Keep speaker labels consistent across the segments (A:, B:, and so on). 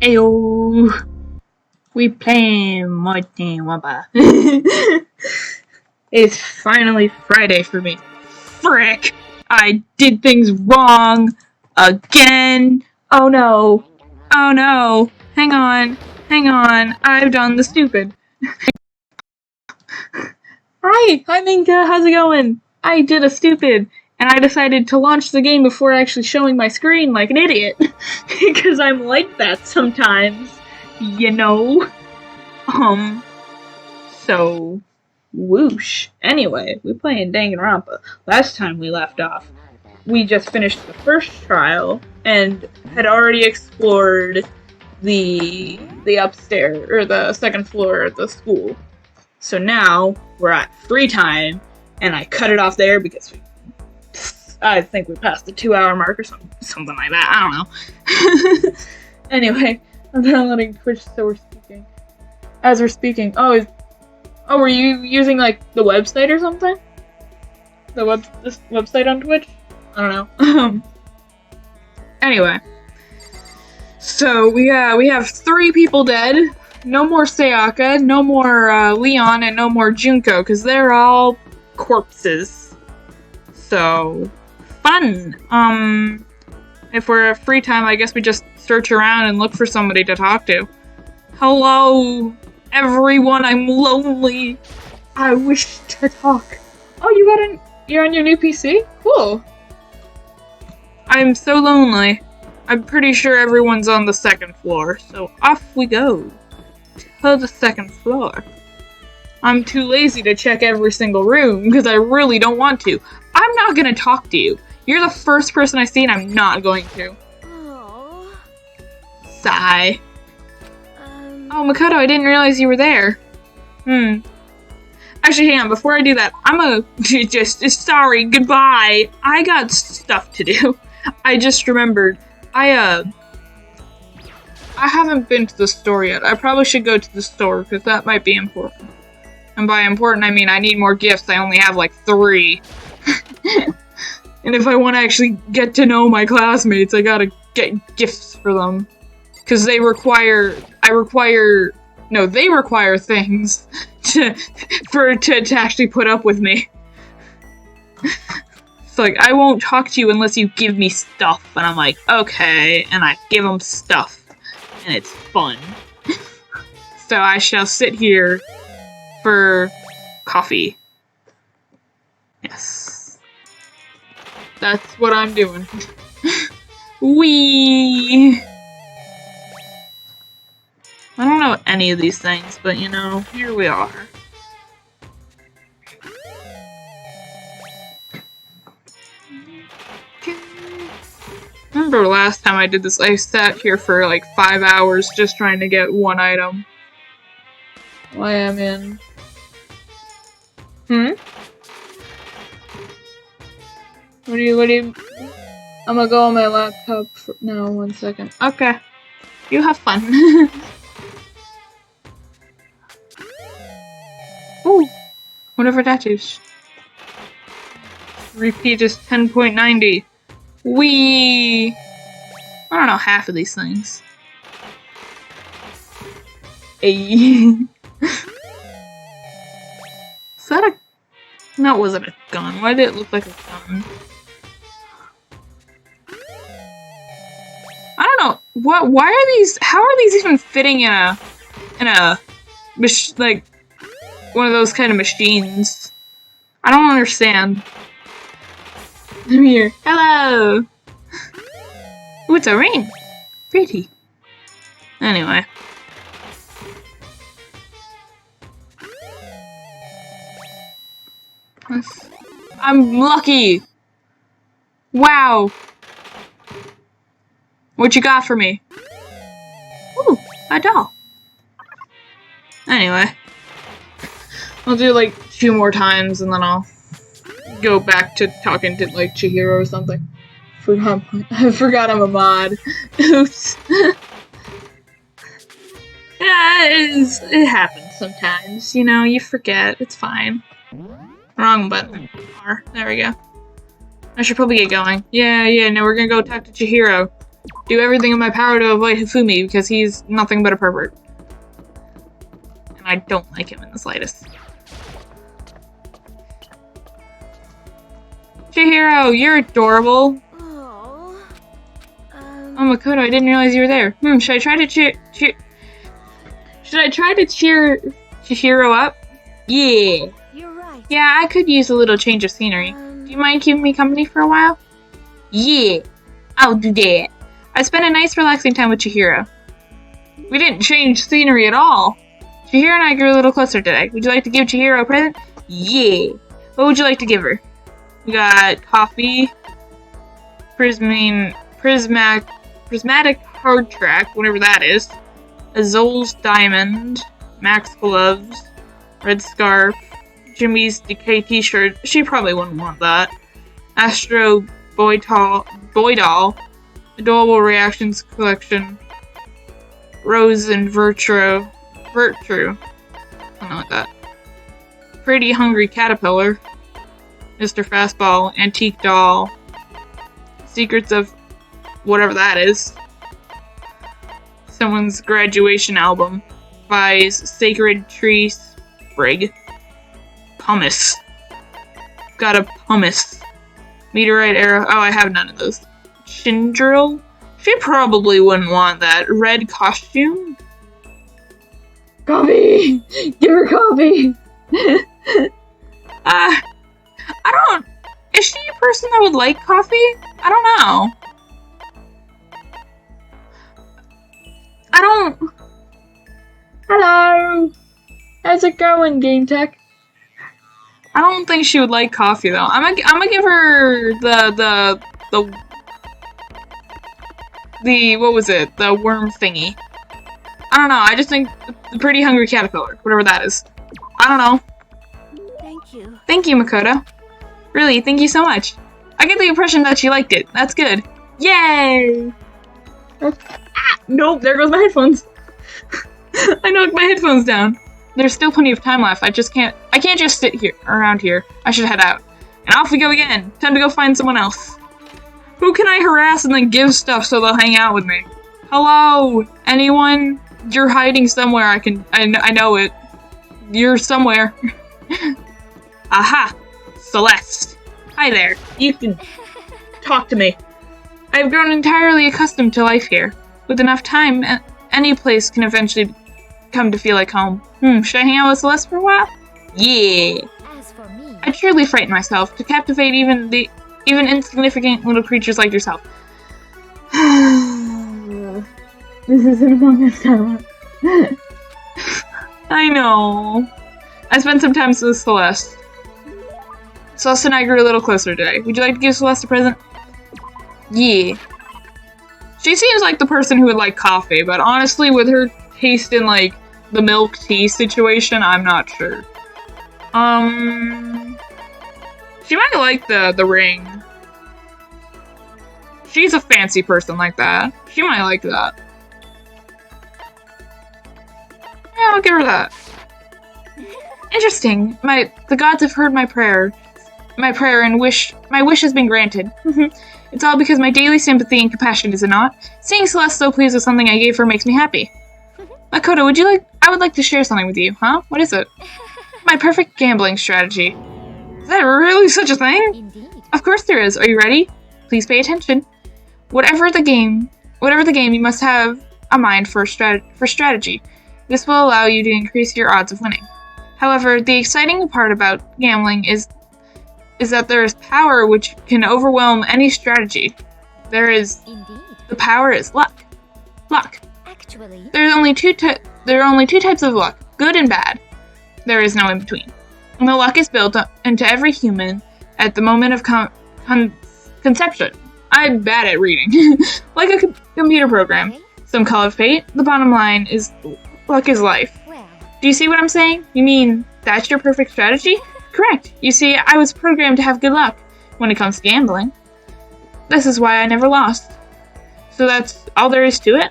A: Ayo! We playing Danganronpa. It's finally Friday for me. Frick! I did things wrong again. Oh no. Oh no. Hang on. I've done the stupid. Hi Minka, how's it going? I did a stupid, and I decided to launch the game before actually showing my screen like an idiot. Because I'm like that sometimes, you know? So, whoosh. Anyway, we're playing Danganronpa. Last time we left off, we just finished the first trial, and had already explored the upstairs, or the second floor of the school. So now, we're at free time, and I cut it off there because I think we passed the 2-hour mark or something like that. I don't know. Anyway, I'm downloading Twitch, so we're speaking. As we're speaking, oh, were you using like the website or something? This website on Twitch? I don't know. Anyway, so we have 3 people dead. No more Sayaka, no more Leon, and no more Junko, because they're all corpses. So, fun. If we're at free time, I guess we just search around and look for somebody to talk to. Hello, everyone, I'm lonely. I wish to talk. Oh, you're on your new PC? Cool. I'm so lonely. I'm pretty sure everyone's on the second floor, so off we go. To the second floor. I'm too lazy to check every single room because I really don't want to. I'm not gonna talk to you. You're the first person I see and I'm not going to.
B: Aww.
A: Sigh. Oh, Makoto, I didn't realize you were there. Actually, hang on, before I do that, I'm just sorry, goodbye. I got stuff to do. I just remembered. I haven't been to the store yet. I probably should go to the store, because that might be important. And by important, I mean I need more gifts. I only have like 3. And if I want to actually get to know my classmates, I gotta get gifts for them. Because they require things to actually put up with me. It's like, I won't talk to you unless you give me stuff. And I'm like, okay. And I give them stuff. And it's fun. So I shall sit here for coffee. Yes. That's what I'm doing. Wee. I don't know any of these things, but you know, here we are. Remember last time I did this, I sat here for like 5 hours just trying to get one item. I am in. What do you, I'm gonna go on my laptop for, no, 1 second. Okay. You have fun. Ooh. Whatever that is. Repeat is 10.90. Wee! I don't know half of these things. Is that a... No, it wasn't a gun. Why did it look like a gun? I don't know. What? Why are these... How are these even fitting in a... like... one of those kind of machines? I don't understand. I'm here. Hello! Ooh, it's a ring! Pretty. Anyway. I'm lucky! Wow! What you got for me? Ooh, a doll. Anyway. I'll do like 2 more times and then I'll go back to talking to like Chihiro or something. I forgot I'm a mod. Oops. Yeah, it happens sometimes, you know, you forget. It's fine. Wrong button. R. There we go. I should probably get going. Yeah, now we're gonna go talk to Chihiro. do everything in my power to avoid Hifumi because he's nothing but a pervert. And I don't like him in the slightest. Chihiro, you're adorable. Oh, Makoto, I didn't realize you were there. Should I try to cheer Chihiro up? Yeah.
B: You're right.
A: Yeah, I could use a little change of scenery. Do you mind keeping me company for a while? Yeah, I'll do that. I spent a nice relaxing time with Chihiro. We didn't change scenery at all. Chihiro and I grew a little closer today. Would you like to give Chihiro a present? Yeah. What would you like to give her? We got coffee, prismatic hard track, whatever that is, Azul's diamond, Max gloves, red scarf, Jimmy's decay t-shirt. She probably wouldn't want that. Astro boy doll, adorable reactions collection, Rose and Virtue, something like that. Pretty hungry caterpillar, Mr. Fastball, antique doll, secrets of whatever that is, someone's graduation album, buys sacred tree sprig, pumice, got a pumice, meteorite arrow. Oh, I have none of those. Chindril, she probably wouldn't want that. Red costume. Coffee! Give her coffee! I don't... Is she a person that would like coffee? I don't know. Hello! How's it going, Game Tech? I don't think she would like coffee, though. I'm gonna give her the what was it? The worm thingy. I don't know, I just think the pretty hungry caterpillar, whatever that is. I don't know.
B: Thank you.
A: Thank you, Makoto. Really, thank you so much. I get the impression that she liked it. That's good. Yay! Nope, there goes my headphones. I knocked my headphones down. There's still plenty of time left. I can't just sit here around here. I should head out. And off we go again. Time to go find someone else. Who can I harass and then give stuff so they'll hang out with me? Hello? Anyone? You're hiding somewhere. I know it. You're somewhere. Aha! Celeste. Hi there. You can talk to me. I've grown entirely accustomed to life here. With enough time, any place can eventually come to feel like home. Should I hang out with Celeste for a while? Yeah.
B: As for me,
A: I truly frighten myself to captivate even insignificant little creatures like yourself. This is an Among Us time. I know. I spent some time with Celeste. Celeste and I grew a little closer today. Would you like to give Celeste a present? Yeah. She seems like the person who would like coffee, but honestly, with her taste in, like, the milk tea situation, I'm not sure. She might like the ring. She's a fancy person like that. She might like that. Yeah, I'll give her that. Interesting. The gods have heard my prayer. My wish has been granted. It's all because my daily sympathy and compassion, is it not? Seeing Celeste so pleased with something I gave her makes me happy. Makoto, I would like to share something with you, huh? What is it? My perfect gambling strategy. Is that really such a thing?
B: indeed.
A: Of course there is. Are you ready? Please pay attention. Whatever the game, you must have a mind for strategy. This will allow you to increase your odds of winning. However, the exciting part about gambling is that there is power which can overwhelm any strategy.
B: Indeed.
A: The power is luck. Luck.
B: Actually,
A: There are only two types of luck, good and bad. There is no in between. And the luck is built into every human at the moment of conception. I'm bad at reading. Like a computer program.
B: okay.
A: Some call it fate. The bottom line is luck is life.
B: Well,
A: Do you see what I'm saying? You mean that's your perfect strategy? Correct. You see, I was programmed to have good luck when it comes to gambling. This is why I never lost. So that's all there is to it?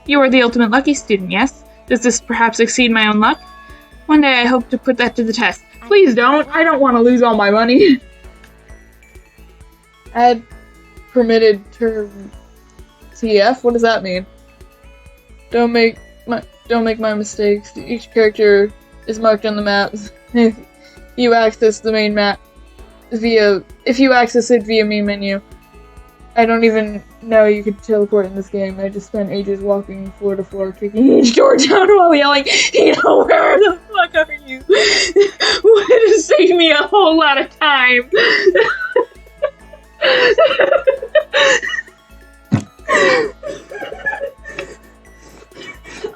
A: You are the ultimate lucky student, yes? Does this perhaps exceed my own luck? One day I hope to put that to the test. Please don't. I don't want to lose all my money. Add permitted term TF? What does that mean? Don't make my mistakes. Each character is marked on the map. If you access the main map if you access it via main menu. I don't even know you could teleport in this game. I just spent ages walking floor to floor, kicking each door down while yelling, where the fuck are you? Would have saved me a whole lot of time.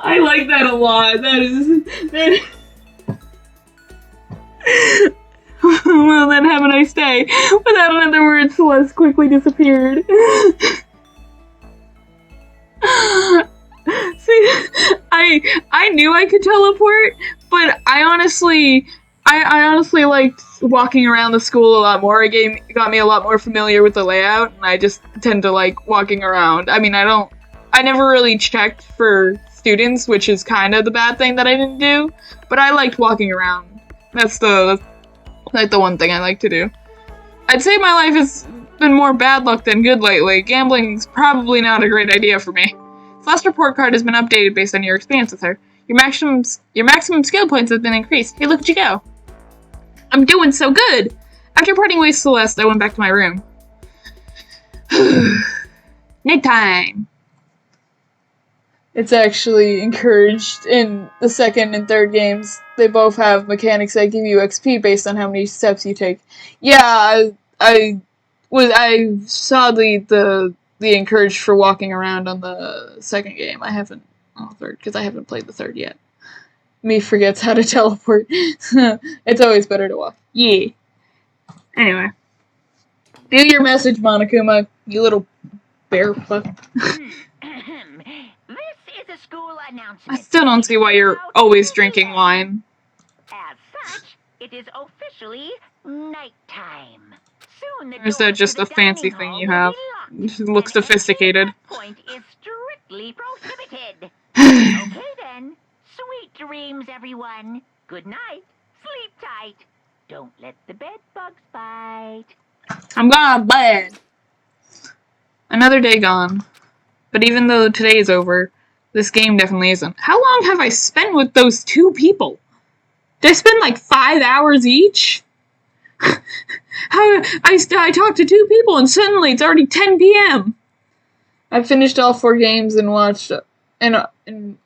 A: I like that a lot. That Well then, have a nice day. Without another word, Celeste quickly disappeared. See, I knew I could teleport, but I honestly liked walking around the school a lot more. It got me a lot more familiar with the layout, and I just tend to like walking around. I mean, I never really checked for students, which is kind of the bad thing that I didn't do, but I liked walking around. That's like the one thing I like to do. I'd say my life has been more bad luck than good lately. Gambling's probably not a great idea for me. Celeste's report card has been updated based on your experience with her. Your maximum skill points have been increased. Hey, look at you go. I'm doing so good! After parting ways with Celeste, I went back to my room. Nighttime! It's actually encouraged in the second and third games. They both have mechanics that give you XP based on how many steps you take. Yeah, I saw the encouraged for walking around on the second game. I haven't on the third because I haven't played the third yet. Me forgets how to teleport. It's always better to walk. Yeah. Anyway, do your message, Monokuma. You little bear fuck. I still don't see why you're always drinking wine.
C: As such, it is officially nighttime. Soon
A: Or is that just a fancy thing you have? It looks sophisticated.
C: Point is strictly prohibited. Okay then. Sweet dreams, everyone. Good night. Sleep tight. Don't let the bed bugs bite.
A: I'm going to bed. Another day gone. But even though today is over, this game definitely isn't. How long have I spent with those two people? Did I spend like 5 hours each? I talked to two people and suddenly it's already 10 p.m. I finished all 4 games and watched and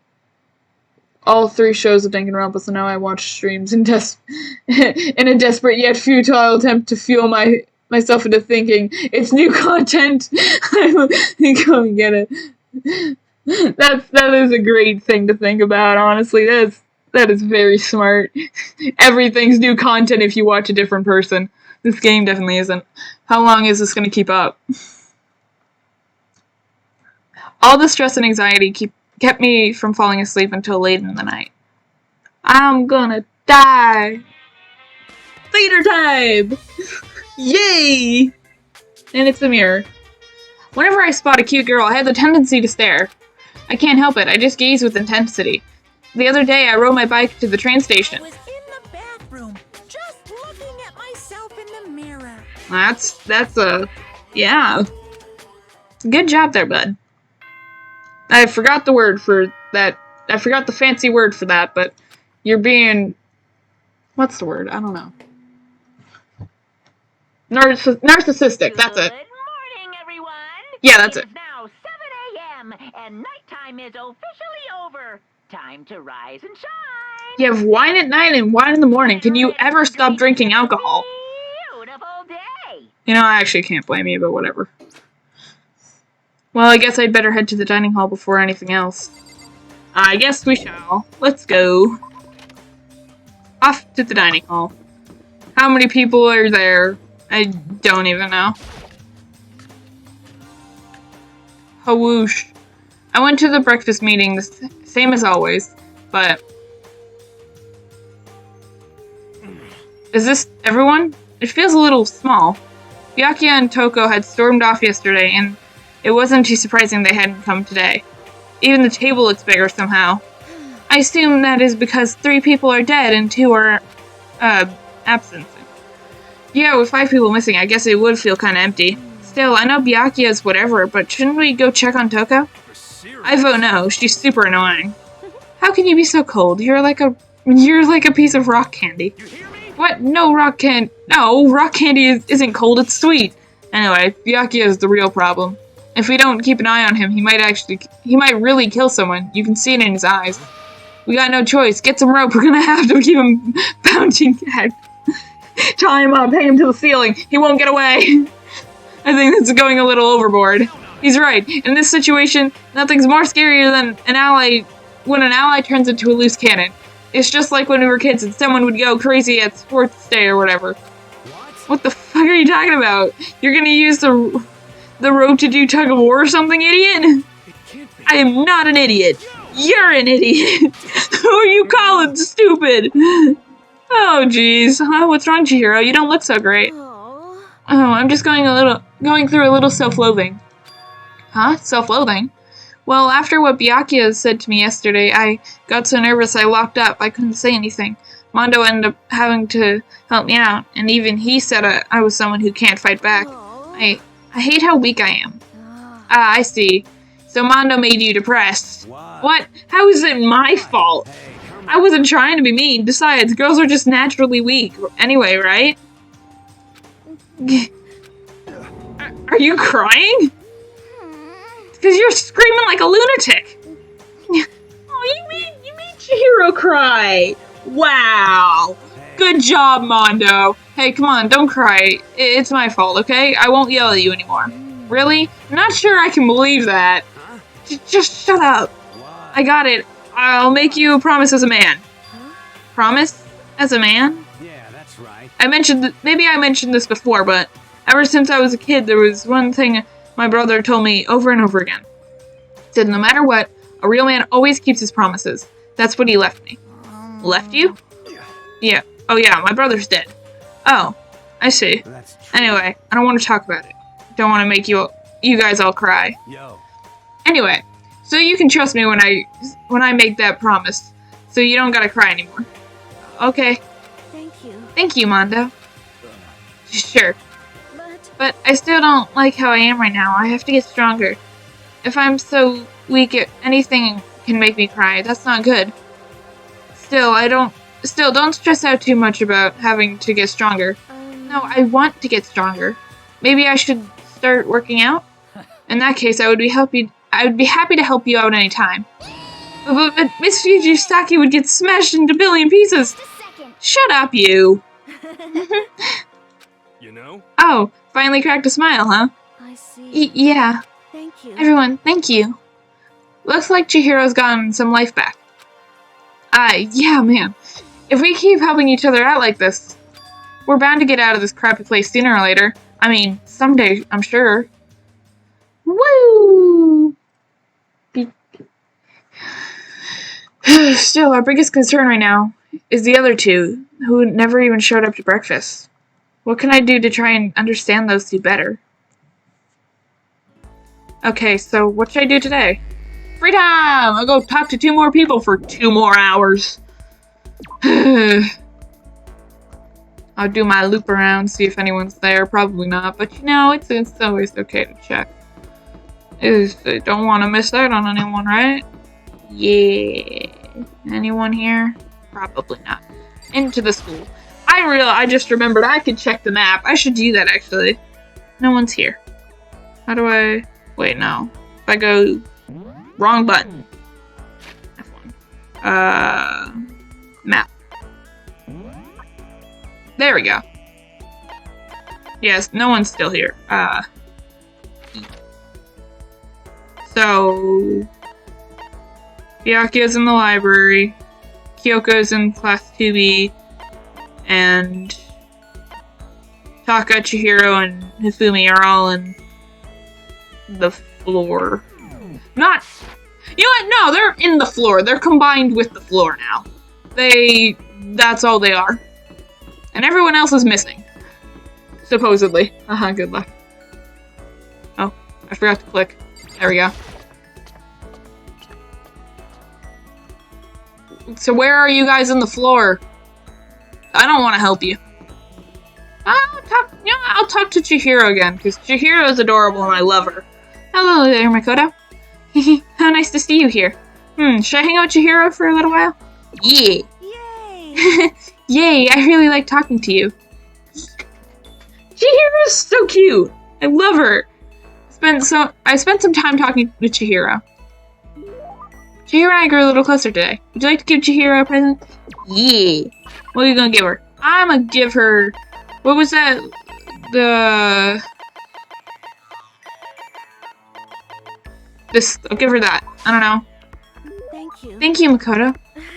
A: all 3 shows of Danganronpa, so now I watch streams in a desperate yet futile attempt to fuel myself into thinking it's new content. I'm go and get it. That is a great thing to think about, honestly. That is very smart. Everything's new content if you watch a different person. This game definitely isn't. How long is this going to keep up? All the stress and anxiety kept me from falling asleep until late in the night. I'm gonna die. Theater time! Yay! And it's a mirror. Whenever I spot a cute girl, I have the tendency to stare. I can't help it, I just gaze with intensity. The other day, I rode my bike to the train station.
B: I was in the bathroom, just looking at myself in the mirror.
A: Yeah. Good job there, bud. I forgot the word for that. I forgot the fancy word for that, but you're being... What's the word? I don't know. Narcissistic, that's it.
C: Good morning, everyone.
A: Yeah, that's it.
C: It's now 7 a.m. and nighttime is officially over. Time to rise and shine.
A: You have wine at night and wine in the morning. Can you ever stop drinking alcohol?
C: Beautiful day.
A: You know, I actually can't blame you, but whatever. Well, I guess I'd better head to the dining hall before anything else. I guess we shall. Let's go. Off to the dining hall. How many people are there? I don't even know. Hawoosh. I went to the breakfast meeting, the same as always, but... Is this everyone? It feels a little small. Byakuya and Toko had stormed off yesterday, and it wasn't too surprising they hadn't come today. Even the table looks bigger somehow. I assume that is because 3 people are dead and 2 are, absent. Yeah, with 5 people missing, I guess it would feel kinda empty. Still, I know Byakuya's whatever, but shouldn't we go check on Toko? I vote no. She's super annoying. How can you be so cold? You're like a piece of rock candy. What? No, rock candy isn't cold, it's sweet. Anyway, Byakuya is the real problem. If we don't keep an eye on him, he might really kill someone. You can see it in his eyes. We got no choice. Get some rope. We're gonna have to keep him bouncing head. Tie him up, hang him to the ceiling. He won't get away. I think that's going a little overboard. He's right. In this situation, nothing's more scarier than when an ally turns into a loose cannon. It's just like when we were kids and someone would go crazy at sports day or whatever. What the fuck are you talking about? You're gonna use the rope to do tug of war or something, idiot? I am not an idiot. You're an idiot. Who are you calling stupid? Oh, jeez. What's wrong, Chihiro? You don't look so great. Oh, I'm just going through a little self-loathing. Huh? Self-loathing? Well, after what Byakuya said to me yesterday, I got so nervous I locked up. I couldn't say anything. Mondo ended up having to help me out, and even he said I was someone who can't fight back. I hate how weak I am. Ah, I see. So Mondo made you depressed. What? How is it my fault? I wasn't trying to be mean. Besides, girls are just naturally weak. Anyway, right? Are you crying? Because you're screaming like a lunatic. Oh, you made Chihiro cry. Wow. Good job, Mondo. Hey, come on, don't cry. It's my fault, okay? I won't yell at you anymore. Really? I'm not sure I can believe that. Just shut up. I got it. I'll make you a promise as a man. Promise? As a man?
D: Yeah, that's right.
A: Maybe I mentioned this before, but ever since I was a kid, there was one thing my brother told me over and over again. He said, no matter what, a real man always keeps his promises. That's what he left me. Left you? Yeah. Oh yeah, my brother's dead. Oh, I see. Anyway, I don't want to talk about it. Don't want to make you guys all cry.
D: Yo.
A: Anyway, so you can trust me when I make that promise, so you don't gotta cry anymore. Okay.
E: Thank you.
A: Thank you, Mondo. Sure. But I still don't like how I am right now. I have to get stronger. If I'm so weak, anything can make me cry. That's not good. Still, don't stress out too much about having to get stronger. No, I want to get stronger. Maybe I should start working out? In that case, I would be happy to help you out anytime. But Miss Fujisaki would get smashed into a billion pieces. Shut up, you.
D: You know?
A: Oh, finally cracked a smile, huh?
E: I see.
A: Yeah.
E: Thank you.
A: Everyone, thank you. Looks like Chihiro's gotten some life back. Yeah, man. If we keep helping each other out like this, we're bound to get out of this crappy place sooner or later. I mean, someday, I'm sure. Woo! Still, our biggest concern right now is the other two, who never even showed up to breakfast. What can I do to try and understand those two better? Okay, so what should I do today? Free time! I'll go talk to 2 more people for 2 more hours. I'll do my loop around, see if anyone's there. Probably not, but you know, it's always okay to check. I don't want to miss out on anyone, right? Yeah. Anyone here? Probably not. Into the school. I just remembered I could check the map. I should do that, actually. No one's here. How do I... Wait, no. If I go... Wrong button. F1. Map. There we go. Yes, no one's still here. So... Byakuya's in the library. Kyoko's in class 2B. And... Taka, Chihiro, and Hifumi are all in the floor. Not... You know what? No, they're in the floor. They're combined with the floor now. That's all they are. And everyone else is missing. Supposedly. Good luck. Oh, I forgot to click. There we go. So where are you guys on the floor? I don't want to help you. I'll talk talk to Chihiro again, because Chihiro is adorable and I love her. Hello there, Makoto. How nice to see you here. Should I hang out with Chihiro for a little while? Yeah.
E: Yay!
A: Yay, I really like talking to you. Chihiro's so cute. I love her. I spent some time talking with Chihiro. Chihiro and I grew a little closer today. Would you like to give Chihiro a present? Yeah. What are you gonna give her? I'm gonna give her... What was that? I'll give her that. I don't know.
E: Thank you.
A: Thank you, Makoto.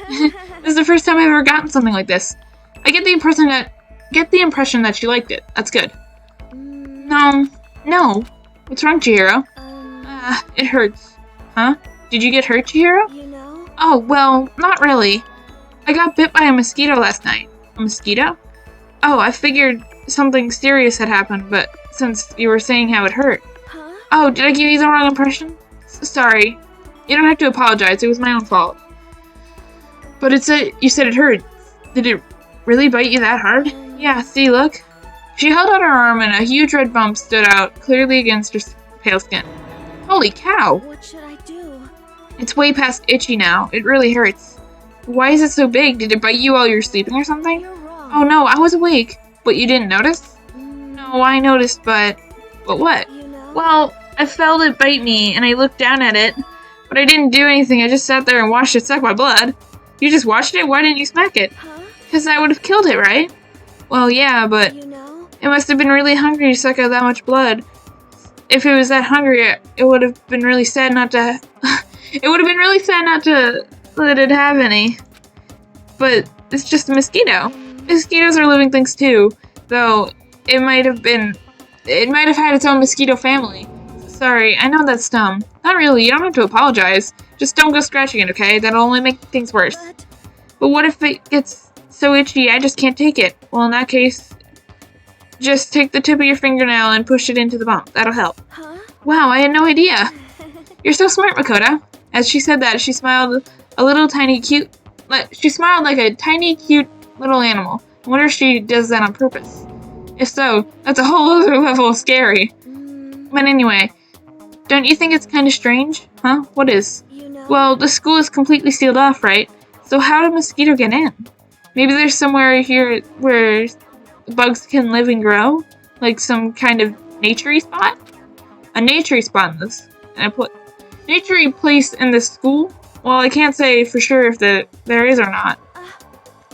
A: This is the first time I've ever gotten something like this. I get the impression that she liked it. That's good. No. What's wrong, Chihiro? It hurts. Huh? Did you get hurt, Chihiro?
E: You know?
A: Oh, well, not really. I got bit by a mosquito last night. A mosquito? Oh, I figured something serious had happened, but since you were saying how it hurt.
E: Huh?
A: Oh, did I give you the wrong impression? Sorry. You don't have to apologize. It was my own fault. But you said it hurt. Did it really bite you that hard? Yeah, see, look. She held out her arm and a huge red bump stood out clearly against her pale skin. Holy cow!
E: What should I do?
A: It's way past itchy now. It really hurts. Why is it so big? Did it bite you while you were sleeping or something?
E: You're wrong.
A: Oh no, I was awake. But you didn't notice? No, I noticed, but what?
E: You know?
A: Well, I felt it bite me and I looked down at it. But I didn't do anything. I just sat there and watched it suck my blood. You just watched it? Why didn't you smack it?
E: Huh?
A: Because I would have killed it, right? Well, yeah, but
E: You know?
A: it must have been really hungry to suck out that much blood. If it was that hungry, it would have been really sad not to... it would have been really sad not to let it have any. But it's just a mosquito. Mosquitoes are living things too, though it might have had its own mosquito family. Sorry, I know that's dumb. Not really, you don't have to apologize. Just don't go scratching it, okay? That'll only make things worse. But what if it gets so itchy I just can't take it? Well, in that case, just take the tip of your fingernail and push it into the bump. That'll help.
E: Huh?
A: Wow, I had no idea. You're so smart, Makoto. As she said that, she smiled She smiled like a tiny, cute little animal. I wonder if she does that on purpose. If so, that's a whole other level of scary. But anyway, don't you think it's kind of strange? Huh? What is?
E: You know?
A: Well, the school is completely sealed off, right? So how did mosquito get in? Maybe there's somewhere here where bugs can live and grow? Like some kind of naturey spot? A naturey spot in this. Naturey place in this school? Well, I can't say for sure if there is or not.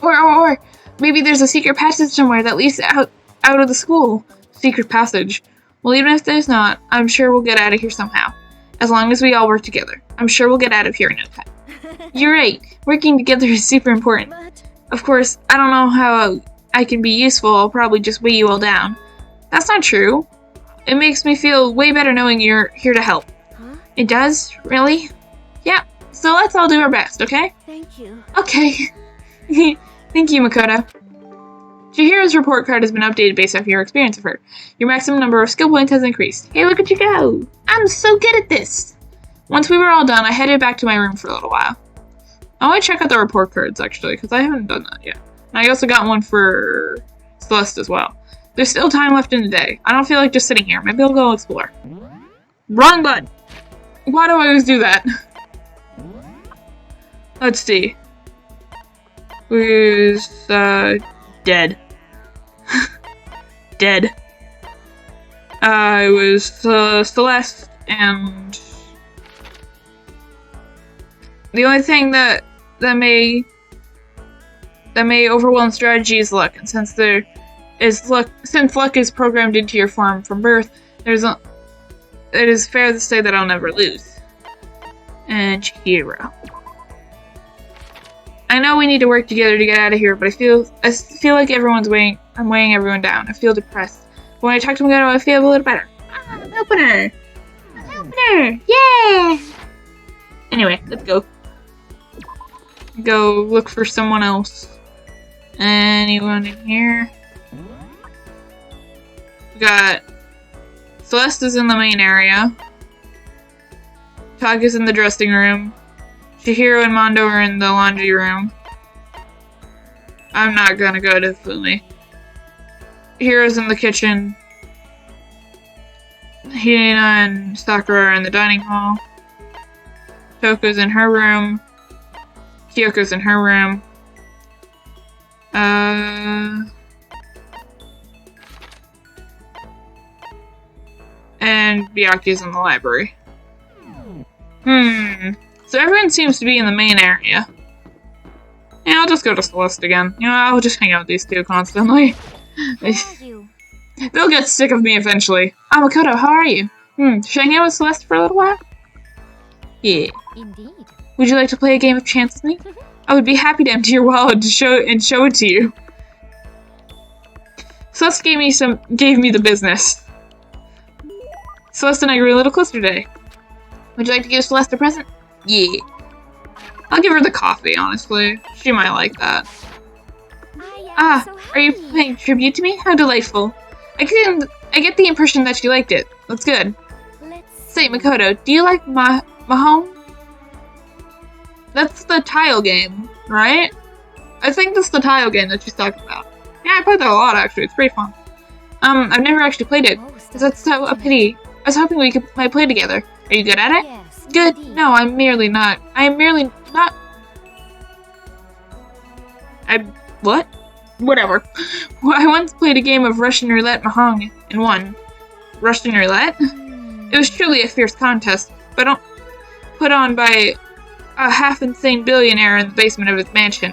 A: Or maybe there's a secret passage somewhere that leads out of the school. Secret passage. Well, even if there's not, I'm sure we'll get out of here somehow. As long as we all work together. I'm sure we'll get out of here in no time. You're right. Working together is super important.
E: But
A: Of course, I don't know how I can be useful. I'll probably just weigh you all down. That's not true. It makes me feel way better knowing you're here to help.
E: huh?
A: It does? Really? Yeah. So let's all do our best, okay?
E: Thank you.
A: Okay. Thank you, Makoto. Chihiro's report card has been updated based off your experience of her. Your maximum number of skill points has increased. Hey, look at you go! I'm so good at this! Once we were all done, I headed back to my room for a little while. I want to check out the report cards, actually, because I haven't done that yet. And I also got one for Celeste as well. There's still time left in the day. I don't feel like just sitting here. Maybe I'll go explore. Wrong button! Why do I always do that? Let's see. Who's, dead. Dead. It was, Celeste, and... The only thing that may overwhelm strategy is luck, and since luck is programmed into your form from birth, it is fair to say that I'll never lose. And Chihiro. I know we need to work together to get out of here, but I feel like I'm weighing everyone down. I feel depressed. But when I talk to Makoto, I feel a little better. I'm helping her! I'm helping her! Yeah! Anyway, let's go. Go look for someone else. Anyone in here? We got Celeste is in the main area. Taka's in the dressing room. Chihiro and Mondo are in the laundry room. I'm not gonna go to Fumi. Hiro's in the kitchen. Hina and Sakura are in the dining hall. Toko's in her room. Kyoko's in her room. And Byaku's in the library. So everyone seems to be in the main area. Yeah, I'll just go to Celeste again. You know, I'll just hang out with these two constantly.
E: Where are you?
A: They'll get sick of me eventually. Makoto, how are you? Should I hang out with Celeste for a little while? Yeah.
E: Indeed.
A: Would you like to play a game of chance with me? I would be happy to empty your wallet to show it to you. Celeste gave me the business. Celeste and I grew a little closer today. Would you like to give Celeste a present? Yeah. I'll give her the coffee, honestly. She might like that.
E: So
A: are you paying tribute to me? How delightful. I get the impression that you liked it. That's good. Say, Makoto, do you like Mahone? That's the tile game, right? I think that's the tile game that she's talking about. Yeah, I played that a lot, actually. It's pretty fun. I've never actually played it, because that's so a pity. I was hoping we might play together. Are you good at it?
E: Yes,
A: Good.
E: indeed.
A: No, I'm merely not. What? Whatever. Well, I once played a game of Russian Roulette Mahong and won. Russian Roulette? It was truly a fierce contest, but put on by a half-insane billionaire in the basement of his mansion.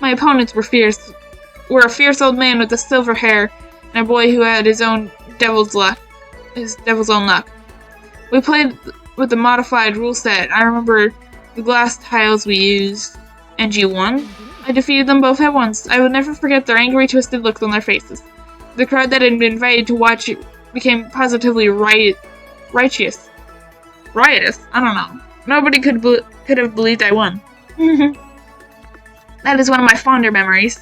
A: My opponents were a fierce old man with silver hair and a boy who had his own devil's own luck. We played with the modified rule set. I remember the glass tiles we used, and you won. I defeated them both at once. I will never forget their angry, twisted looks on their faces. The crowd that had been invited to watch it became positively riotous. Riotous? I don't know. Nobody could have believed I won. That is one of my fonder memories.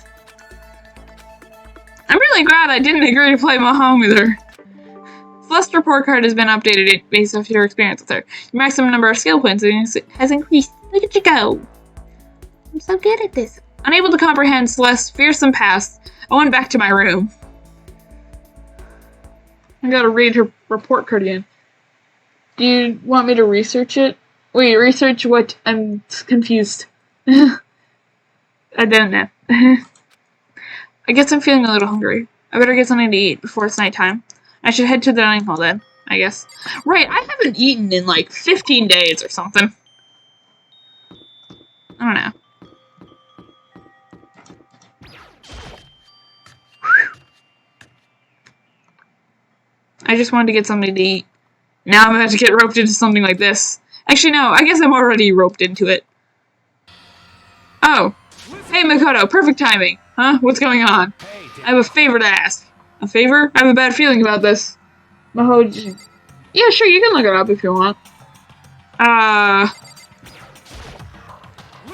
A: I'm really glad I didn't agree to play Mahone with her. Celeste's report card has been updated based off your experience with her. Your maximum number of skill points has increased. Look at you go. I'm so good at this. Unable to comprehend Celeste's fearsome past, I went back to my room. I gotta read her report card again. Do you want me to research it? Wait, research what? I'm confused. I don't know. I guess I'm feeling a little hungry. I better get something to eat before it's nighttime. I should head to the dining hall then, I guess. Right, I haven't eaten in like 15 days or something. I don't know. I just wanted to get something to eat. Now I'm about to get roped into something like this. Actually, no, I guess I'm already roped into it. Oh. Hey, Makoto, perfect timing. Huh? What's going on? I have a favor to ask. A favor? I have a bad feeling about this. Mahoji. Yeah, sure, you can look it up if you want.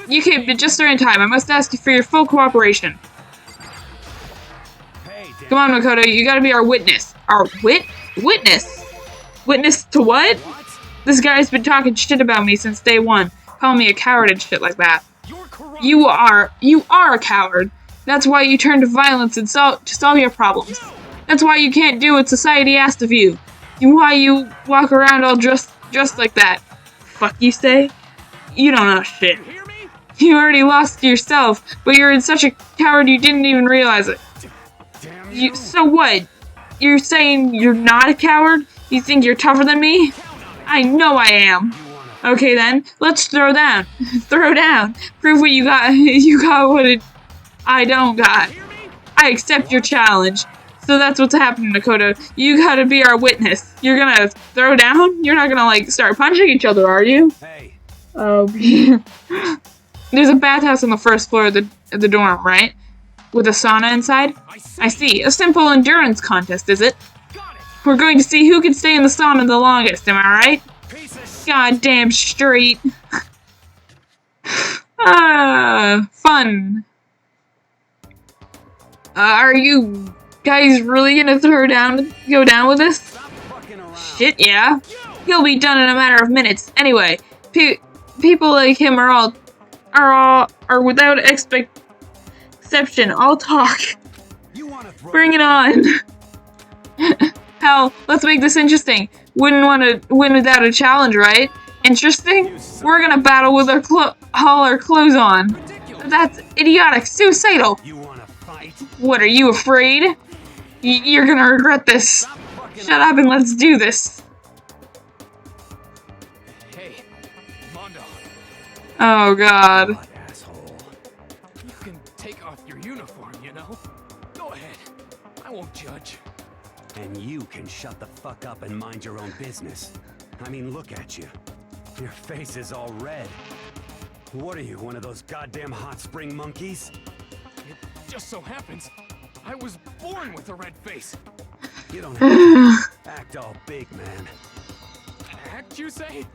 A: You came just during time. I must ask you for your full cooperation. Come on, Makoto, you gotta be our witness. Our witness? Witness to what? This guy's been talking shit about me since day one, calling me a coward and shit like that. You are a coward. That's why you turn to violence to solve your problems. That's why you can't do what society asks of you. Why you walk around all dressed like that. Fuck you say? You don't know shit. You already lost yourself, but you're in such a coward you didn't even realize it. So what? You're saying you're not a coward? You think you're tougher than me? I know I am. Okay then, let's throw down. Throw down. Prove what you got. You got what I don't got. I accept your challenge. So that's what's happening, Makoto. You gotta be our witness. You're gonna throw down? You're not gonna, like, start punching each other, are you? Hey. Oh, There's a bathhouse on the first floor of the dorm, right? With a sauna inside? I see. A simple endurance contest, is it? We're going to see who can stay in the sauna the longest, am I right? Goddamn straight. Fun. Are you guys really gonna go down with this? Shit, yeah. He'll be done in a matter of minutes. Anyway, people like him are without exception all talk. Bring it on. Hell, let's make this interesting. Wouldn't want to win without a challenge, right? Interesting? We're gonna battle with all our clothes on. That's idiotic, suicidal.
D: You wanna fight?
A: What, are you afraid? You're gonna regret this. Shut up and let's do this.
F: Hey, Mondo.
A: Oh god.
D: What, asshole?
F: You can take off your uniform, you know? Go ahead. I won't judge.
D: And you can shut the fuck up and mind your own business. I mean, look at you. Your face is all red. What are you, one of those goddamn hot spring monkeys?
F: It just so happens I was born with a red face.
D: You don't have to act all big, man.
F: Act, you say?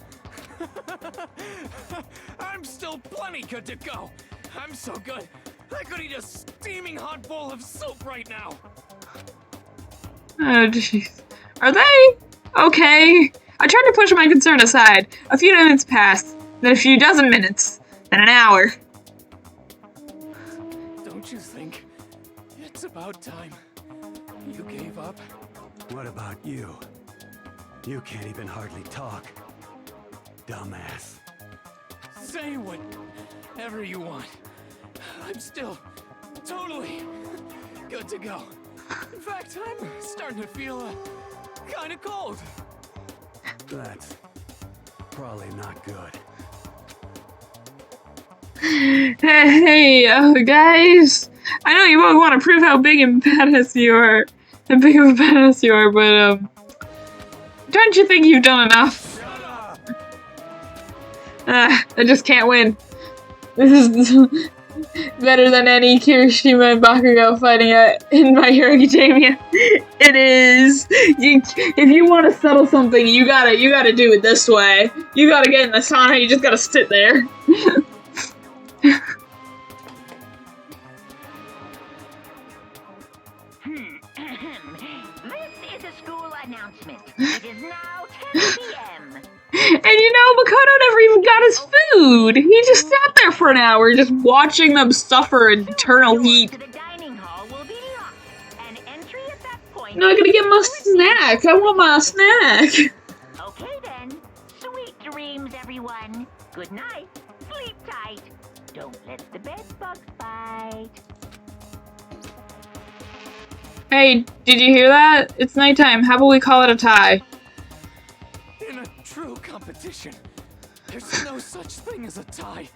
F: I'm still plenty good to go. I'm so good, I could eat a steaming hot bowl of soup right now.
A: Oh jeez. Are they okay? I tried to push my concern aside. A few minutes passed, then a few dozen minutes, then an hour.
F: Don't you think it's about time you gave up?
D: What about you? You can't even hardly talk. Dumbass.
F: Say whatever you want. I'm still totally good to go. In fact, I'm starting to feel kind of cold.
D: That's probably not good.
A: Hey, guys. I know you both want to prove how big and badass you are. How big of a badass you are, but, don't you think you've done enough? I just can't win. This is better than any Kirishima and Bakugo fighting in My Hero Academia. It is. If you want to settle something, you gotta do it this way. You gotta get in the sauna. You just gotta sit there.
C: This is a school announcement. It is now 10 p.m.
A: And you know, Makoto never even got his food. He just sat there for an hour, just watching them suffer in eternal heat.
C: To the dining hall will be locked, and entry at that point.
A: No, I gotta get my snack. I want my snack.
C: Okay then. Sweet dreams, everyone. Good night. Sleep tight. Don't let the bed bugs bite.
A: Hey, did you hear that? It's nighttime. How about we call it a tie?
F: In a true competition, there's no such thing as a tie.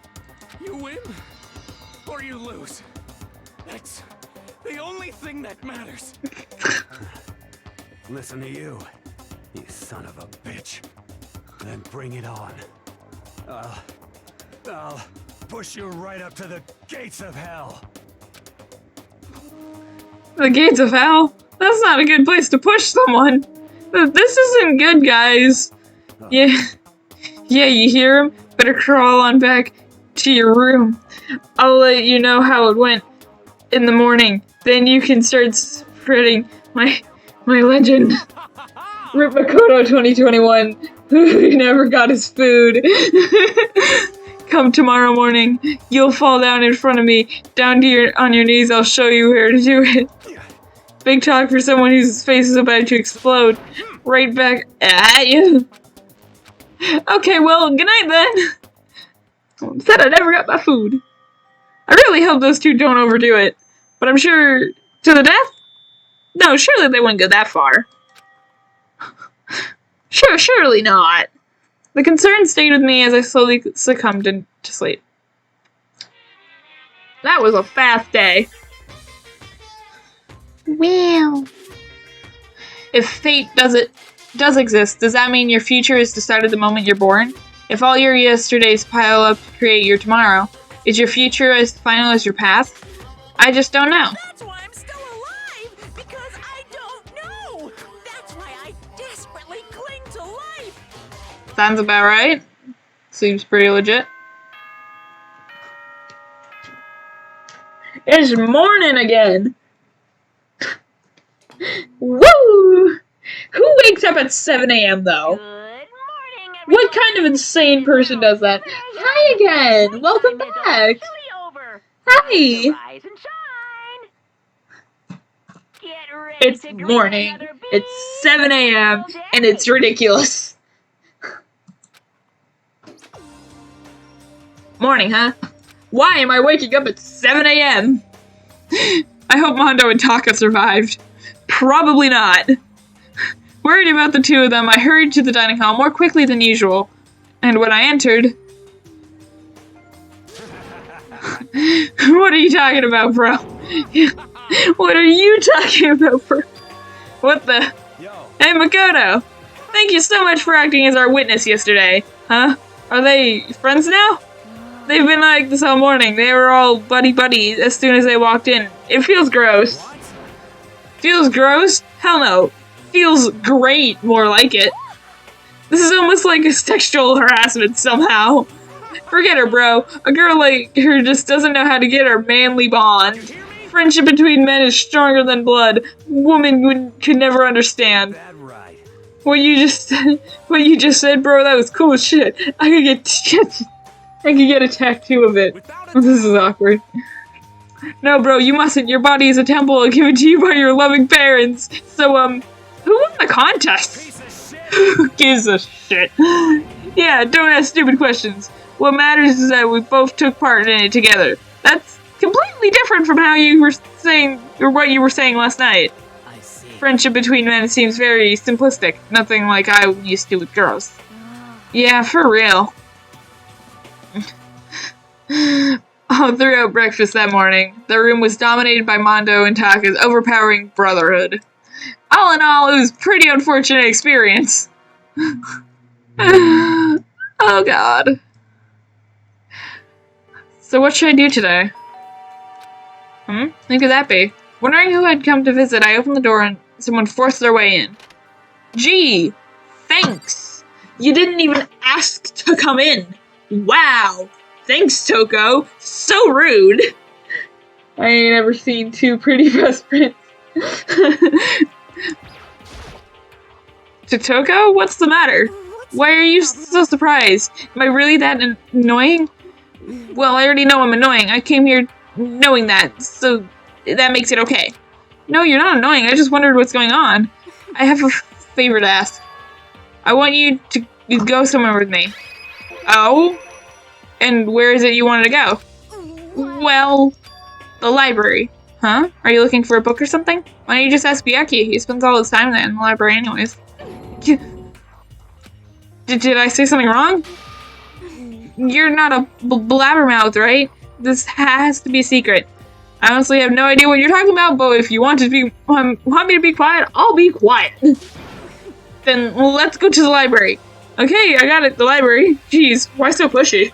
F: You win or you lose. That's the only thing that matters.
D: Listen to you, you son of a bitch. Then bring it on. I'll push you right up to the gates of hell.
A: The gates of hell? That's not a good place to push someone. This isn't good, guys. Yeah, you hear him? Better crawl on back to your room. I'll let you know how it went in the morning. Then you can start spreading my legend. Rip Makoto 2021, who never got his food. Come tomorrow morning, you'll fall down in front of me, on your knees. I'll show you where to do it. Big talk for someone whose face is about to explode. Right back at you. Okay, well, good night then. Said I never got my food. I really hope those two don't overdo it. But I'm sure, to the death? No, surely they wouldn't go that far. Surely not. The concern stayed with me as I slowly succumbed to sleep. That was a fast day.
E: Well,
A: If fate does exist, does that mean your future is decided the moment you're born? If all your yesterdays pile up to create your tomorrow, is your future as final as your past? I just don't know.
B: That's why I'm still alive, because I don't know. That's why I desperately cling to life.
A: Sounds about right. Seems pretty legit. It's morning again. Woo! Who wakes up at 7 a.m. though?
C: Good morning, everyone.
A: What kind of insane person does that? Hi again! Welcome
C: Time is
A: back!
C: officially over.
A: Hi!
C: Rise and shine. Get
A: It's morning. It's 7 a.m. and it's ridiculous. Morning, huh? Why am I waking up at 7 a.m.? I hope Mondo and Taka survived. Probably not. Worried about the two of them, I hurried to the dining hall more quickly than usual. And when I entered... What are you talking about, bro? What are you talking about, bro? What the... Hey, Makoto! Thank you so much for acting as our witness yesterday. Huh? Are they friends now? They've been like this all morning. They were all buddy-buddy as soon as they walked in. It feels gross. Feels gross? Hell no. Feels great, more like it. This is almost like a sexual harassment somehow. Forget her, bro. A girl like her just doesn't know how to get her manly bond. Friendship between men is stronger than blood. Women could never understand. What you just said, bro, that was cool as shit. I could get a tattoo of it. This is awkward. No, bro, you mustn't. Your body is a temple given to you by your loving parents. So, who won the contest? Who gives a shit? Yeah, don't ask stupid questions. What matters is that we both took part in it together. That's completely different from how you were saying, or what you were saying last night.
F: I see.
A: Friendship between men seems very simplistic. Nothing like I used to with girls. Yeah, for real. Throughout breakfast that morning, the room was dominated by Mondo and Taka's overpowering brotherhood. All in all, it was a pretty unfortunate experience. Oh god. So what should I do today? Who could that be? Wondering who had come to visit, I opened the door and someone forced their way in. Gee, thanks. You didn't even ask to come in. Wow. Thanks, Toko. So rude. I ain't ever seen two pretty best friends. To Toko? What's the matter? Why are you so surprised? Am I really that annoying? Well, I already know I'm annoying. I came here knowing that, so that makes it okay. No, you're not annoying. I just wondered what's going on. I have a favor to ask. I want you to go somewhere with me. Oh? And where is it you wanted to go? Well, the library. Huh? Are you looking for a book or something? Why don't you just ask Byakuya? He spends all his time there in the library anyways. Did I say something wrong? You're not a blabbermouth, right? This has to be a secret. I honestly have no idea what you're talking about, but if you want me to be quiet, I'll be quiet. Then let's go to the library. Okay, I got it, the library. Jeez, why so pushy?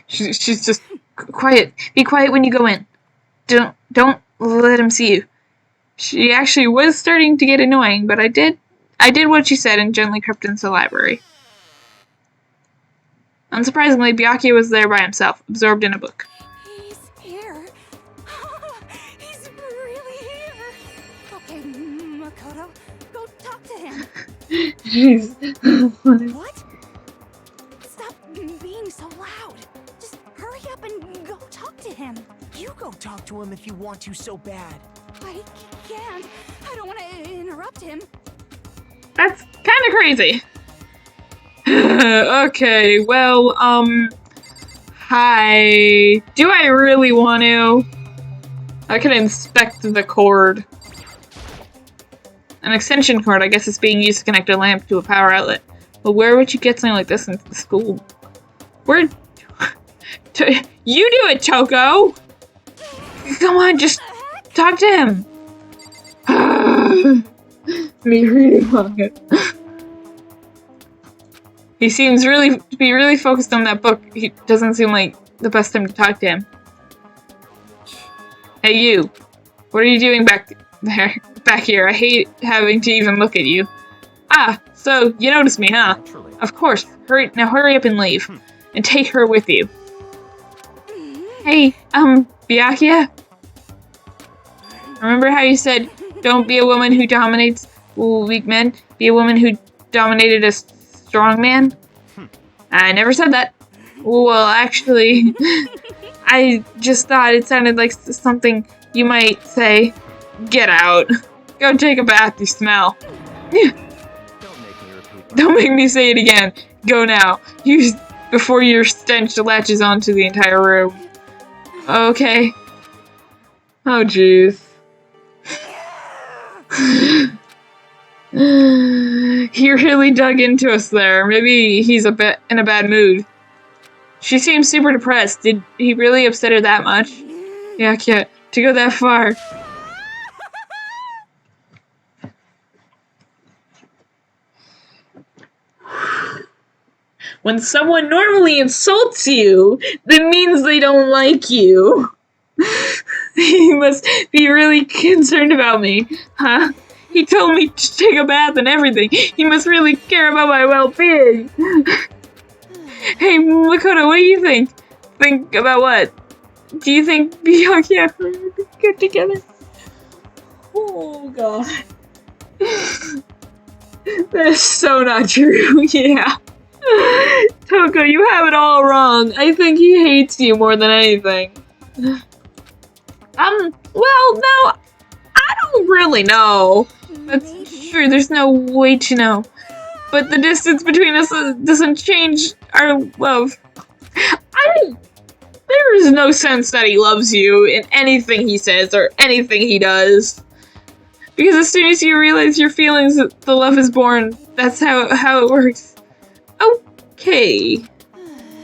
A: She's just quiet. Be quiet when you go in. Don't let him see you. She actually was starting to get annoying, but I did what she said and gently crept into the library. Unsurprisingly, Byakuya was there by himself, absorbed in a book.
B: He's here. He's really here. Okay, Makoto, go talk to him.
A: Jeez.
B: What? Stop being so loud. Just hurry up and go talk to him.
G: You go talk to him if you want to so bad.
B: I can't. I don't want to interrupt him.
A: That's kind of crazy. Okay, well, hi. Do I really want to? I can inspect the cord. An extension cord, I guess, is being used to connect a lamp to a power outlet. But where would you get something like this in school? Where? You do it, Toko! Come on, just talk to him. Me reading manga. He seems to be really focused on that book. He doesn't seem like the best time to talk to him. Hey, you. What are you doing back here? I hate having to even look at you. Ah, so you noticed me, huh? Of course. Hurry up and leave. And take her with you. Hey, Byakuya? Remember how you said, don't be a woman who dominates weak men, be a woman who dominated a strong man? I never said that. Well, actually, I just thought it sounded like something you might say. Get out. Go take a bath, you smell.
F: Don't make me repeat.
A: Don't make me say it again. Go now. Before your stench latches onto the entire room. Okay. Oh, jeez. He really dug into us there. Maybe he's a bit in a bad mood. She seems super depressed. Did he really upset her that much? Yeah, to go that far. When someone normally insults you, that means they don't like you. He must be really concerned about me, huh? He told me to take a bath and everything. He must really care about my well-being. Hey, Makoto, what do you think? Think about what? Do you think Bianchi and I would be good together? Oh, God. That's so not true, yeah. Toko, you have it all wrong. I think he hates you more than anything. Well, no, I don't really know. That's true, there's no way to know. But the distance between us doesn't change our love. There is no sense that he loves you in anything he says or anything he does. Because as soon as you realize your feelings, the love is born. That's how it works. Okay.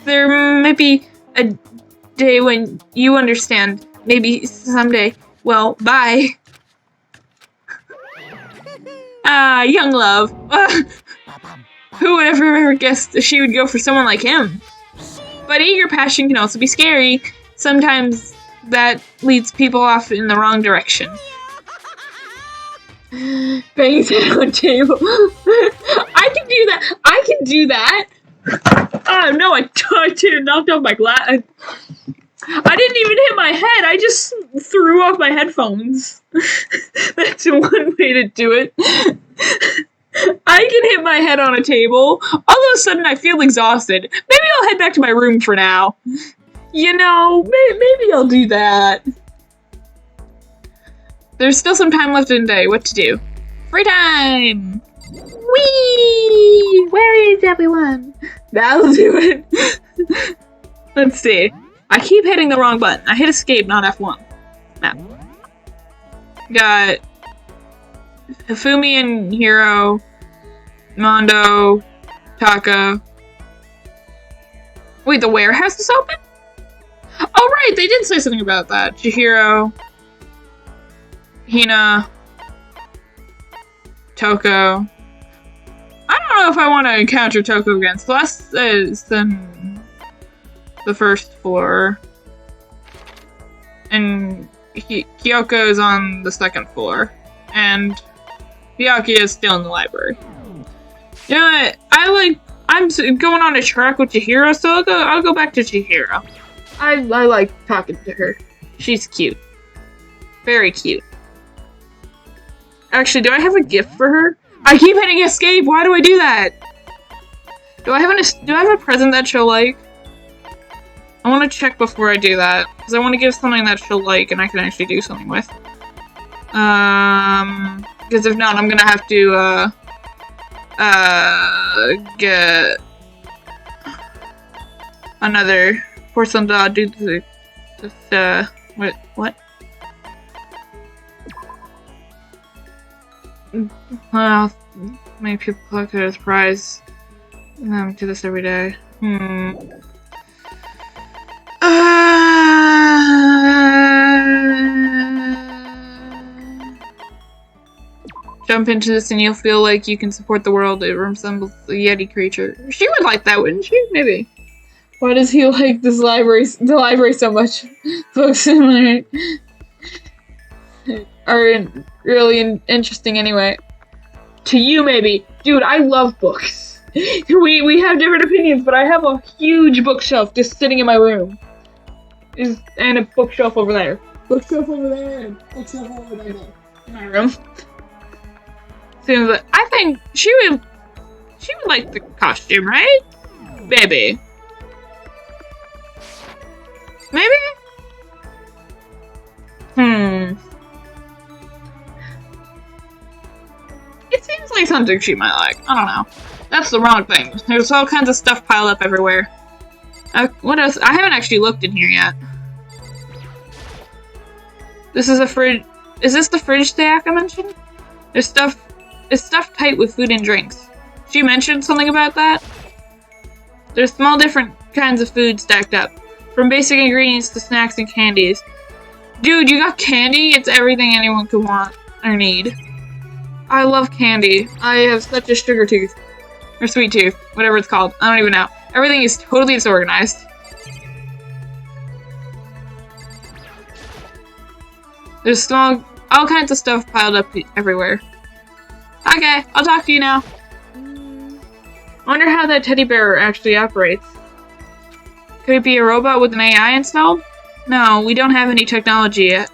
A: There might be a day when you understand. Maybe someday. Well, bye. Young love. Who would ever guess she would go for someone like him? But eager passion can also be scary. Sometimes that leads people off in the wrong direction. Banging head on table. I can do that. I can do that. Oh no, I knocked off my glass. I didn't even hit my head. I just threw off my headphones. That's one way to do it. I can hit my head on a table. All of a sudden, I feel exhausted. Maybe I'll head back to my room for now. You know, maybe I'll do that. There's still some time left in the day. What to do? Free time! Whee! Where is everyone? That'll do it. Let's see. I keep hitting the wrong button. I hit escape, not F1. Map. Got Hifumi and Hiro, Mondo, Taka. Wait, the warehouse is open? Oh right, they did say something about that. Chihiro, Hina, Toko. I don't know if I want to encounter Toko again. Celeste is in the first floor. And Kyoko is on the second floor. And Byakuya is still in the library. You know what? I'm going on a track with Chihiro, so I'll go back to Chihiro. I like talking to her. She's cute. Very cute. Actually, do I have a gift for her? I keep hitting escape. Why do I do that? Do I have a present that she'll like? I want to check before I do that because I want to give something that she'll like and I can actually do something with. Because if not, I'm gonna have to get another porcelain doll. Do this. What? Many people collect it as a prize. I do this every day. Jump into this and you'll feel like you can support the world. It resembles a Yeti creature. She would like that, wouldn't she? Maybe. Why does he like the library so much? Books are really interesting anyway. To you, maybe. Dude, I love books. We have different opinions, but I have a huge bookshelf just sitting in my room. And a bookshelf over there. Bookshelf over there, and bookshelf over there. In my room. Seems like, I think she would like the costume, right? Maybe. Maybe? It seems like something she might like. I don't know. That's the wrong thing. There's all kinds of stuff piled up everywhere. What else? I haven't actually looked in here yet. This is a fridge. Is this the fridge stack I mentioned? It's stuffed tight with food and drinks. She mentioned something about that? There's small different kinds of food stacked up. From basic ingredients to snacks and candies. Dude, you got candy? It's everything anyone could want or need. I love candy. I have such a sugar tooth. Or sweet tooth. Whatever it's called. I don't even know. Everything is totally disorganized. There's all kinds of stuff piled up everywhere. Okay, I'll talk to you now. I wonder how that teddy bear actually operates. Could it be a robot with an AI installed? No, we don't have any technology yet.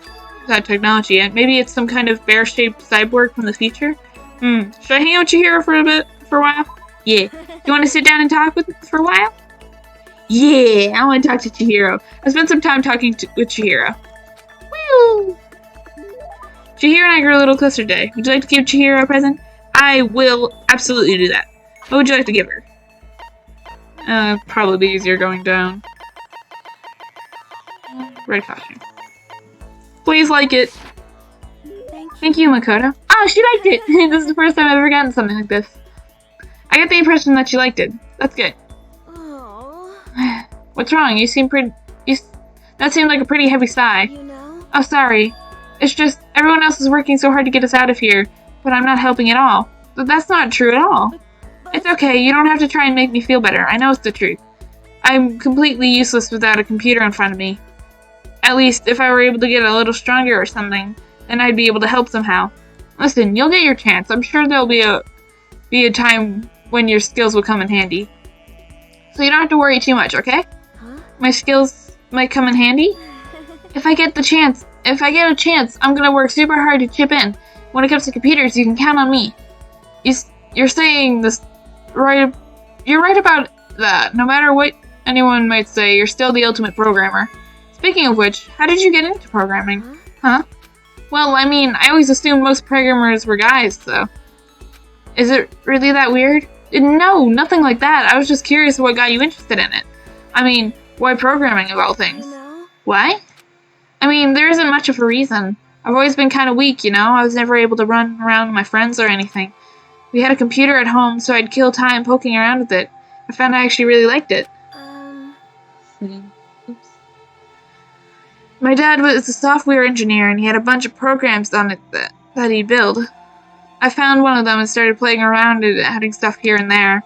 A: Maybe it's some kind of bear-shaped cyborg from the future? Should I hang out with Chihiro for a while? Yeah. You want to sit down and talk for a while? Yeah, I want to talk to Chihiro. I spent some time talking with Chihiro. Woo! Chihiro and I grew a little closer today. Would you like to give Chihiro a present? I will absolutely do that. What would you like to give her? Probably be easier going down. Red costume. Please like it. Thank you, Makoto. Oh, she liked it! This is the first time I've ever gotten something like this. I get the impression that she liked it. That's good.
E: Oh.
A: What's wrong? You seem pretty... That seemed like a pretty heavy sigh.
E: You know?
A: Oh, sorry. It's just, everyone else is working so hard to get us out of here, but I'm not helping at all. But that's not true at all. It's okay, you don't have to try and make me feel better. I know it's the truth. I'm completely useless without a computer in front of me. At least, if I were able to get a little stronger or something, then I'd be able to help somehow. Listen, you'll get your chance. I'm sure there'll be a time when your skills will come in handy. So you don't have to worry too much, okay?
E: Huh?
A: My skills might come in handy? If I get a chance, I'm gonna work super hard to chip in. When it comes to computers, you can count on me. You're saying this right. You're right about that. No matter what anyone might say, you're still the ultimate programmer. Speaking of which, how did you get into programming? Huh? Well, I mean, I always assumed most programmers were guys, so... Is it really that weird? No, nothing like that. I was just curious what got you interested in it. I mean, why programming of all things?
E: You know?
A: Why? I mean, there isn't much of a reason. I've always been kind of weak, you know? I was never able to run around with my friends or anything. We had a computer at home, so I'd kill time poking around with it. I found I actually really liked it. Oops. My dad was a software engineer, and he had a bunch of programs on it that he'd build. I found one of them and started playing around and adding stuff here and there.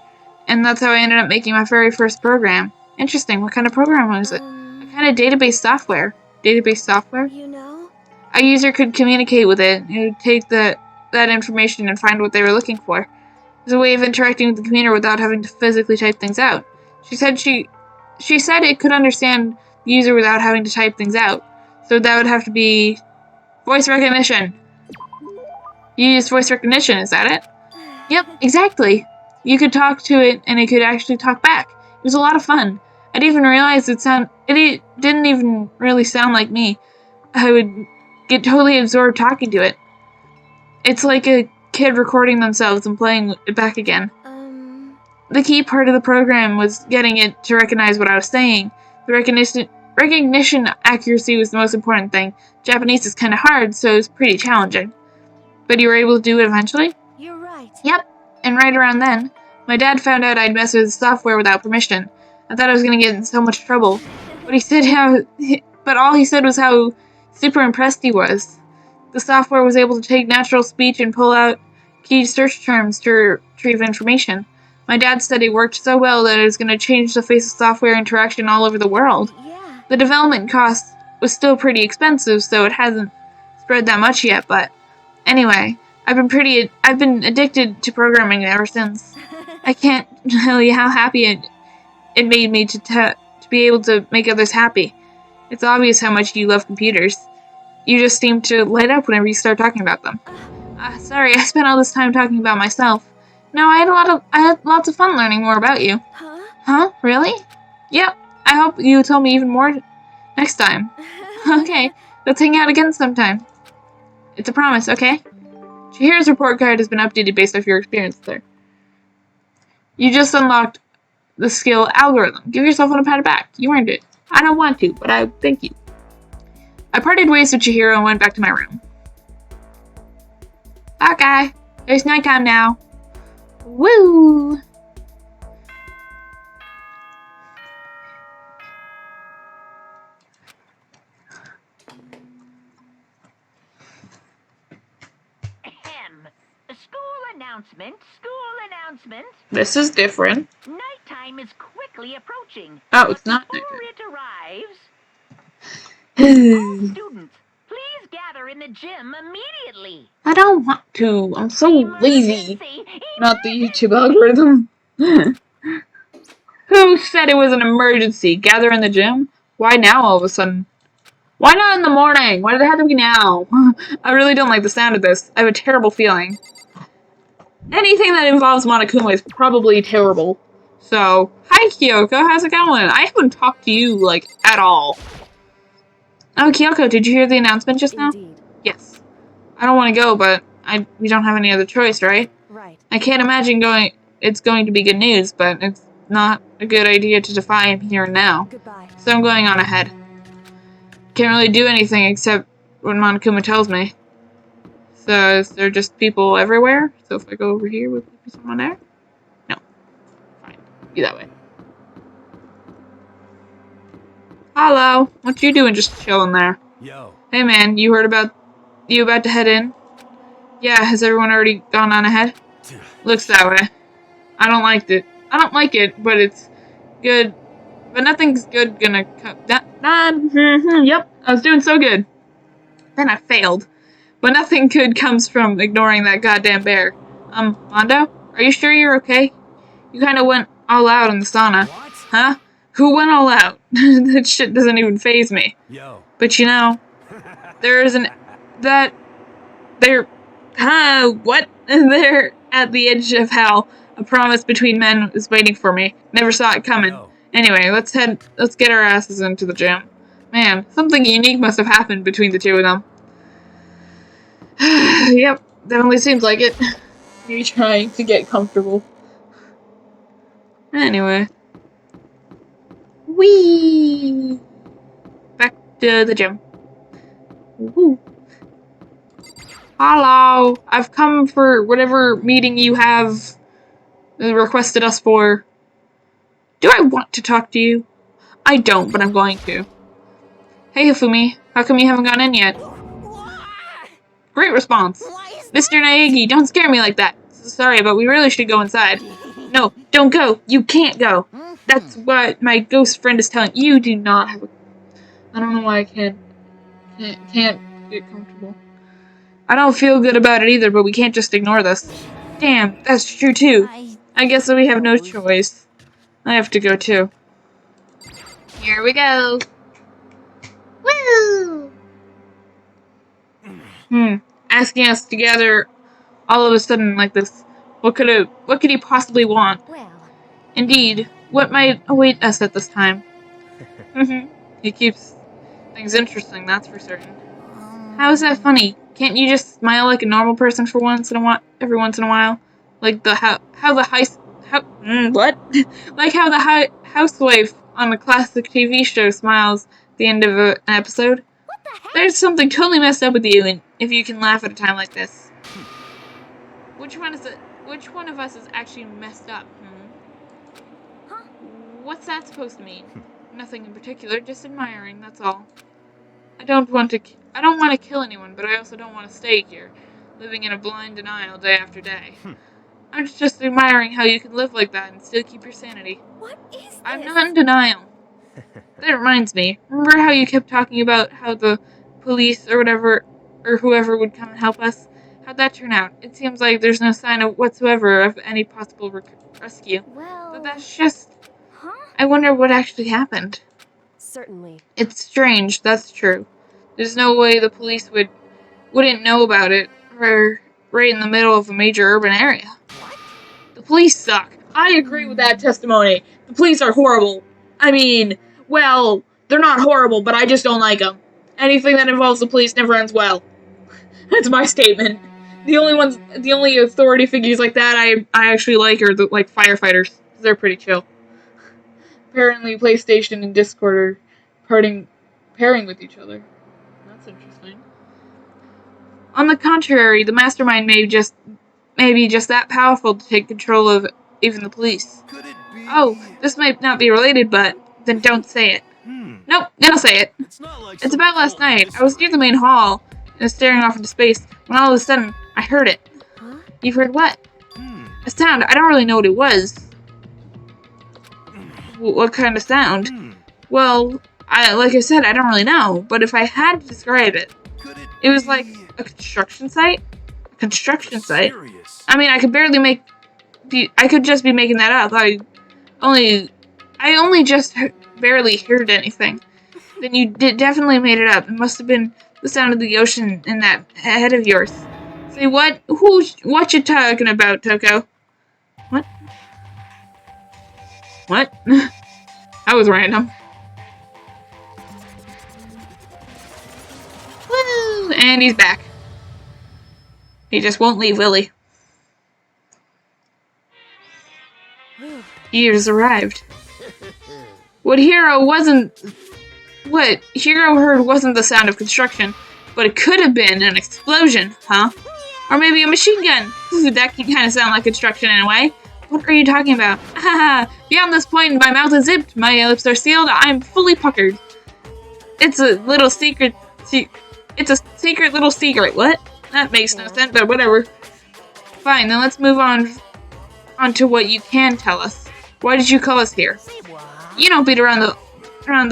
A: And that's how I ended up making my very first program. Interesting, what kind of program was it? A kind of database software. Database software?
E: You know?
A: A user could communicate with it. It would take that information and find what they were looking for. It was a way of interacting with the computer without having to physically type things out. She said it could understand the user without having to type things out. So that would have to be voice recognition. You used voice recognition, is that it? Yep, exactly. You could talk to it and it could actually talk back. It was a lot of fun. I didn't even realize it didn't even really sound like me. I would get totally absorbed talking to it. It's like a kid recording themselves and playing it back again. The key part of the program was getting it to recognize what I was saying. The recognition accuracy was the most important thing. Japanese is kind of hard, so it was pretty challenging. But you were able to do it eventually?
E: You're right.
A: Yep. And right around then, my dad found out I'd messed with his software without permission. I thought I was going to get in so much trouble. But all he said was how super impressed he was. The software was able to take natural speech and pull out key search terms to retrieve information. My dad said it worked so well that it was going to change the face of software interaction all over the world.
E: Yeah.
A: The development cost was still pretty expensive, so it hasn't spread that much yet, but anyway, I've been addicted to programming ever since. I can't tell you how happy it made me to be able to make others happy. It's obvious how much you love computers. You just seem to light up whenever you start talking about them. Sorry, I spent all this time talking about myself. No, I had lots of fun learning more about you.
E: Huh?
A: Huh? Really? Yep. I hope you tell me even more next time. Okay, let's hang out again sometime. It's a promise, okay? Chihira's report card has been updated based off your experience there. You just unlocked the skill algorithm. Give yourself a pat back. You earned it. I don't want to, but I thank you. I parted ways with Chihiro and went back to my room. Okay, it's nighttime now. Woo!
C: Ahem. School announcement.
A: This is different.
C: Nighttime is quickly approaching.
A: Oh, it's
C: But
A: not
C: before it arrives,
A: nighttime.
C: students, please gather in the gym immediately.
A: I don't want to. I'm so lazy.
C: Emergency!
A: Not the YouTube algorithm. Who said it was an emergency? Gather in the gym? Why now all of a sudden? Why not in the morning? Why did it have to be now? I really don't like the sound of this. I have a terrible feeling. Anything that involves Monokuma is probably terrible. So, hi Kyoko, how's it going? I haven't talked to you, like, at all. Oh, Kyoko, did you hear the announcement just now?
E: Indeed.
A: Yes. I don't want to go, but we don't have any other choice, right?
E: Right.
A: I can't imagine it's going to be good news, but it's not a good idea to defy him here and now.
E: Goodbye.
A: So I'm going on ahead. Can't really do anything except what Monokuma tells me. So is there just people everywhere? So if I go over here, will there be someone there? No. Fine. Be that way. Hello. What you doing just chilling there?
D: Yo.
A: Hey man, you about to head in? Yeah, has everyone already gone on ahead? Looks that way. I don't like it, but it's good. But nothing's good gonna come. Yep, I was doing so good. Then I failed. But nothing good comes from ignoring that goddamn bear. Mondo? Are you sure you're okay? You kinda went all out in the sauna.
D: What?
A: Huh? Who went all out? That shit doesn't even faze me.
D: Yo.
A: But you know, there isn't that they're what? They're at the edge of hell. A promise between men is waiting for me. Never saw it coming.
D: Yo.
A: Anyway, let's get our asses into the gym. Man, something unique must have happened between the two of them. Yep, definitely seems like it. Me trying to get comfortable. Anyway. Whee! Back to the gym. Woo. Hello, I've come for whatever meeting you have requested us for. Do I want to talk to you? I don't, but I'm going to. Hey Hifumi, how come you haven't gone in yet? Great response. Mr. Naegi, don't scare me like that. Sorry, but we really should go inside. No, don't go. You can't go. That's what my ghost friend is telling you. Do not have a... I don't know why I can't get comfortable. I don't feel good about it either, but we can't just ignore this. Damn, that's true too. I guess we have no choice. I have to go too. Here we go. Woo! Asking us to gather all of a sudden like this. What could he possibly want?
E: Well,
A: Indeed, what might await us at this time? He keeps things interesting, that's for certain. How is that funny? Can't you just smile like a normal person for every once in a while? Like how the housewife on a classic TV show smiles at the end of an episode?
E: what the heck?
A: There's something totally messed up with you, and if you can laugh at a time like this. Which one of us is actually messed up?
E: Huh?
A: What's that supposed to mean? Nothing in particular, just admiring, that's all. I don't want to kill anyone, but I also don't want to stay here, living in a blind denial day after day. I'm just admiring how you can live like that and still keep your sanity.
E: What is this?
A: I'm not in denial. That reminds me. Remember how you kept talking about how the police or whatever, or whoever would come and help us? How'd that turn out? It seems like there's no sign whatsoever of any possible rescue.
E: Well,
A: But that's just...
E: huh?
A: I wonder what actually happened.
E: Certainly.
A: It's strange, that's true. There's no way the police wouldn't know about it. We're right in the middle of a major urban area.
E: What?
A: The police suck. I agree with that testimony. The police are horrible. I mean, well, they're not horrible, but I just don't like them. Anything that involves the police never ends well. That's my statement. The only authority figures like that I actually like are the firefighters. They're pretty chill. Apparently, PlayStation and Discord are pairing with each other. That's interesting. On the contrary, the mastermind may be just that powerful to take control of even the police.
F: Could it be?
A: Oh, this might not be related, but then don't say it. Nope, gonna say it.
F: It's not like
A: It's
F: some
A: about last
F: cult
A: night. I was near the main hall and was staring off into space when all of a sudden I heard it.
E: Huh?
A: You've heard what? A sound. I don't really know what it was. What kind of sound? Well, like I said, I don't really know. But if I had to describe it,
F: Could
A: it was like a construction site. A construction site.
F: serious?
A: I mean, I could just be making that up. I only just barely heard anything. Then you definitely made it up. It must have been the sound of the ocean in that head of yours. Say what? What you talking about, Toko? What? What? That was random. Woo! And he's back. He just won't leave, will he? He has arrived. What Hero heard wasn't the sound of construction, but it could have been an explosion, huh? Or maybe a machine gun. That can kind of sound like construction in a way. What are you talking about? Beyond this point, my mouth is zipped, my lips are sealed, I'm fully puckered. It's a little secret. It's a secret little secret. What? That makes no sense, but whatever. Fine, then let's move on to what you can tell us. Why did you call us here? You don't beat around the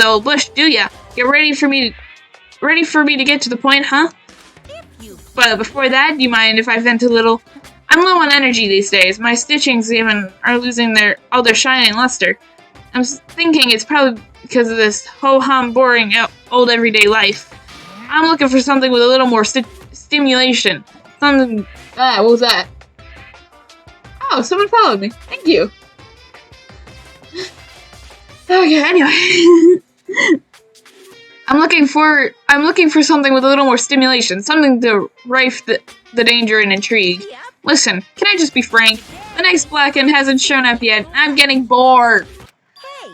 A: old bush, do ya? Get ready for me to get to the point, huh? But before that, do you mind if I vent a little? I'm low on energy these days. My stitchings even are losing all their shine and luster. I'm thinking it's probably because of this ho-hum, boring, old everyday life. I'm looking for something with a little more stimulation. Something... what was that? Oh, someone followed me. Thank you. Okay, anyway. I'm looking for something with a little more stimulation. Something to rife the danger and intrigue. Listen, can I just be frank? The next Blackened hasn't shown up yet. I'm getting bored.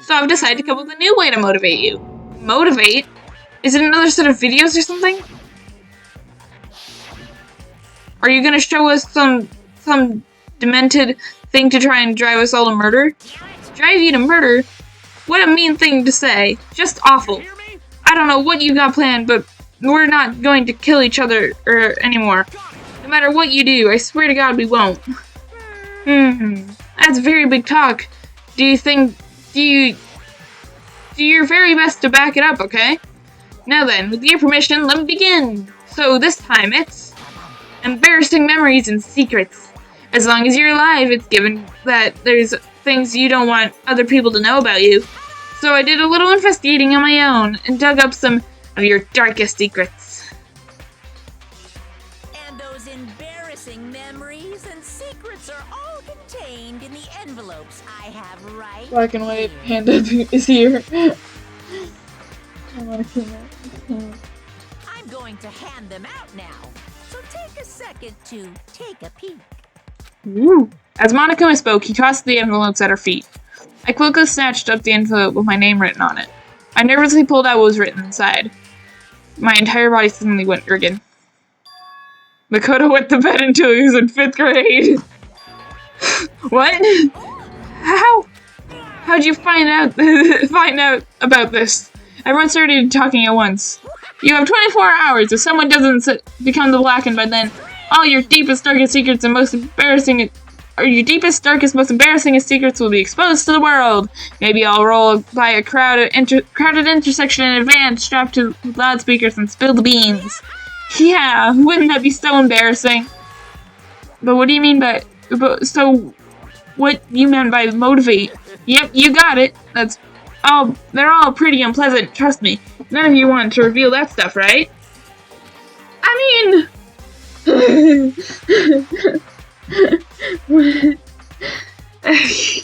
A: So I've decided to come up with a new way to motivate you. Motivate? Is it another set of videos or something? Are you gonna show us some demented thing to try and drive us all to murder? Drive you to murder? What a mean thing to say. Just awful. I don't know what you got planned, but we're not going to kill each other anymore. No matter what you do, I swear to God we won't. That's very big talk. Do your very best to back it up, okay? Now then, with your permission, let me begin. So this time it's embarrassing memories and secrets. As long as you're alive, it's given that there's things you don't want other people to know about you. So I did a little investigating on my own and dug up some of your darkest secrets.
B: And those embarrassing memories and secrets are all contained in the envelopes I have right
A: Black and white panda is here. I want to see that.
B: I'm going to hand them out now. So take a second to take a peek.
A: Ooh. As Monokuma spoke, he tossed the envelopes at her feet. I quickly snatched up the envelope with my name written on it. I nervously pulled out what was written inside. My entire body suddenly went rigged. Makoto went to bed until he was in 5th grade. What? How'd you find out about this? Everyone started talking at once. You have 24 hours. If someone doesn't become the Blackened by then, all your deepest, darkest secrets and most embarrassing secrets will be exposed to the world. Maybe I'll roll by a crowded intersection in advance, strapped to loudspeakers and spill the beans. Yeah, wouldn't that be so embarrassing? But what do you mean by... So, what you meant by motivate? Yep, you got it. They're all pretty unpleasant, trust me. None of you want to reveal that stuff, right? I mean...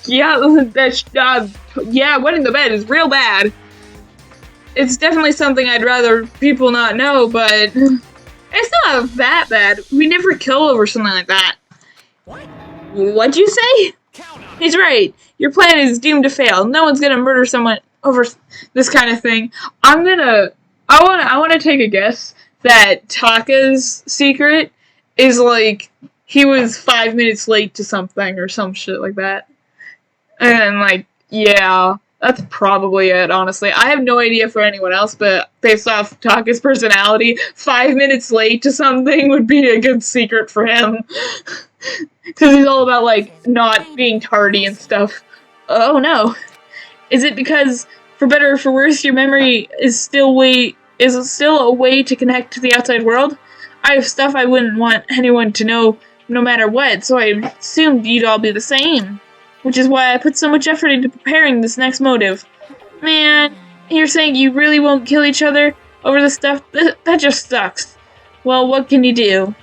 A: yeah, wetting the bed is real bad. It's definitely something I'd rather people not know, but It's not that bad. We never kill over something like that.
F: What?
A: What'd you say?
F: Count on it.
A: He's right. Your plan is doomed to fail. No one's gonna murder someone over this kind of thing. I want to take a guess that Taka's secret is like he was 5 minutes late to something or some shit like that. And like, yeah, that's probably it, honestly. I have no idea for anyone else, but based off Taka's personality, 5 minutes late to something would be a good secret for him. Because he's all about, like, not being tardy and stuff. Oh no. Is it because, for better or for worse, your memory is still a way to connect to the outside world? I have stuff I wouldn't want anyone to know no matter what, so I assumed you'd all be the same. Which is why I put so much effort into preparing this next motive. Man, you're saying you really won't kill each other over this stuff? That just sucks. Well, what can you do?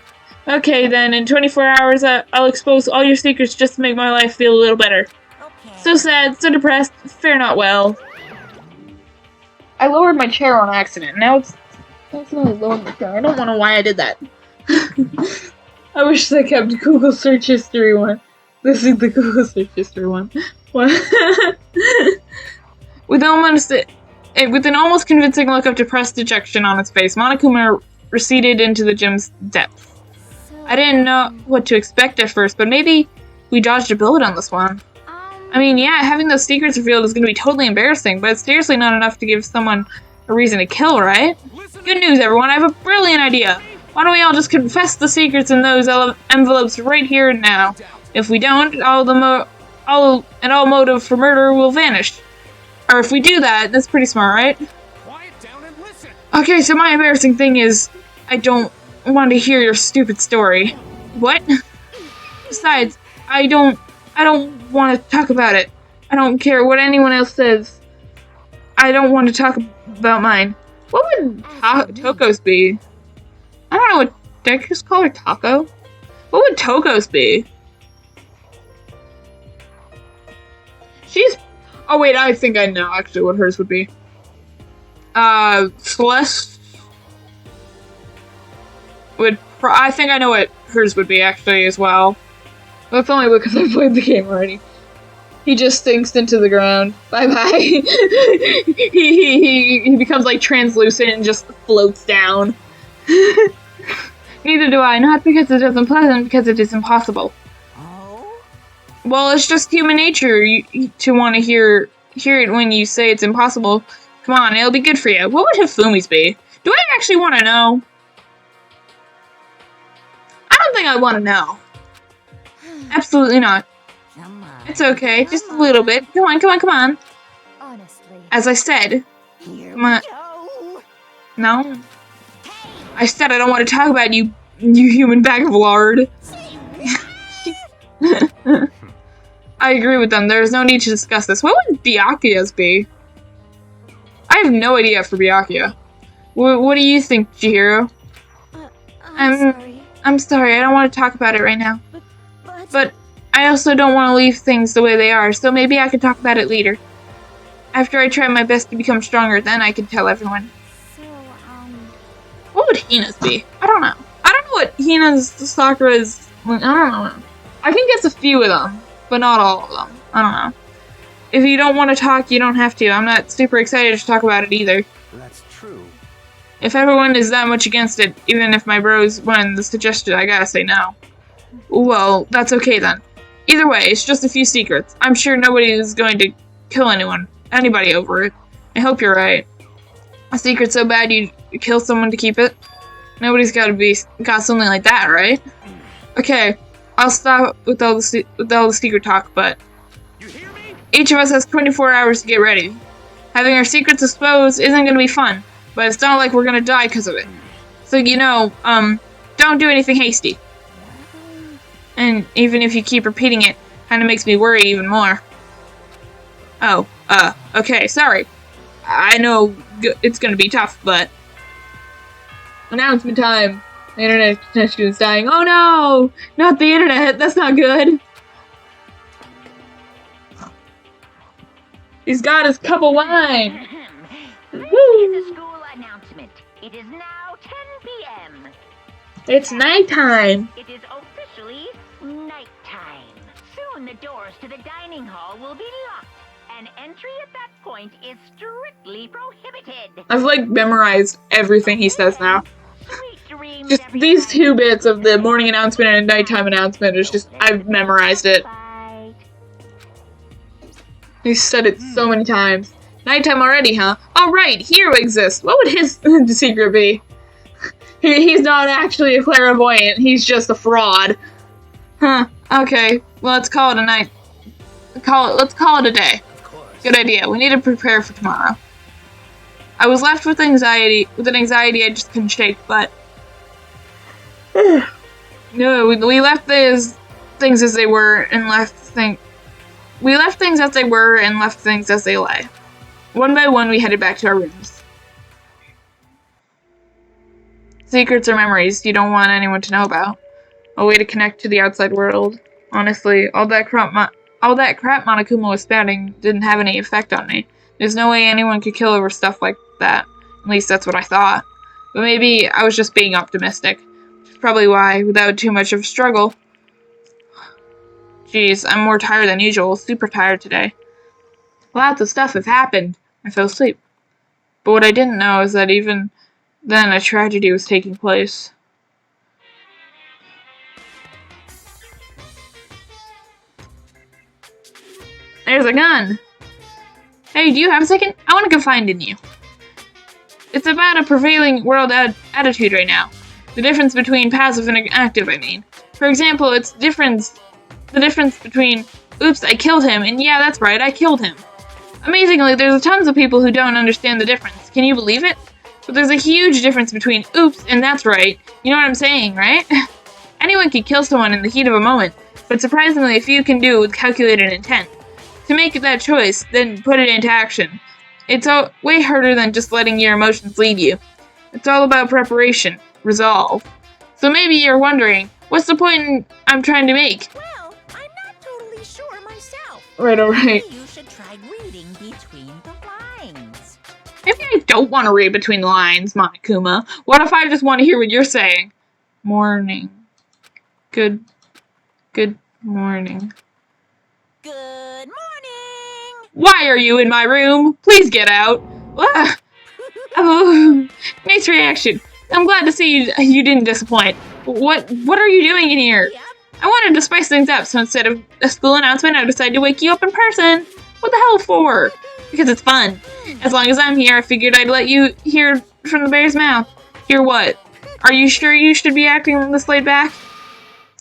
A: Okay then, in 24 hours I'll expose all your secrets just to make my life feel a little better.
E: Okay.
A: So sad, so depressed, fare not well. I lowered my chair on accident. Now it's accidentally lowered my chair. I don't know why I did that. I wish I kept Google search history one. This is the Google search history one. With an almost convincing look of depressed dejection on its face, Monokuma receded into the gym's depths. I didn't know what to expect at first, but maybe we dodged a bullet on this one. I mean, yeah, having those secrets revealed is going to be totally embarrassing, but it's seriously not enough to give someone a reason to kill, right? Good news, everyone, I have a brilliant idea. Why don't we all just confess the secrets in those envelopes right here and now? If we don't, all motive for murder will vanish. Or if we do that, that's pretty smart, right?
F: Quiet down and listen.
A: Okay, so my embarrassing thing is, I don't want to hear your stupid story. What? Besides, I don't want to talk about it. I don't care what anyone else says. I don't want to talk about mine. What would Toko's be? I don't know what. Did I just call her Taco? What would Toko's be? She's. Oh wait, I think I know actually what hers would be. Celeste would. I think I know what hers would be actually as well. That's only because I played the game already. He just sinks into the ground. Bye bye. he becomes like translucent and just floats down. Neither do I. Not because it isn't pleasant, because it is impossible.
G: Oh?
A: Well, it's just human nature to want to hear it when you say it's impossible. Come on, it'll be good for you. What would Hifumi's be? Do I actually want to know? I don't think I want to know. Absolutely not.
E: Come on.
A: It's okay, just a little bit. Come on.
E: Honestly.
A: As I said.
E: Here
A: Come on.
E: go.
A: No? I said I don't want to talk about you human bag of lard. I agree with them. There's no need to discuss this. What would Byakuya's be? I have no idea for Byakuya. What do you think, Chihiro?
E: I'm sorry.
A: I'm sorry, I don't want to talk about it right now.
E: But
A: But I also don't want to leave things the way they are, so maybe I could talk about it later. After I try my best to become stronger, then I can tell everyone.
E: so,
A: What would Hina's be? I don't know. I don't know what Hina's, Sakura's... I don't know. I think it's a few of them, but not all of them. I don't know. If you don't want to talk, you don't have to. I'm not super excited to talk about it either.
D: That's true.
A: If everyone is that much against it, even if my bros won the suggestion, I gotta say no. Well, that's okay then. Either way, it's just a few secrets. I'm sure nobody is going to kill anybody over it. I hope you're right. A secret so bad you'd kill someone to keep it? Nobody's got something like that, right? Okay, I'll stop with all the secret talk, but
F: You hear me?
A: each of us has 24 hours to get ready. Having our secrets exposed isn't going to be fun, but it's not like we're going to die because of it. So, don't do anything hasty. And even if you keep repeating it, kind of makes me worry even more. Oh, okay, sorry. I know it's gonna be tough, but... Announcement time! The internet connection is dying. Oh no! Not the internet! That's not good! He's got his cup of wine!
C: This is a school announcement. It is now 10 p.m.
A: It's nighttime.
C: It is officially nighttime. Soon the doors to the dining hall will be locked, and entry at that point is strictly prohibited.
A: I've like memorized everything he says now.
C: Sweet dreams,
A: Just these 2 bits of the morning announcement and nighttime announcement is just, I've memorized it. He's said it so many times. Nighttime already, huh? Oh right, Hero exists. What would his secret be? He's not actually a clairvoyant, he's just a fraud. Huh, okay. Well, let's call it a night. Let's call it a day. Good idea. We need to prepare for tomorrow. I was left with anxiety I just couldn't shake, but no, we left things as they were and left things as they were and left things as they lay. One by one, we headed back to our rooms. Secrets are memories you don't want anyone to know about. A way to connect to the outside world. Honestly, all that crap Monokuma was spouting didn't have any effect on me. There's no way anyone could kill over stuff like that. At least that's what I thought. But maybe I was just being optimistic. Which is probably why, without too much of a struggle. Jeez, I'm more tired than usual. Super tired today. Lots of stuff have happened. I fell asleep. But what I didn't know is that even then a tragedy was taking place. There's a gun! Hey, do you have a second? I want to confide in you. It's about a prevailing world attitude right now. The difference between passive and active, I mean. For example, it's the difference between, oops, I killed him, and yeah, that's right, I killed him. Amazingly, there's tons of people who don't understand the difference. Can you believe it? But there's a huge difference between, oops, and that's right. You know what I'm saying, right? Anyone can kill someone in the heat of a moment, but surprisingly, a few can do it with calculated intent. To make that choice, then put it into action. It's way harder than just letting your emotions lead you. It's all about preparation, resolve. So maybe you're wondering, what's the point I'm trying to make?
B: Well, I'm not totally sure myself.
A: Right, alright.
B: Maybe you should try reading between the lines.
A: Maybe I don't want to read between the lines, Monokuma. What if I just want to hear what you're saying? Morning. Good morning.
B: Good morning!
A: Why are you in my room? Please get out. Ah. Oh, nice reaction. I'm glad to see you didn't disappoint. What are you doing in here?
B: Yep.
A: I wanted to spice things up, so instead of a school announcement, I decided to wake you up in person. What the hell for? Because it's fun. As long as I'm here, I figured I'd let you hear from the bear's mouth. Hear what? Are you sure you should be acting this laid back?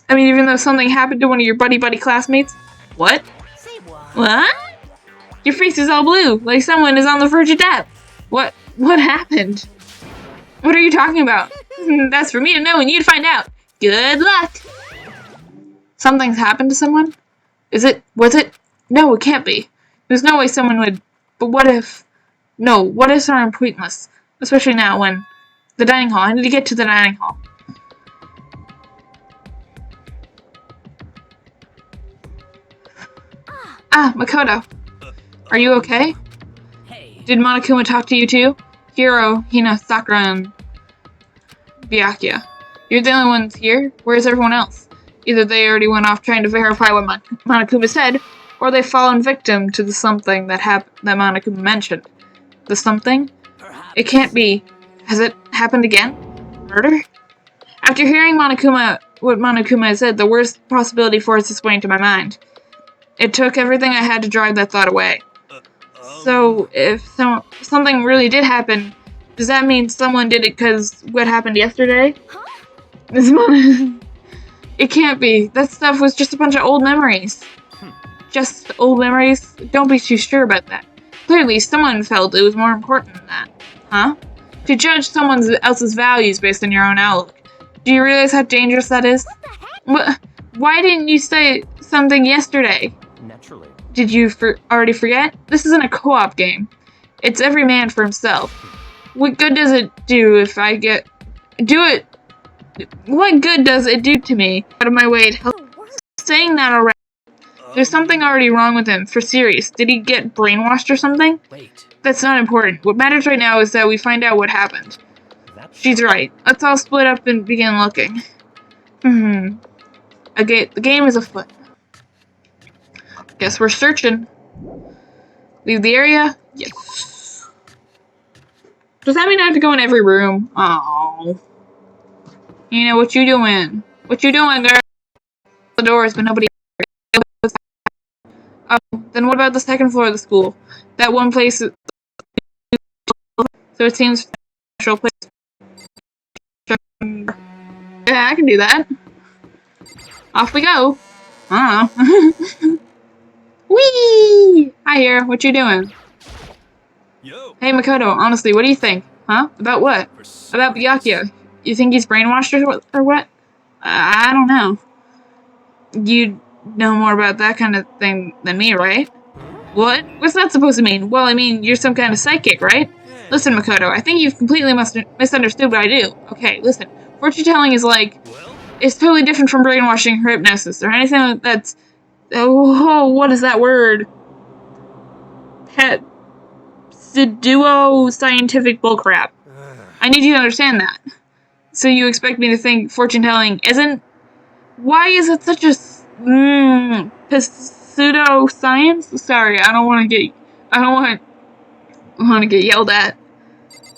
A: I mean, even though something happened to one of your buddy classmates? What?
B: Say what?
A: What? Your face is all blue, like someone is on the verge of death. What happened? What are you talking about? That's for me to know and you to find out. Good luck! Something's happened to someone? Was it? No, it can't be. There's no way someone would, but what if? No, what ifs are pointless. Especially now when, the dining hall, I need to get to the dining hall. Ah, Makoto. Are you okay?
F: Hey.
A: Did Monokuma talk to you too? Hiro, Hina, Sakura, and Byakuya. You're the only ones here? Where's everyone else? Either they already went off trying to verify what Monokuma said, or they've fallen victim to the something that Monokuma mentioned. The something?
F: Perhaps.
A: It can't be. Has it happened again? Murder? After hearing what Monokuma said, the worst possibility forced its way into my mind. It took everything I had to drive that thought away. So, if something really did happen, does that mean someone did it because what happened yesterday? It can't be. That stuff was just a bunch of old memories. Just old memories? Don't be too sure about that. Clearly, someone felt it was more important than that. Huh? To judge someone else's values based on your own outlook. Do you realize how dangerous that is? Why didn't you say something yesterday?
F: Naturally.
A: Did you already forget? This isn't a co-op game. It's every man for himself. What good does it do if I do it? What good does it do to me? Out of my way to help. Saying that already. There's something already wrong with him, for serious. Did he get brainwashed or something?
F: Wait.
A: That's not important. What matters right now is that we find out what happened. She's right. Let's all split up and begin looking. The game is afoot. Guess we're searching. Leave the area? Yes. Does that mean I have to go in every room? Oh. You know, what you doing? What you doing, girl? The doors, but nobody... Oh, then what about the second floor of the school? That one place... So it seems... Natural place. Yeah, I can do that. Off we go. I don't know. Whee! Hi here, what you doing?
F: Yo.
A: Hey Makoto, honestly, what do you think? Huh? About what? About Byakuya. You think he's brainwashed or what? I don't know. You know more about that kind of thing than me, right? What? What's that supposed to mean? Well, I mean, you're some kind of psychic, right? Listen, Makoto, I think you've completely misunderstood what I do. Okay, listen. Fortune telling is like... It's totally different from brainwashing or hypnosis or anything that's... Oh, what is that word? Pseudo-scientific bullcrap. I need you to understand that. So you expect me to think fortune telling isn't? Why is it such a pseudo-science? Sorry, I don't want to get yelled at.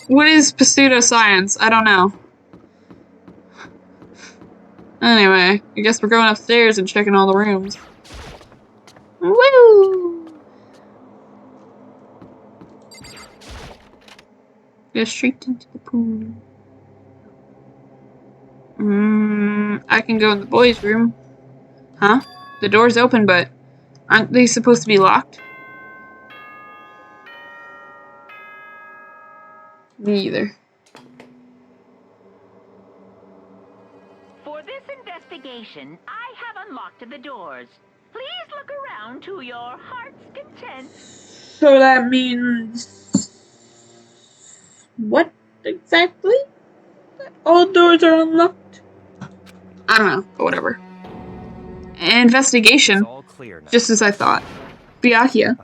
A: What is pseudo-science? I don't know. Anyway, I guess we're going upstairs and checking all the rooms. Woo! Go straight into the pool. I can go in the boys' room. Huh? The door's open, but aren't they supposed to be locked? Me either.
C: For this investigation, I have unlocked the doors. Please look around to your heart's content.
A: So that means... What exactly? All doors are unlocked? I don't know, but whatever. Investigation. Just as I thought. Byakuya.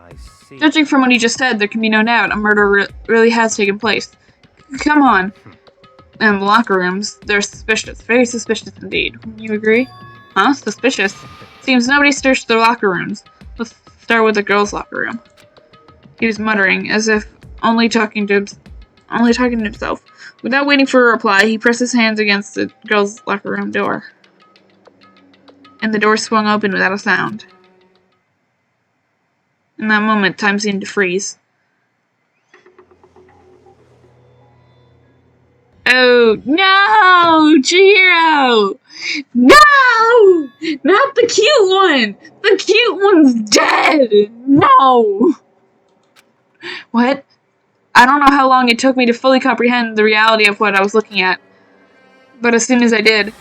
A: Judging from what he just said, there can be no doubt a murder really has taken place. Come on. And the locker rooms, they're suspicious. Very suspicious indeed. You agree? Huh? Suspicious? Seems nobody searched their locker rooms. Let's start with the girls' locker room. He was muttering, as if only talking to himself. Without waiting for a reply, he pressed his hands against the girls' locker room door. And the door swung open without a sound. In that moment, time seemed to freeze. Oh, no! Chihiro! No! Not the cute one! The cute one's dead! No! What? I don't know how long it took me to fully comprehend the reality of what I was looking at. But as soon as I did...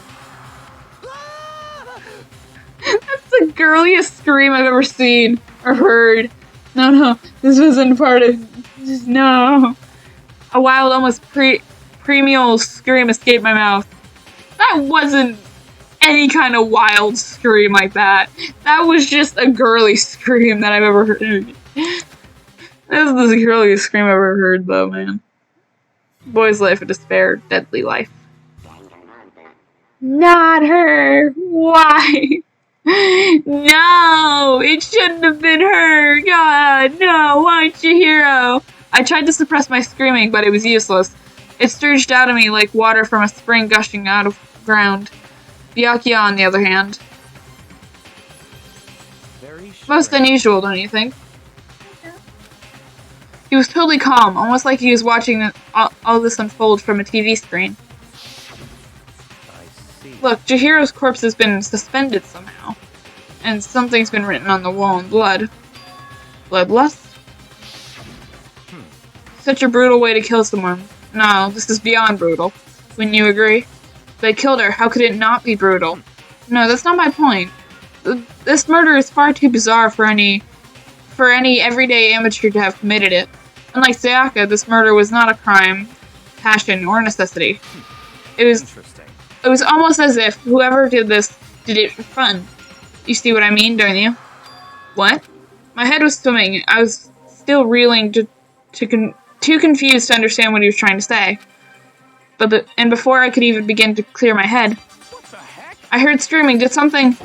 A: That's the girliest scream I've ever seen or heard. No, this wasn't part of... No. A wild, almost premeal scream escaped my mouth. That wasn't any kind of wild scream like that. That was just a girly scream that I've ever heard. This is the girliest scream I've ever heard, though, man. Boy's life of despair, deadly life. Not her! Why? No! It shouldn't have been her! God, no! Why, Chihiro? I tried to suppress my screaming, but it was useless. It surged out of me like water from a spring gushing out of the ground. Byakuya, on the other hand. Most unusual, don't you think? He was totally calm, almost like he was watching all this unfold from a TV screen. Look, Chihiro's corpse has been suspended somehow. And something's been written on the wall in blood. Bloodlust? Such a brutal way to kill someone. No, this is beyond brutal. Wouldn't you agree? They killed her, how could it not be brutal? No, that's not my point. This murder is far too bizarre for any everyday amateur to have committed it. Unlike Sayaka, this murder was not a crime, passion, or necessity. It was almost as if whoever did this did it for fun. You see what I mean, don't you? What? My head was swimming. I was still reeling, too confused to understand what he was trying to say. And before I could even begin to clear my head,
F: What the heck?
A: I heard screaming. Did something...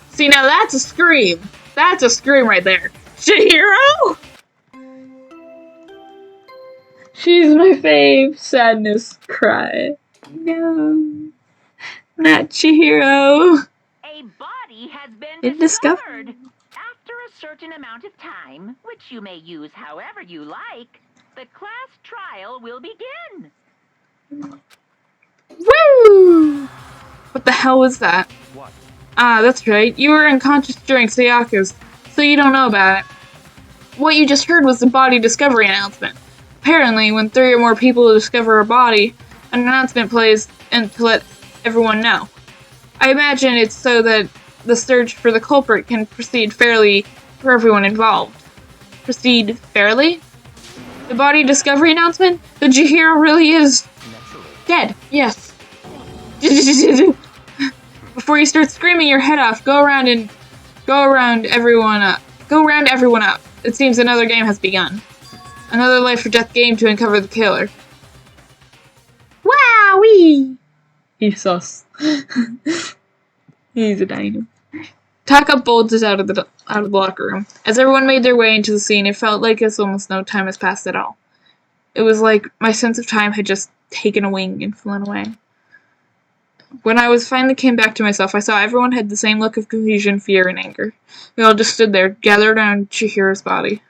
A: See, now that's a scream. That's a scream right there. Chihiro? She's my fave. Sadness cry. No. Not Chihiro.
C: A body has been
A: Been
C: discovered.
A: discovered.
C: After a certain amount of time, which you may use however you like, the class trial will begin.
A: Woo! What the hell was that?
D: What?
A: Ah, that's right. You were unconscious during Sayaka's, so you don't know about it. What you just heard was the body discovery announcement. Apparently, when 3 or more people discover a body, an announcement plays and to let everyone know. I imagine it's so that the search for the culprit can proceed fairly for everyone involved. Proceed fairly? The body discovery announcement? The Chihiro really is dead. Yes. Before you start screaming your head off, go around everyone up. It seems another game has begun. Another life or death game to uncover the killer. Wowee! He's sus. He's a dino. Taka bolted out of the locker room. As everyone made their way into the scene, it felt like almost no time has passed at all. It was like my sense of time had just taken a wing and flown away. When I finally came back to myself, I saw everyone had the same look of confusion, fear, and anger. We all just stood there, gathered around Chihiro's body.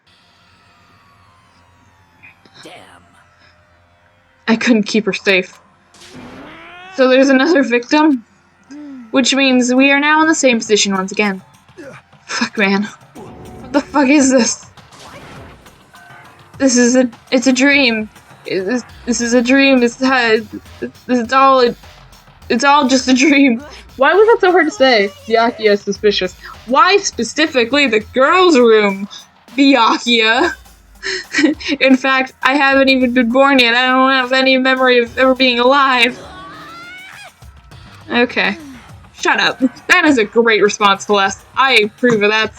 F: Damn.
A: I couldn't keep her safe. So there's another victim? Which means we are now in the same position once again. Fuck, man. What the fuck is this? It's a dream. This is a dream. It's all just a dream. Why was that so hard to say? Byakuya is suspicious. Why specifically the girls' room? Byakuya. In fact, I haven't even been born yet. I don't have any memory of ever being alive. Okay. Shut up. That is a great response, Celeste. I approve of that.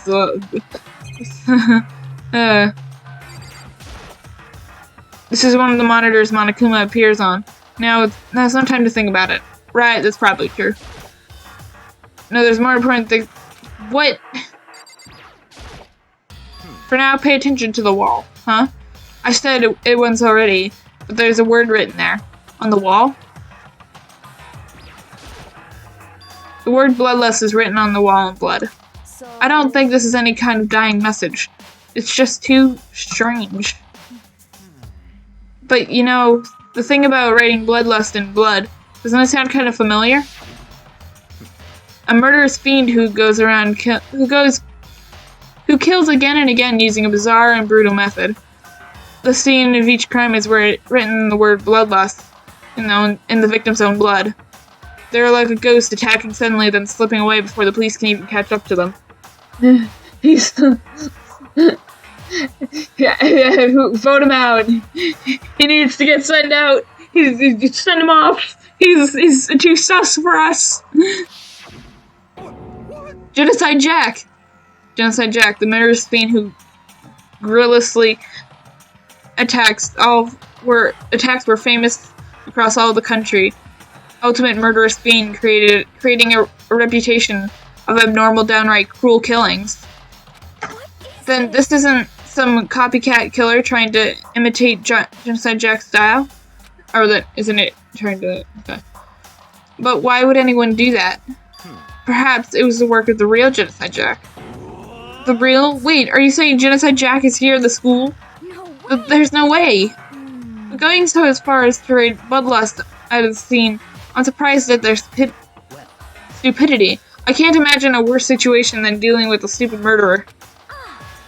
A: This is one of the monitors Monokuma appears on. Now it's no time to think about it. Right, that's probably true. No, there's more important things. What? For now, pay attention to the wall, huh? I said it once already, but there's a word written there. On the wall? The word bloodlust is written on the wall in blood.
E: So
A: I don't think this is any kind of dying message. It's just too strange. But, you know, the thing about writing bloodlust in blood, doesn't it sound kind of familiar? A murderous fiend who goes around who kills again and again using a bizarre and brutal method. The scene of each crime is written the word bloodlust in the victim's own blood. They're like a ghost attacking suddenly, then slipping away before the police can even catch up to them. He's yeah, vote him out. He needs to get sent out. Send him off. He's too sus for us. Genocide Jack. Genocide Jack, the murderous fiend who guerrillously attacks were famous across all the country. Ultimate murderous fiend creating a reputation of abnormal, downright cruel killings. Then this isn't some copycat killer trying to imitate Genocide Jack's style? Or that isn't it trying to... Okay. But why would anyone do that? Perhaps it was the work of the real Genocide Jack. The real? Wait, are you saying Genocide Jack is here in the school?
E: no way.
A: There's no way. Going so as far as to raid bloodlust out of the scene, I'm surprised at their stupidity. I can't imagine a worse situation than dealing with a stupid murderer.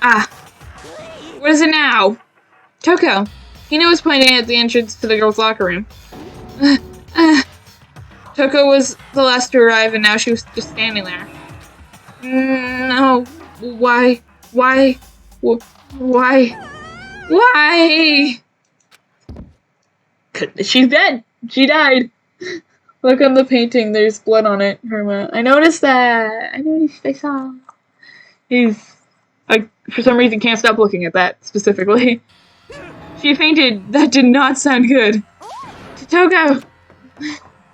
A: Ah. What is it now? Toko. Hina was pointing at the entrance to the girls' locker room. Toko was the last to arrive, and now she was just standing there. No. Why? Why? She's dead. She died. Look on the painting. There's blood on it, Herma. I noticed that. I saw. He's, like, for some reason can't stop looking at that, specifically. She fainted. That did not sound good. Toko!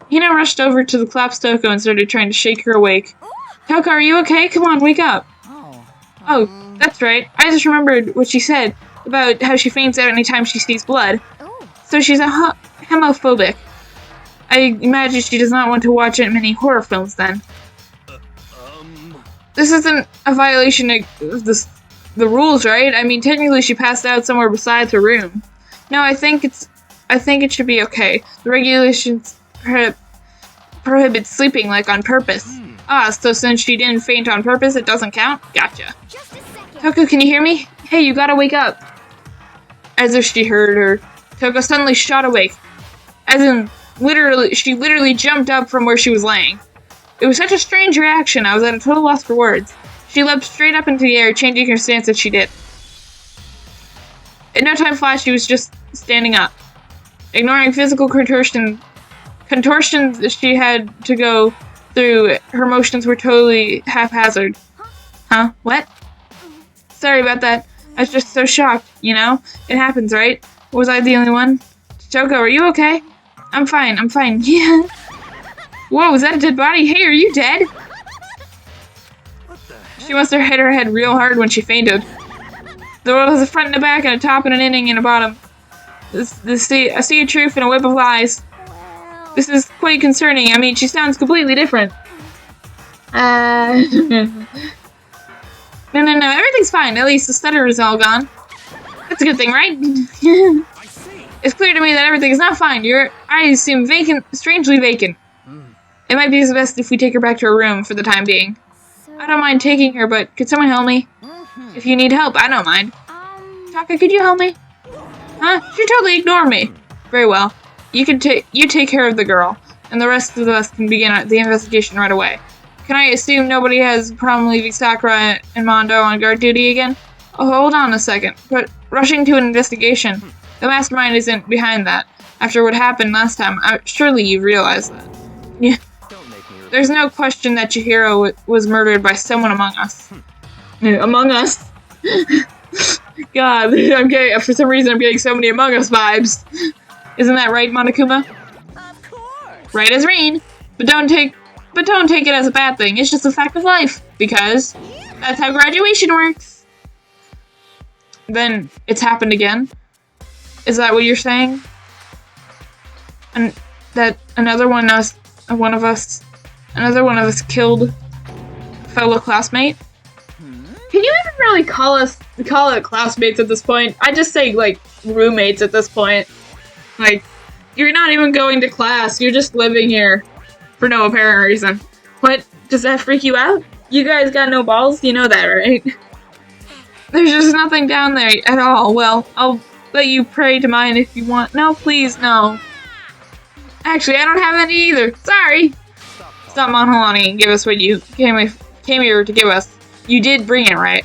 A: Hina rushed over to the collapsed Toko and started trying to shake her awake. Toko, are you okay? Come on, wake up. Oh, that's right. I just remembered what she said about how she faints out anytime she sees blood. So she's a hemophobic. I imagine she does not want to watch many horror films then. This isn't a violation of the rules, right? I mean, technically she passed out somewhere besides her room. No, I think it should be okay. The regulations prohibit sleeping, like, on purpose. Ah, so since she didn't faint on purpose, it doesn't count? Gotcha. Toko, can you hear me? Hey, you gotta wake up. As if she heard her, Toko suddenly shot awake. As in, she literally jumped up from where she was laying. It was such a strange reaction, I was at a total loss for words. She leapt straight up into the air, changing her stance as she did. In no time flash, she was just standing up. Ignoring physical contortions she had to go through, her motions were totally haphazard. Huh? What? Sorry about that. I was just so shocked, you know? It happens, right? Was I the only one? Toko, are you okay? I'm fine. Yeah. Whoa, is that a dead body? Hey, are you dead? She must have hit her head real hard when she fainted. The world has a front and a back and a top and an ending and a bottom. A sea of truth and a web of lies. This is quite concerning. I mean, she sounds completely different. No, everything's fine. At least the stutter is all gone. That's a good thing, right? It's clear to me that everything is not fine. Your eyes seem vacant, strangely vacant. It might be best if we take her back to her room for the time being. I don't mind taking her, but could someone help me? If you need help, I don't mind. Taka, could you help me? Huh? She totally ignored me. Very well. You take care of the girl, and the rest of us can begin the investigation right away. Can I assume nobody has a problem leaving Sakura and Mondo on guard duty again? Oh, hold on a second. But rushing to an investigation, the mastermind isn't behind that. After what happened last time, surely you realize that. Yeah. There's no question that Chihiro was murdered by someone among us. Among us? God, for some reason I'm getting so many Among Us vibes. Isn't that right, Monokuma?
B: Of course.
A: Right as rain. But don't take it as a bad thing. It's just a fact of life. Because that's how graduation works. Then it's happened again. Is that what you're saying? And that another one of us killed a fellow classmate? Can you even really call it classmates at this point? I just say, like, roommates at this point. Like, you're not even going to class, you're just living here for no apparent reason. What? Does that freak you out? You guys got no balls? You know that, right? There's just nothing down there at all. Well, I'll let you pray to mine if you want. No, please, no. Actually, I don't have any either. Sorry. Stop Monholani and give us what you came here to give us. You did bring it, right?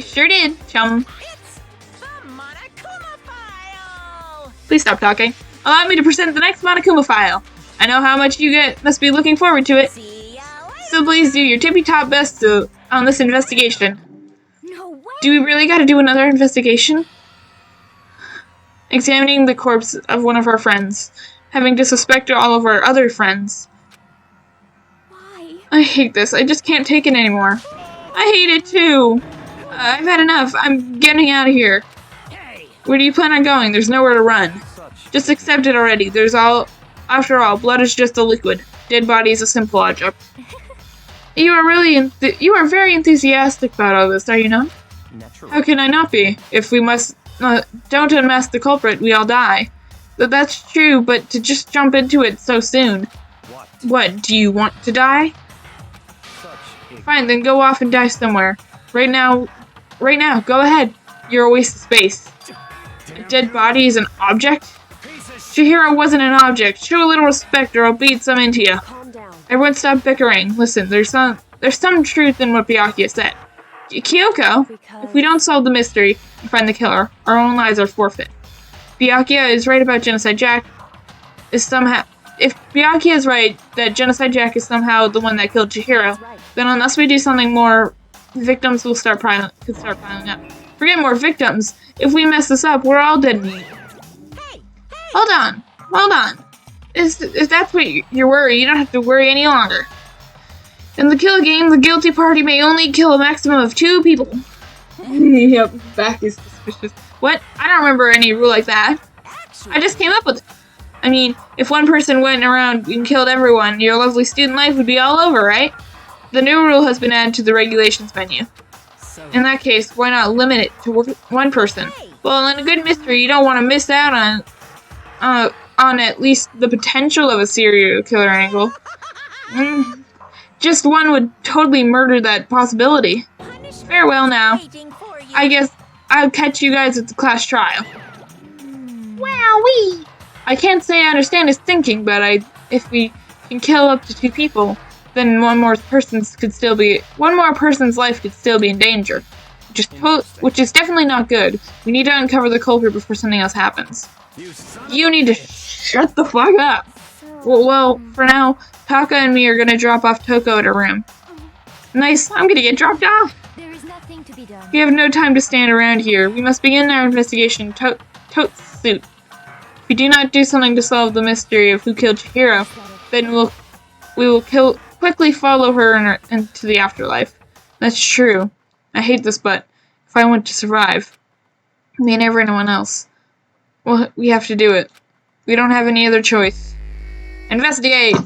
A: Sure did, chum.
B: It's the Monokuma file.
A: Please stop talking. Allow me to present the next Monokuma file. I know how much you must be looking forward to it.
B: See ya later.
A: So please do your tippy-top best on this investigation.
E: No way.
A: Do we really gotta do another investigation? Examining the corpse of one of our friends. Having to suspect all of our other friends.
E: Why?
A: I hate this. I just can't take it anymore. I hate it too. I've had enough. I'm getting out of here. Where do you plan on going? There's nowhere to run. Just accept it already. After all, blood is just a liquid. Dead body is a simple object. You are very enthusiastic about all this, are you not? How can I not be? If we don't unmask the culprit, we all die. That's true, but to just jump into it so soon. What, do you want to die? Fine, then go off and die somewhere. Right now, go ahead. You're a waste of space. A dead body is an object? Chihiro wasn't an object. Show a little respect or I'll beat some into you.
E: Calm down.
A: Everyone stop bickering. Listen, there's some truth in what Byakuya said. Kyoko, if we don't solve the mystery and find the killer, our own lives are forfeit. Byakuya is right about Genocide Jack. If Byakuya is right that Genocide Jack is somehow the one that killed Chihiro, then unless we do something more, victims will start piling up. Forget more victims. If we mess this up, we're all dead meat.
B: Hey,
A: Hold on. If that's what you're worried, you don't have to worry any longer. In the kill game, the guilty party may only kill a maximum of 2 people. Yep, back is suspicious. What? I don't remember any rule like that.
B: actually,
A: I just came up with it. I mean, if one person went around and killed everyone, your lovely student life would be all over, right? The new rule has been added to the regulations menu.
F: So,
A: In that case, why not limit it to one person? Well, in a good mystery, you don't want to miss out on at least the potential of a serial killer angle. Just one would totally murder that possibility.
B: punishment
A: Farewell now.
B: waiting for you.
A: I guess I'll catch you guys at the class trial. Wowee! I can't say I understand his thinking, but if we can kill up to 2 people, then one more person's life could still be in danger, which is definitely not good. We need to uncover the culprit before something else happens. You need to shut the fuck up. Well, for now, Taka and me are gonna drop off Toko at her room. Nice, I'm gonna get dropped off.
E: There is nothing to be done.
A: We have no time to stand around here. We must begin our investigation. Totes suit. If we do not do something to solve the mystery of who killed Chihiro, then we will quickly follow her into the afterlife. That's true. I hate this, but if I want to survive, me and everyone else, well, we have to do it. We don't have any other choice. Investigate!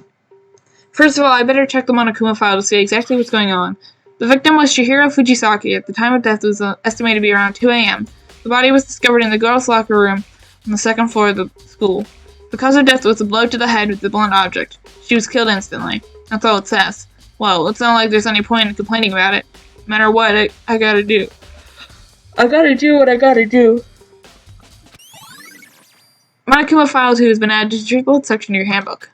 A: First of all, I better check the Monokuma file to see exactly what's going on. The victim was Chihiro Fujisaki. At the time of death, it was estimated to be around 2 a.m. The body was discovered in the girls' locker room on the 2nd floor of the school. The cause of death was a blow to the head with a blunt object. She was killed instantly. That's all it says. Well, it's not like there's any point in complaining about it. No matter what, I gotta do. I gotta do what I gotta do. Monokuma File 2 has been added to the treatment section of your handbook.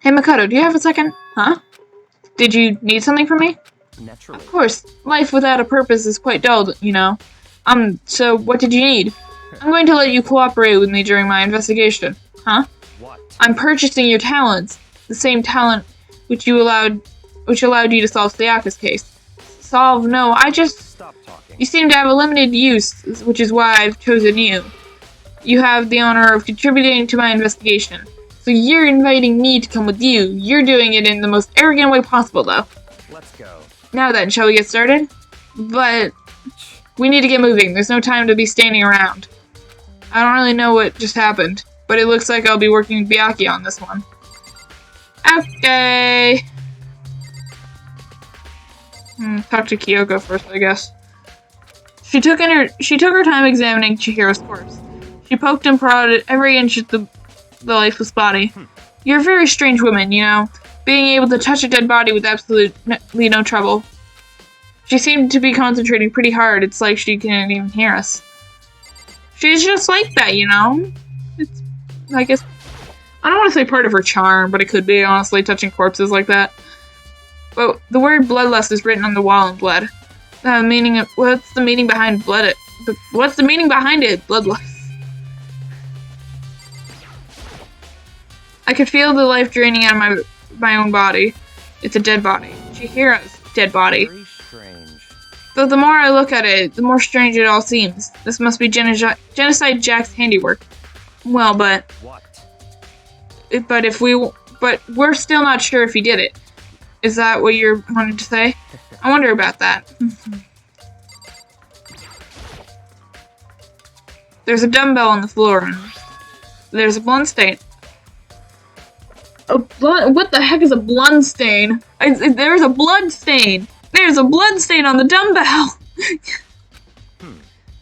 A: Hey Makoto, do you have a second? Huh? Did you need something from me?
F: naturally.
A: Of course, life without a purpose is quite dull, you know. So what did you need? I'm going to let you cooperate with me during my investigation. Huh?
F: What?
A: I'm purchasing your talents. The same talent which allowed you to solve Sayaka's case. Solve? No, I just...
F: Stop talking.
A: You seem to have a limited use, which is why I've chosen you. You have the honor of contributing to my investigation. So you're inviting me to come with you. You're doing it in the most arrogant way possible, though.
F: Let's go.
A: Now then, shall we get started? But we need to get moving. There's no time to be standing around. I don't really know what just happened, but it looks like I'll be working with Byakuya on this one. Okay. Talk to Kyoko first, I guess. She took her time examining Chihiro's corpse. She poked and prodded every inch of the lifeless body. You're a very strange woman, you know, being able to touch a dead body with absolutely no trouble. She seemed to be concentrating pretty hard. It's like she can't even hear us. She's just like that, you know? It's, I guess, I don't want to say part of her charm, but it could be, honestly, touching corpses like that. But the word bloodlust is written on the wall in blood. What's the meaning behind blood? What's the meaning behind it? Bloodlust. I could feel the life draining out of my own body. It's a dead body. Chihiro's dead body.
F: Very strange.
A: Though the more I look at it, the more strange it all seems. This must be Genocide Jack's handiwork. Well, but
F: What?
A: we're still not sure if he did it. Is that what you're wanting to say? I wonder about that. There's a dumbbell on the floor, and there's a blood stain. What the heck is a blood stain? There's a blood stain. There's a blood stain on the dumbbell.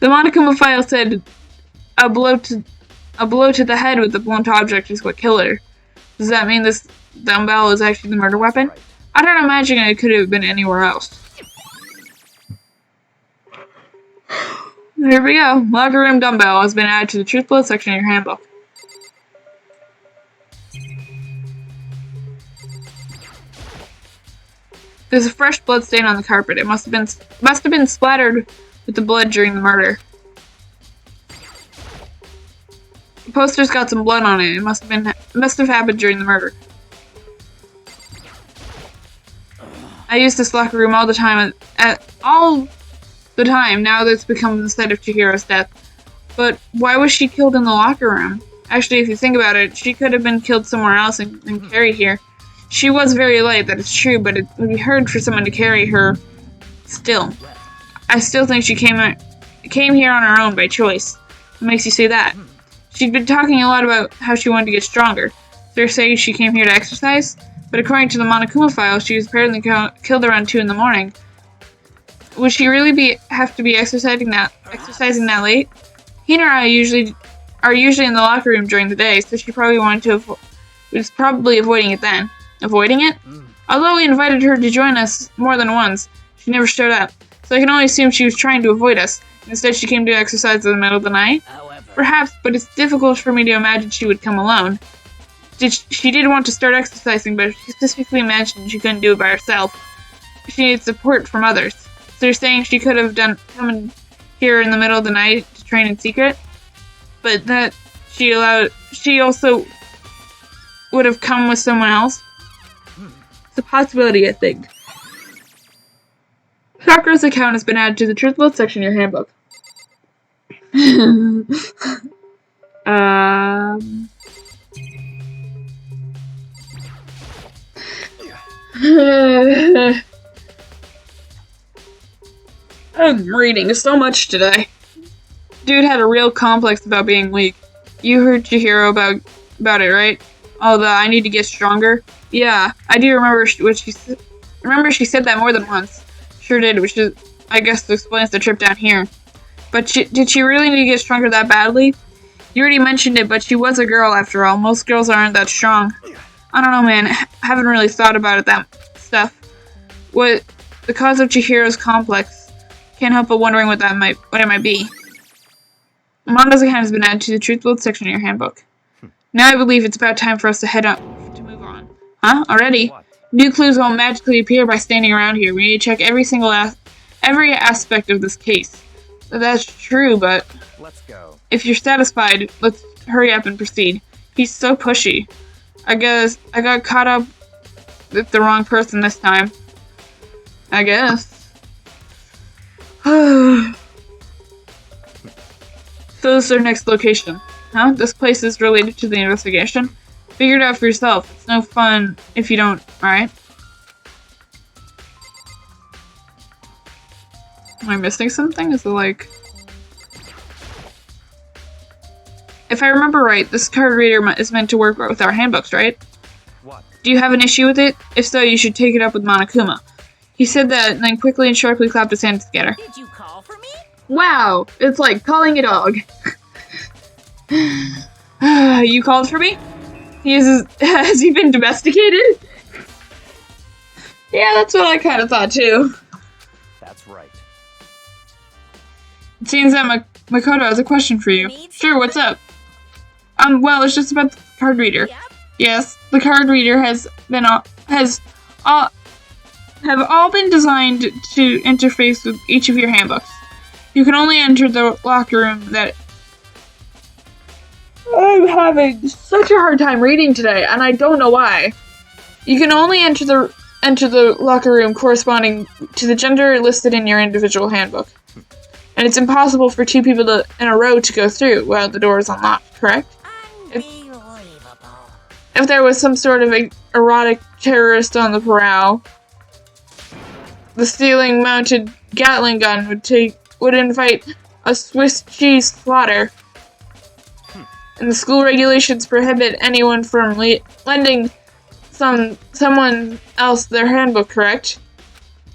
A: The Monokuma file said a blow to the head with a blunt object is what killed her. Does that mean this dumbbell is actually the murder weapon?
F: Right.
A: I don't imagine it could have been anywhere else. Here we go. Locker room dumbbell has been added to the truth blood section of your handbook. There's a fresh blood stain on the carpet. It must have been splattered with the blood during the murder. The poster's got some blood on it. It must have happened during the murder. I use this locker room all the time. the time now that's become the site of Chihiro's death. But why was she killed in the locker room? Actually, if you think about it, she could have been killed somewhere else and carried here. She was very light, that is true, but it would be hard for someone to carry her still. I still think she came here on her own by choice. What makes you say that? She'd been talking a lot about how she wanted to get stronger. They're saying she came here to exercise, but according to the Monokuma file, she was apparently killed around 2 in the morning. Would she really have to be exercising that late? He and I are usually in the locker room during the day, so she probably was probably avoiding it then. Avoiding it? Although we invited her to join us more than once, she never showed up. So I can only assume she was trying to avoid us. Instead, she came to exercise in the middle of the night. Perhaps, but it's difficult for me to imagine she would come alone. She did want to start exercising, but she specifically mentioned she couldn't do it by herself. She needed support from others. So you're saying she could have come in here in the middle of the night to train in secret? But that she also would have come with someone else? It's a possibility, I think. Sakura's account has been added to the Truth Load section of your handbook. I'm reading so much today. Dude had a real complex about being weak. You heard Chihiro about it, right? Oh, I need to get stronger? Yeah, I do remember she said that more than once. Sure did, which is, I guess, explains the trip down here. But did she really need to get stronger that badly? You already mentioned it, but she was a girl after all. Most girls aren't that strong. I don't know, man. I haven't really thought about it, that stuff. What the cause of Chihiro's complex? Can't help but wondering what it might be. Amanda's account has been added to the Truth Load section of your handbook. Now I believe it's about time for us to head up to move on. Huh? Already? New clues won't magically appear by standing around here. We need to check every aspect of this case. That's true, but
F: Let's go.
A: if you're satisfied, let's hurry up and proceed. He's so pushy. I guess I got caught up with the wrong person this time. I guess. So this is our next location. Huh? This place is related to the investigation? Figure it out for yourself. It's no fun if you don't, alright? Am I missing something? Is it like... If I remember right, this card reader is meant to work with our handbooks, right?
F: What?
A: Do you have an issue with it? If so, you should take it up with Monokuma. He said that, and then quickly and sharply clapped his hands together.
B: Did you call for me?
A: Wow! It's like calling a dog. You called for me? Has he been domesticated? Yeah, that's what I kind of thought too.
F: That's right.
A: It seems that Makoto has a question for you. Sure, what's up? Well, it's just about the card reader.
B: Yep.
A: Yes, the card reader have all been designed to interface with each of your handbooks. You can only enter the locker room that... I'm having such a hard time reading today, and I don't know why. You can only enter the locker room corresponding to the gender listed in your individual handbook. And it's impossible for 2 people in a row to go through while the door is unlocked, correct?
B: Unbelievable.
A: If there was some sort of erotic terrorist on the prowl, the ceiling-mounted Gatling gun would invite a Swiss cheese slaughter. And the school regulations prohibit anyone from lending someone else their handbook, correct?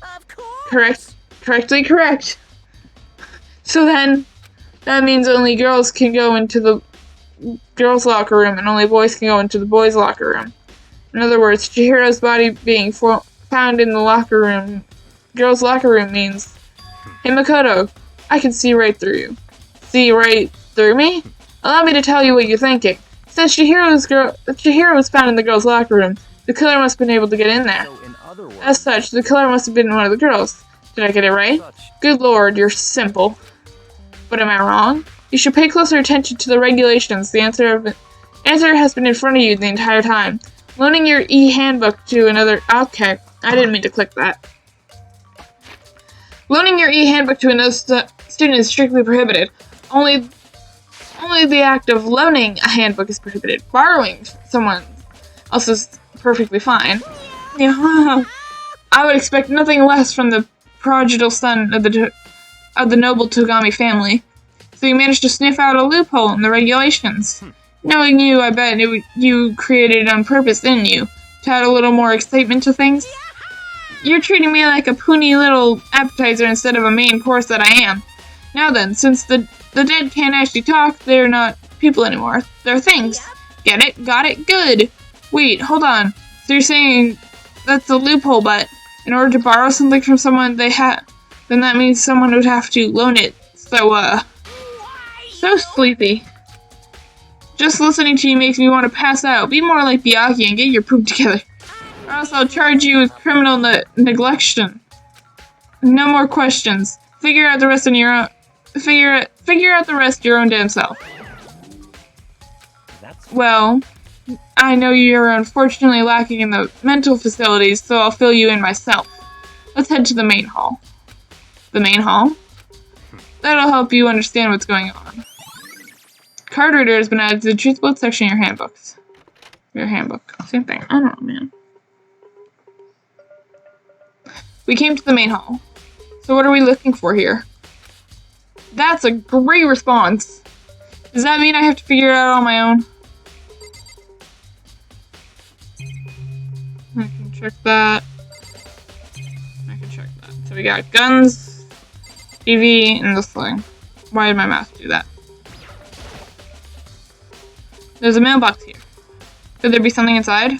B: Of course.
A: Correctly correct. So then, that means only girls can go into the girls' locker room and only boys can go into the boys' locker room. In other words, Chihiro's body being found in the locker room, girls' locker room means, hey Makoto, I can see right through you. See right through me? Allow me to tell you what you're thinking. Since Chihiro was found in the girls' locker room, the killer must have been able to get in there.
F: So in other words,
A: As such, the killer must have been one of the girls. Did I get it right? Good lord, you're simple. But am I wrong? You should pay closer attention to the regulations. The answer has been in front of you the entire time. Loaning your e-handbook to another... Okay, I didn't mean to click that. Loaning your e-handbook to another student is strictly prohibited. Only the act of loaning a handbook is prohibited. Borrowing someone else is perfectly fine. Yeah. I would expect nothing less from the prodigal son of the noble Togami family. So you managed to sniff out a loophole in the regulations. Knowing you, I bet you created it on purpose, didn't you? To add a little more excitement to things? You're treating me like a puny little appetizer instead of a main course that I am. Now then, since the dead can't actually talk, they're not people anymore. They're things. Get it? Got it? Good. Wait, hold on. So you're saying that's a loophole, but in order to borrow something from someone, then that means someone would have to loan it. So sleepy. Just listening to you makes me want to pass out. Be more like Byakuya and get your poop together. Or else I'll charge you with criminal neglection. No more questions. Figure out the rest your own damn self. Well, I know you're unfortunately lacking in the mental facilities, so I'll fill you in myself. Let's head to the main hall. The main hall? That'll help you understand what's going on. Card reader has been added to the truth boat section of your handbooks. Your handbook. Same thing. I don't know, man. We came to the main hall. So what are we looking for here? That's a great response. Does that mean I have to figure it out on my own? I can check that. So we got guns, TV, and this thing. Why did my mouse do that? There's a mailbox here. Could there be something inside?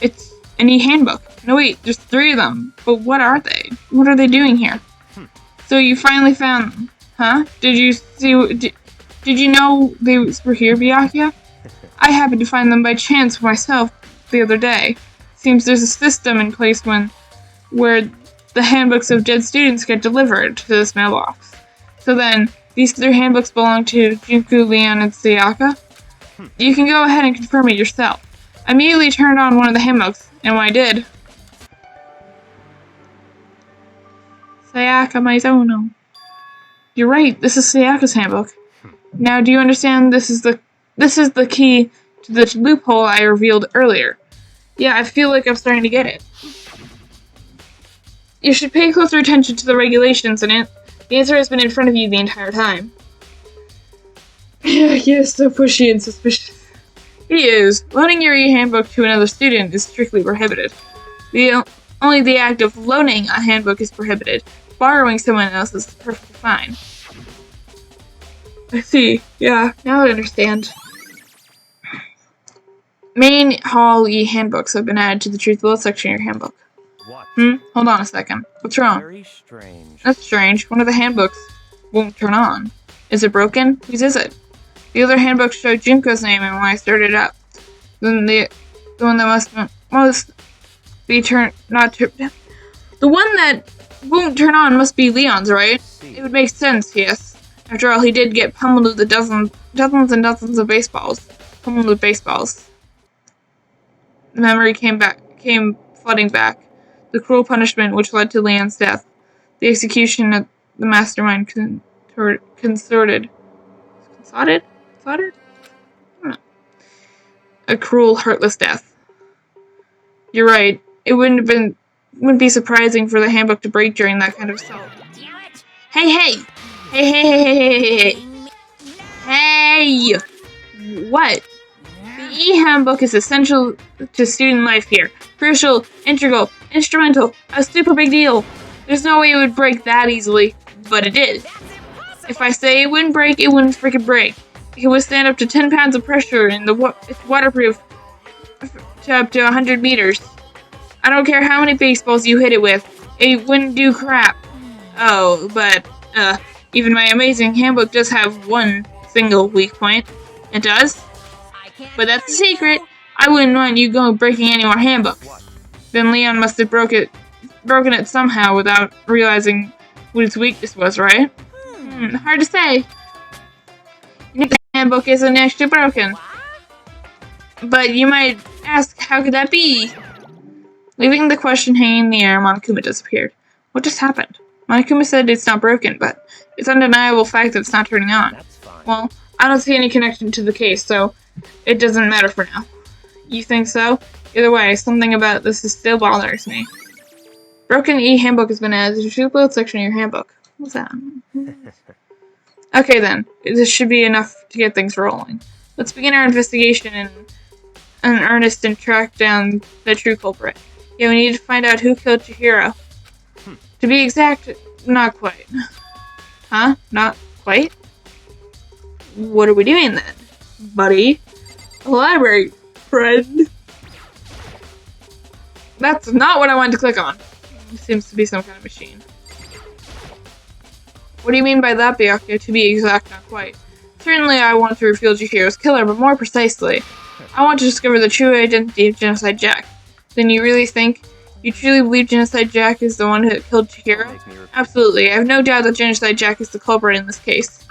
A: It's an e-handbook. No wait, there's 3 of them. But what are they? What are they doing here? So you finally found them, huh? Did you know they were here, Byakuya? I happened to find them by chance myself the other day. Seems there's a system in place where the handbooks of dead students get delivered to this mailbox. So then, these 3 handbooks belong to Junko, Leon, and Sayaka? You can go ahead and confirm it yourself. I immediately turned on one of the handbooks, and when I did... Sayaka Maizono. You're right, this is Sayaka's handbook. Now, do you understand this is the key to the loophole I revealed earlier? Yeah, I feel like I'm starting to get it. You should pay closer attention to the regulations, and the answer has been in front of you the entire time. Yes, so pushy and suspicious. He is. Loaning your e-handbook to another student is strictly prohibited. Only the act of loaning a handbook is prohibited. Borrowing someone else is perfectly fine. I see. Yeah, now I understand. Main hall e-handbooks have been added to the truthful section of your handbook.
F: What?
A: Hold on a second. What's wrong?
F: Very strange.
A: That's strange. One of the handbooks won't turn on. Is it broken? Whose is it? The other handbook showed Junko's name, and when I started it up, then the one that must be the one that won't turn on must be Leon's, right? It would make sense, yes. After all, he did get pummeled with dozens and dozens of baseballs. Pummeled with baseballs. The memory came flooding back. The cruel punishment which led to Leon's death. The execution of the mastermind consorted? I don't know. A cruel, heartless death. You're right. It wouldn't be surprising for the handbook to break during that kind of assault. Hey! Hey! What? The e-handbook is essential to student life here. Crucial, integral, instrumental, a super big deal. There's no way it would break that easily, but it did. If I say it wouldn't break, it wouldn't freaking break. It can withstand up to 10 pounds of pressure, and it's waterproof to up to 100 meters. I don't care how many baseballs you hit it with, it wouldn't do crap. Oh, but, even my amazing handbook does have one single weak point. It does? But that's a secret. I wouldn't want you breaking any more handbooks. Then Leon must have broken it somehow without realizing what its weakness was, right? Hard to say. The handbook isn't actually broken. But you might ask, how could that be? Leaving the question hanging in the air, Monokuma disappeared. What just happened? Monokuma said it's not broken, but it's undeniable fact that it's not turning on.
F: That's fine.
A: Well, I don't see any connection to the case, so it doesn't matter for now. You think so? Either way, something about this still bothers me. Broken e-handbook has been added to the upload section of your handbook. What's that? Okay then, this should be enough to get things rolling. Let's begin our investigation in earnest and track down the true culprit. Yeah, we need to find out who killed Chihiro. To be exact, not quite. Huh? Not quite? What are we doing then, buddy? A library, friend. That's not what I wanted to click on. It seems to be some kind of machine. What do you mean by that, Byakuya? To be exact, not quite. Certainly I want to reveal Chihiro's killer, but more precisely, I want to discover the true identity of Genocide Jack. Then you truly believe Genocide Jack is the one who killed Chihiro? Absolutely. I have no doubt that Genocide Jack is the culprit in this case.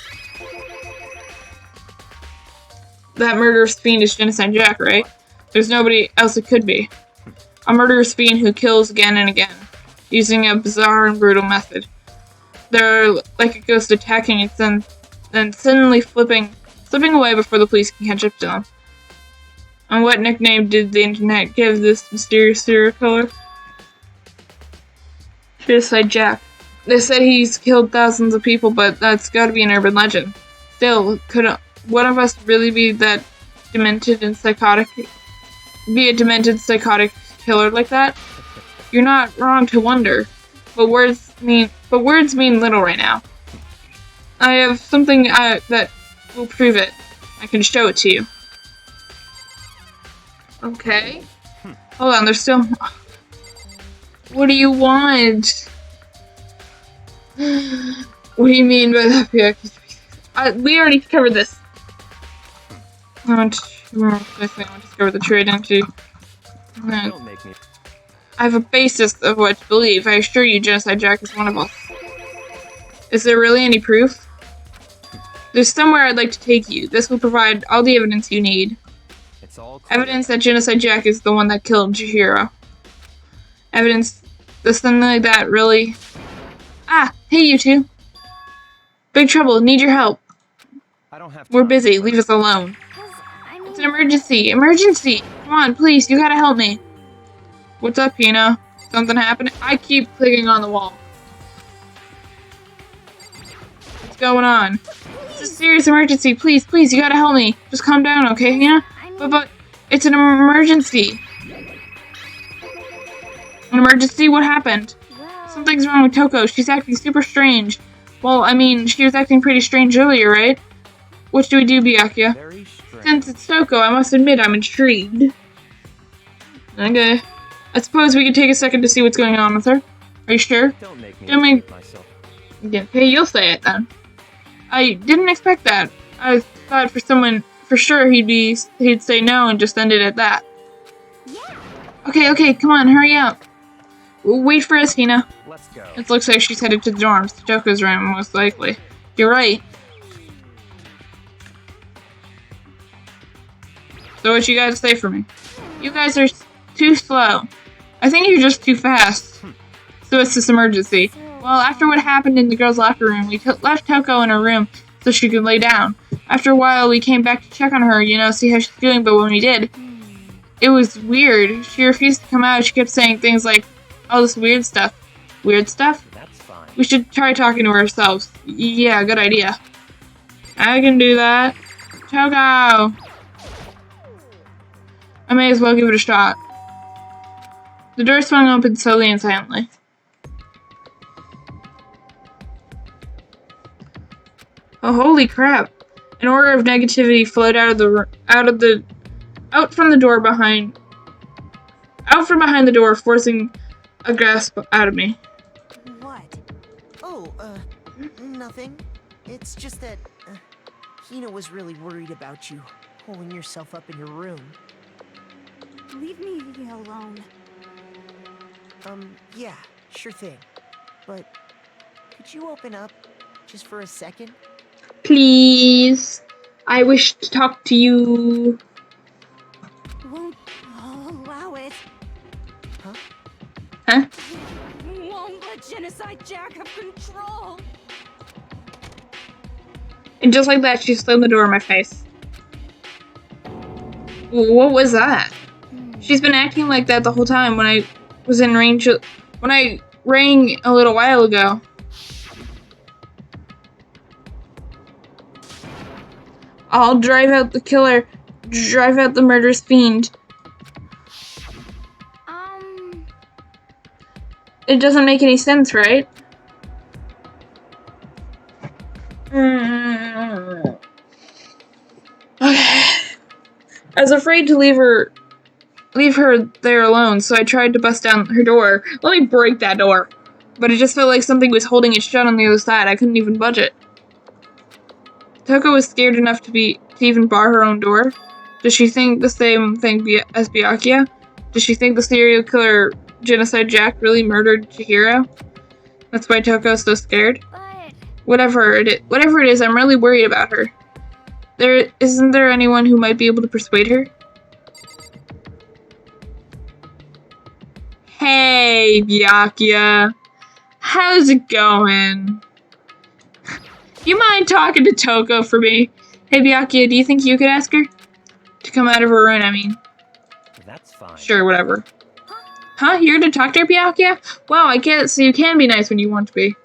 A: That murderous fiend is Genocide Jack, right? There's nobody else it could be. A murderous fiend who kills again and again, using a bizarre and brutal method. They're like a ghost attacking and then suddenly slipping away before the police can catch up to them. And what nickname did the internet give this mysterious serial killer? Genocide Jack. They said he's killed thousands of people, but that's gotta be an urban legend. Still, could one of us really be that demented and psychotic? Be a demented, psychotic killer like that? You're not wrong to wonder, but words mean little right now. I have something that will prove it. I can show it to you. Okay. Hold on, there's still... What do you want? What do you mean by that? We already covered this. I want to discover the true identity.
F: Don't make me.
A: I have a basis of what to believe. I assure you, Genocide Jack is one of us. Is there really any proof? There's somewhere I'd like to take you. This will provide all the evidence you need.
F: It's all clear.
A: Evidence that Genocide Jack is the one that killed Chihiro. Evidence that something like that really... Ah! Hey, you two! Big trouble. Need your help.
F: I don't have
A: We're
F: time.
A: busy. Leave us alone. It's an emergency. Emergency! Come on, please. You gotta help me. What's up, Hina? Something happening? I keep clicking on the wall. What's going on? It's a serious emergency. Please, please, you gotta help me. Just calm down, okay, Hina? But, it's an emergency. An emergency? What happened? Something's wrong with Toko. She's acting super strange. Well, I mean, she was acting pretty strange earlier, right? What should we do, Byakuya?
F: Very strange.
A: Since it's Toko, I must admit I'm intrigued. Okay. I suppose we could take a second to see what's going on with her. Are you sure?
F: Don't make me
A: Don't make-
F: repeat myself.
A: Yeah, okay, you'll say it then. I didn't expect that. I thought for sure he'd say no and just end it at that. Okay, come on, hurry up. Wait for us, Hina.
F: Let's go.
A: It looks like she's headed to the dorms, to Toko's room, most likely. You're right. So what you gotta say for me? You guys are too slow. I think you're just too fast. So it's this emergency. Well, after what happened in the girls' locker room, we left Toko in her room so she could lay down. After a while, we came back to check on her, see how she's doing, but when we did, it was weird. She refused to come out. She kept saying things like, all this weird stuff. Weird stuff?
F: That's fine.
A: We should try talking to her ourselves. Yeah, good idea. I can do that. Toko! I may as well give it a shot. The door swung open slowly and silently. Oh, holy crap! An aura of negativity flowed out from behind the door, forcing a gasp out of me.
G: What? Oh, nothing. It's just that, Hina was really worried about you, holding yourself up in your room.
E: Leave me alone.
G: Yeah, sure thing. But, could you open up, just for a second?
A: Please. I wish to talk to you.
E: Won't allow it.
G: Huh?
A: Huh?
E: Won't let Genocide Genocide Jack have control.
A: And just like that, she slammed the door in my face. What was that? She's been acting like that the whole time when I was in range of, when I rang a little while ago. I'll drive out the killer, drive out the murderous fiend. It doesn't make any sense, right? Okay. I was afraid to leave her there alone, so I tried to bust down her door. Let me break that door. But it just felt like something was holding it shut on the other side. I couldn't even budge it. Toko was scared enough to even bar her own door. Does she think the same thing as Byakuya? Does she think the serial killer Genocide Jack really murdered Chihiro? That's why Toko's so scared? Whatever it is, I'm really worried about her. Isn't there anyone who might be able to persuade her? Hey, Byakuya. How's it going? You mind talking to Toko for me? Hey, Byakuya, do you think you could ask her? To come out of her room, I mean.
F: That's fine.
A: Sure, whatever. Huh? You're to talk to her, Byakuya? Wow, I get it, so you can be nice when you want to be.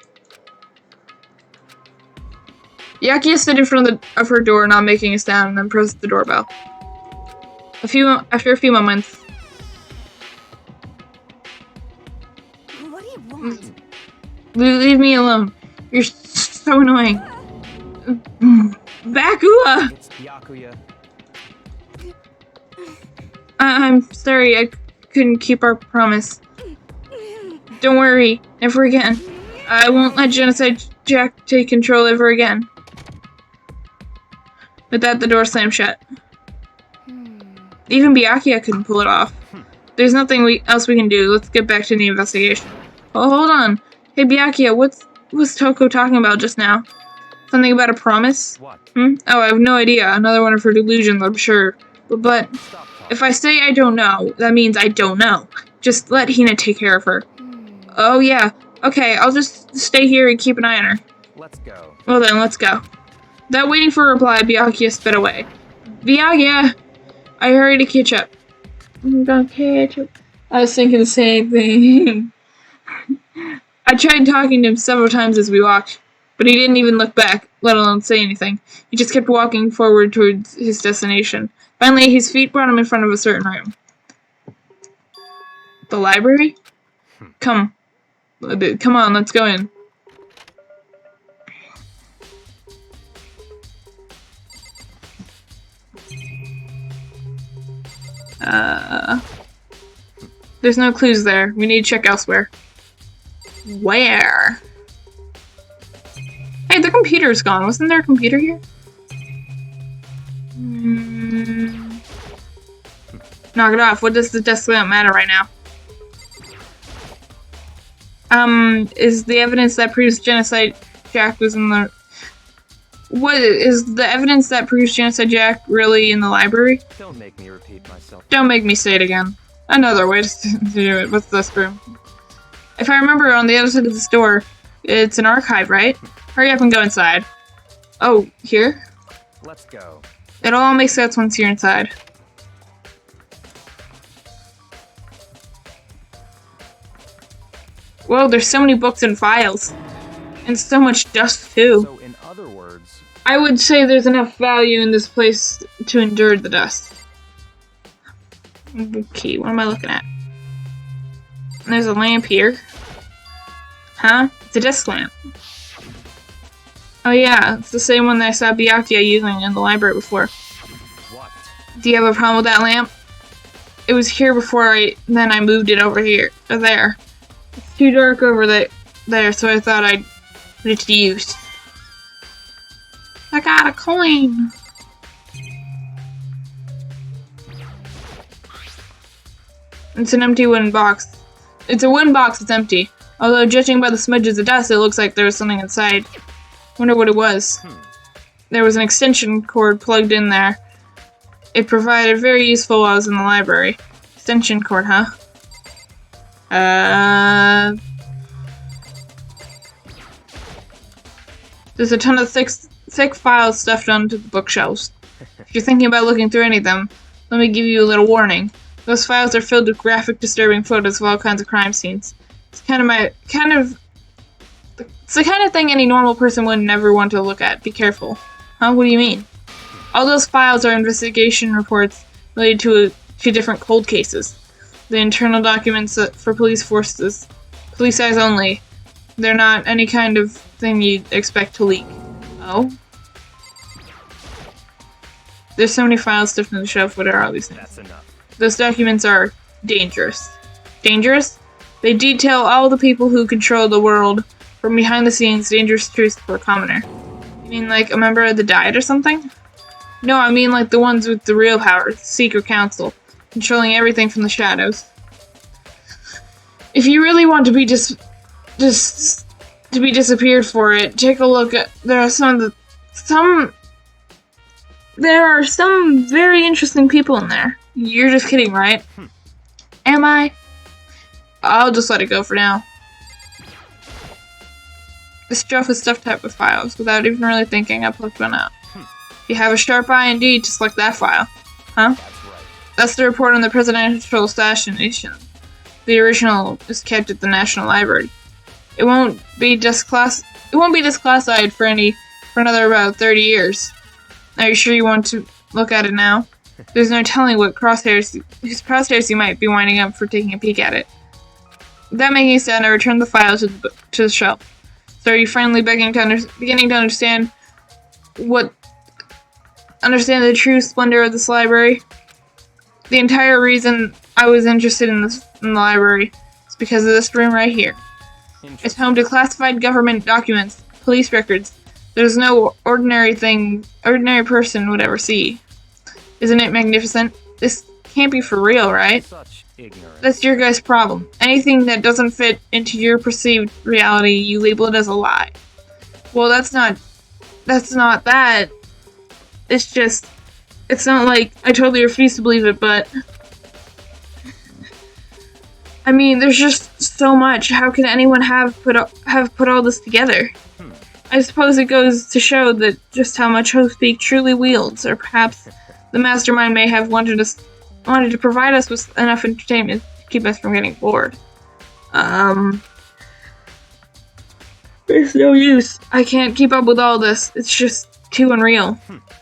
A: Byakuya stood in front of her door, not making a sound, and then pressed the doorbell. After a few moments...
E: What do you want?
A: Leave me alone. You're so annoying. Bakua!
F: It's Byakuya.
A: I'm sorry, I couldn't keep our promise. Don't worry, never again. I won't let Genocide Jack take control ever again. With that, the door slammed shut. Even Byakuya couldn't pull it off. There's nothing else we can do. Let's get back to the investigation. Oh, hold on. Hey, Byakuya, what was Toko talking about just now? Something about a promise?
F: What?
A: Oh, I have no idea. Another one of her delusions, I'm sure. But if I say I don't know, that means I don't know. Just let Hina take care of her. Oh, yeah. Okay, I'll just stay here and keep an eye on her.
F: Let's go.
A: Well then, let's go. Without waiting for a reply, Byakuya sped away. Byakuya! I hurried to catch up. Don't catch up. I was thinking the same thing. I tried talking to him several times as we walked, but he didn't even look back, let alone say anything. He just kept walking forward towards his destination. Finally, his feet brought him in front of a certain room. The library? Come on, let's go in. There's no clues there. We need to check elsewhere. Where? Hey, the computer's gone. Wasn't there a computer here? Knock it off. What does the desk lamp matter right now? Is the evidence that proves Genocide Jack was in the... What is the evidence that proves Genocide Jack really in the library?
F: Don't make me repeat myself.
A: Don't make me say it again. Another way to do it. What's this room? If I remember, on the other side of this door, it's an archive, right? Hurry up and go inside. Oh, here?
F: Let's go.
A: It all makes sense once you're inside. Whoa, there's so many books and files. And so much dust, too.
F: So, in other words...
A: I would say there's enough value in this place to endure the dust. Okay, what am I looking at? There's a lamp here. Huh? It's a desk lamp. Oh yeah, it's the same one that I saw Byakuya using in the library before.
F: What?
A: Do you have a problem with that lamp? It was here before then I moved it over here. Or there. It's too dark over there, so I thought I'd put it to use. I got a coin! It's an empty wooden box. It's a wooden box, it's empty. Although, judging by the smudges of dust, it looks like there was something inside. Wonder what it was. There was an extension cord plugged in there. It provided very useful while I was in the library. Extension cord, huh? There's a ton of thick files stuffed onto the bookshelves. If you're thinking about looking through any of them, let me give you a little warning. Those files are filled with graphic, disturbing photos of all kinds of crime scenes. It's the kind of thing any normal person would never want to look at. Be careful. Huh? What do you mean? All those files are investigation reports related to different cold cases. The internal documents for police forces. Police eyes only. They're not any kind of thing you'd expect to leak. Oh? There's so many files stuffed in the shelf. What are all these things?
F: That's enough.
A: Those documents are dangerous. Dangerous? They detail all the people who control the world from behind the scenes, dangerous truths for a commoner. You mean like a member of the Diet or something? No, I mean like the ones with the real power, the Secret Council, controlling everything from the shadows. If you really want to be disappeared for it, take a look at. There are some very interesting people in there. You're just kidding, right? Am I? I'll just let it go for now. This shelf is stuffed tight with files. Without even really thinking, I plucked one out. You have a sharp eye indeed to select that file. Huh?
F: That's right.
A: That's the report on the presidential assassination. The original is kept at the National Library. It won't be disclassified for another about 30 years. Are you sure you want to look at it now? There's no telling whose crosshairs you might be winding up for taking a peek at it. Without making a sound, I returned the file to the shelf. So are you finally beginning to understand the true splendor of this library? The entire reason I was interested in the library is because of this room right here. It's home to classified government documents, police records. There's no ordinary person would ever see. Isn't it magnificent? This can't be for real, right?
F: Such ignorance.
A: That's your guys' problem. Anything that doesn't fit into your perceived reality, you label it as a lie. Well, that's not that. It's not like I totally refuse to believe it, but I mean, there's just so much. How can anyone have put all this together? I suppose it goes to show that just how much Hostpeak truly wields, or perhaps the mastermind may have wanted to provide us with enough entertainment to keep us from getting bored. There's no use. I can't keep up with all this. It's just too unreal.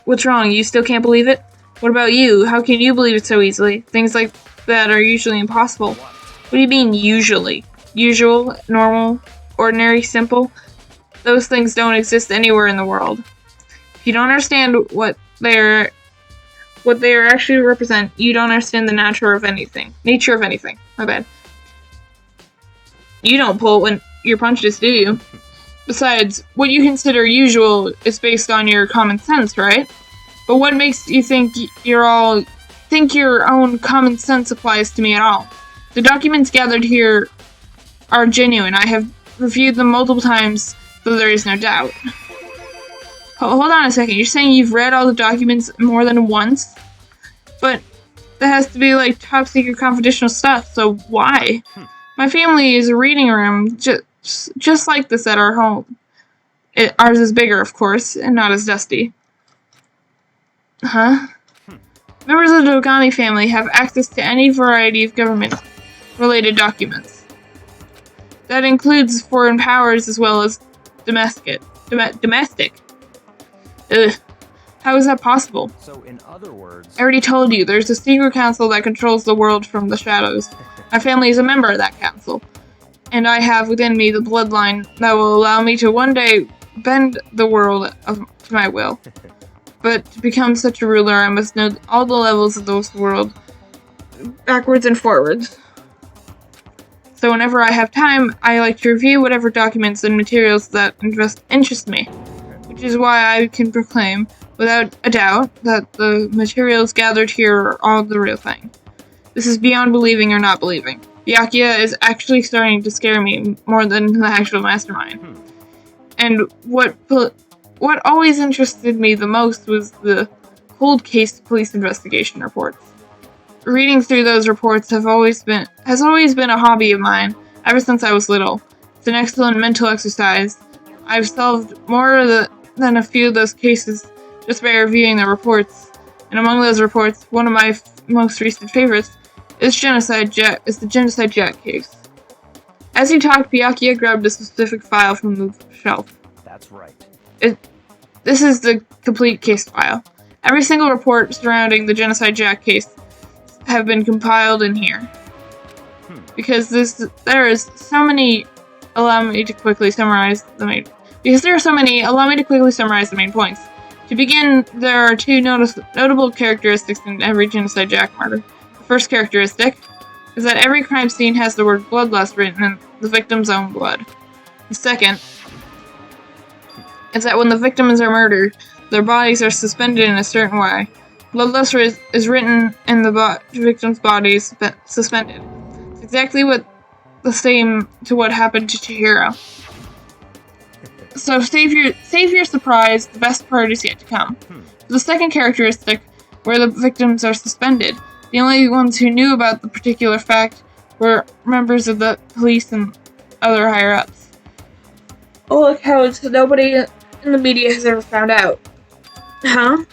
A: What's wrong? You still can't believe it? What about you? How can you believe it so easily? Things like that are usually impossible. What do you mean, usually? Usual, normal, ordinary, simple? Those things don't exist anywhere in the world. If you don't understand what they are actually represent, you don't understand the nature of anything. My bad. You don't pull when you're punches, do you? Besides, what you consider usual is based on your common sense, right? But what makes you think your own common sense applies to me at all? The documents gathered here are genuine. I have reviewed them multiple times, so there is no doubt. Hold on a second. You're saying you've read all the documents more than once? But that has to be like top secret confidential stuff, so why? My family is a reading room just like this at our home. Ours is bigger, of course, and not as dusty. Huh? Members of the Dogami family have access to any variety of government-related documents. That includes foreign powers as well as domestic. Ugh. How is that possible?
F: So, in other words,
A: I already told you, there's a secret council that controls the world from the shadows. My family is a member of that council. And I have within me the bloodline that will allow me to one day bend the world to my will. But to become such a ruler, I must know all the levels of those world, backwards and forwards. So whenever I have time, I like to review whatever documents and materials that interest me. Which is why I can proclaim, without a doubt, that the materials gathered here are all the real thing. This is beyond believing or not believing. Byakuya is actually starting to scare me more than the actual mastermind. And what always interested me the most was the cold case police investigation reports. Reading through those reports has always been a hobby of mine ever since I was little. It's an excellent mental exercise, I've solved more than a few of those cases just by reviewing the reports. And among those reports, one of my most recent favorites is the Genocide Jack case. As he talked, Byakuya grabbed a specific file from the shelf.
H: That's right.
A: This is the complete case file. Every single report surrounding the Genocide Jack case have been compiled in here. Because there are so many, allow me to quickly summarize the main points. To begin, there are two notable characteristics in every Genocide Jack murder. The first characteristic is that every crime scene has the word bloodlust written in the victim's own blood. The second is that when the victims are murdered, their bodies are suspended in a certain way. Bloodlust is written in the victim's bodies suspended. It's exactly the same to what happened to Chihiro. So save your surprise, the best part is yet to come. The second characteristic, where the victims are suspended, the only ones who knew about the particular fact were members of the police and other higher-ups. Oh, look how nobody in the media has ever found out. Huh?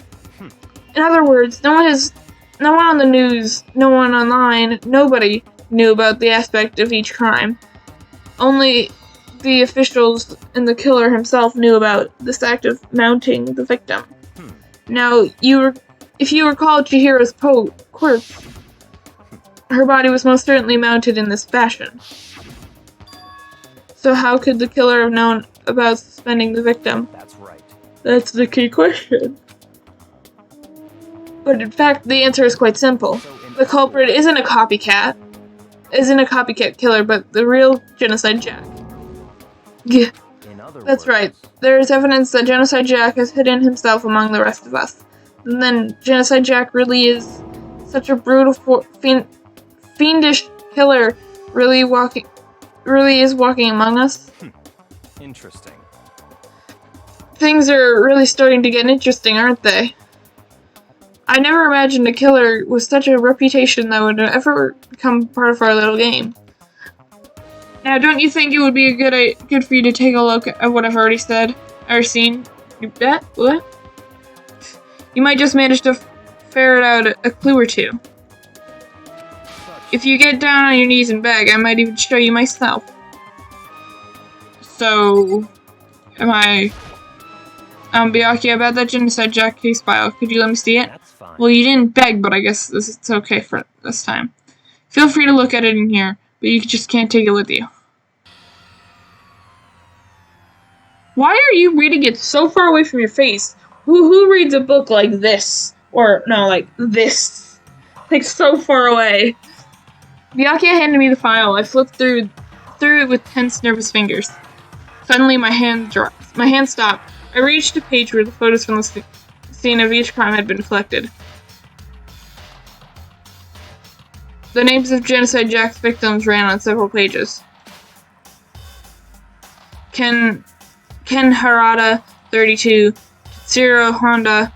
A: In other words, no one on the news, no one online, nobody knew about the aspect of each crime. Only the officials and the killer himself knew about this act of mounting the victim. Now, if you recall Chihiro's corpse, her body was most certainly mounted in this fashion. So how could the killer have known about suspending the victim?
H: That's right.
A: That's the key question. But in fact, the answer is quite simple. The culprit isn't a copycat killer, but the real Genocide Jack. Yeah, that's right. There is evidence that Genocide Jack has hidden himself among the rest of us. And then Genocide Jack really is such a brutal, fiendish killer. Really is walking among us.
H: Interesting.
A: Things are really starting to get interesting, aren't they? I never imagined a killer with such a reputation that would ever become part of our little game. Now, don't you think it would be good for you to take a look at what I've already said or seen? You bet? What? You might just manage to ferret out a clue or two. If you get down on your knees and beg, I might even show you myself. So, Byakuya, about that Genocide Jack case file. Could you let me see it?
H: That's fine.
A: Well, you didn't beg, but I guess it's okay for this time. Feel free to look at it in here, but you just can't take it with you. Why are you reading it so far away from your face? Who reads a book like this? Or, no, like this. Like, so far away. Byakuya handed me the file. I flipped through it with tense, nervous fingers. Suddenly, my hand dropped. My hand stopped. I reached a page where the photos from the scene of each crime had been collected. The names of Genocide Jack's victims ran on several pages. Ken Harada, 32, Tsuro Honda,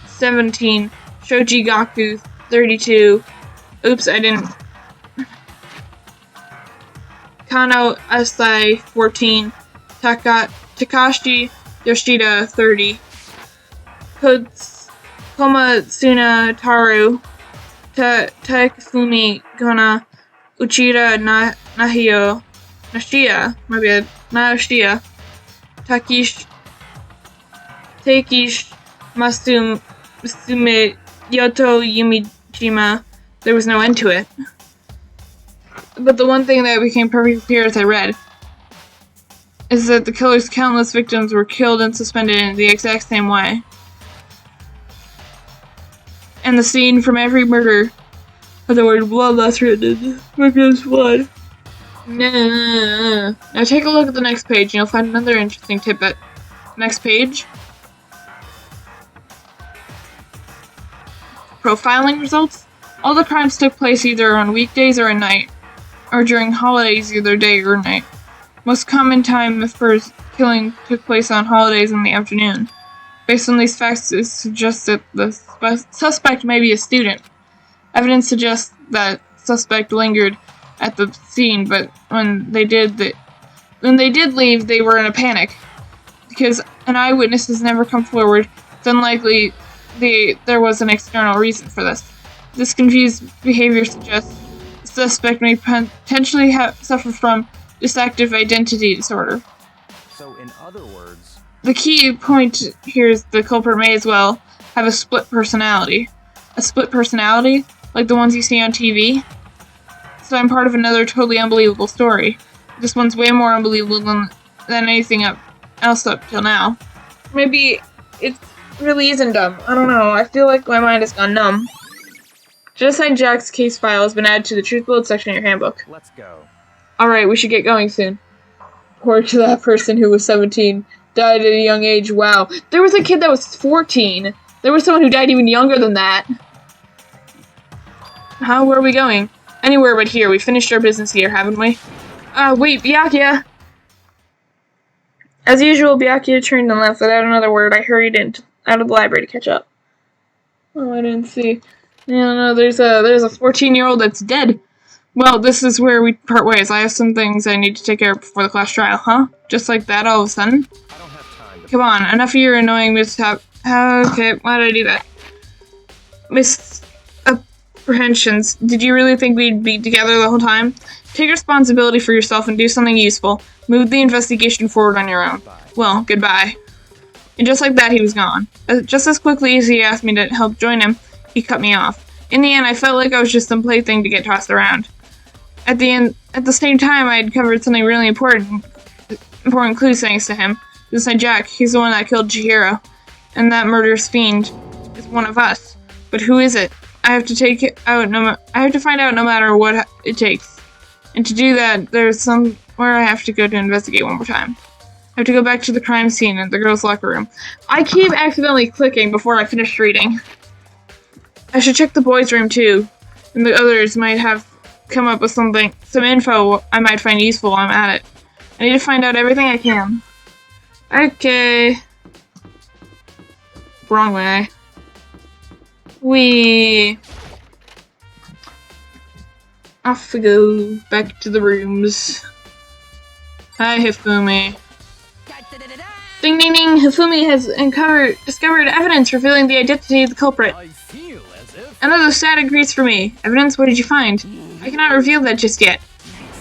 A: 17, Shoji Gaku, 32, oops, I didn't, Kano Asai, 14, Takashi Yoshida, 30, Komatsuna Taru, Takafumi Gona, Uchida Nashiya, Takish Masume Yoto Yumijima. There was no end to it. But the one thing that became perfectly clear as I read is that the killer's countless victims were killed and suspended in the exact same way. And the scene from every murder had the word bloodlust written in the victim's blood. Now take a look at the next page and you'll find another interesting tidbit. Next page. Profiling results. All the crimes took place either on weekdays or at night, or during holidays either day or night. Most common time for killing took place on holidays in the afternoon. Based on these facts, it suggests that the suspect may be a student. Evidence suggests that suspect lingered at the scene, but when they did, when they did leave, they were in a panic. Because an eyewitness has never come forward, it's unlikely there was an external reason for this. This confused behavior suggests the suspect may potentially suffer from dissociative identity disorder.
H: So, in other words,
A: the key point here is the culprit may as well have a split personality. A split personality? Like the ones you see on TV? So I'm part of another totally unbelievable story. This one's way more unbelievable than anything else up till now. Maybe it really isn't dumb. I don't know. I feel like my mind has gone numb. Genocide Jack's case file has been added to the Truth Bullet section of your handbook.
H: let's go.
A: Alright, we should get going soon. Poor to that person who was 17. Died at a young age. Wow. There was a kid that was 14. There was someone who died even younger than that. How were we going? Anywhere but here. We finished our business here, haven't we? Wait, Byakuya! As usual, Byakuya turned and left without another word. I hurried out of the library to catch up. Oh, I didn't see. Yeah, no, there's a 14-year-old that's dead. Well, this is where we part ways. I have some things I need to take care of before the class trial, huh? Just like that, all of a sudden?
H: I don't have time to...
A: Come on, enough of your annoying mishap. Okay, why did I do that? Misapprehensions. Did you really think we'd be together the whole time? Take responsibility for yourself and do something useful. Move the investigation forward on your own. Well, goodbye. And just like that, he was gone. Just as quickly as he asked me to help join him, he cut me off. In the end, I felt like I was just some plaything to get tossed around. At the same time, I had covered something really important clues thanks to him. This Jack, he's the one that killed Chihiro. And that murderous fiend is one of us. But who is it? I have to find out no matter what it takes. And to do that, there's somewhere I have to go to investigate one more time. I have to go back to the crime scene at the girls' locker room. I keep accidentally clicking before I finish reading. I should check the boys' room too. And the others might have come up with some info I might find useful while I'm at it. I need to find out everything I can. Okay. Wrong way. Off we go. Back to the rooms. Hi, Hifumi. Ding ding ding! Hifumi has discovered evidence revealing the identity of the culprit.
F: I feel as if...
A: Another sad increase for me. Evidence? What did you find? I cannot reveal that just yet.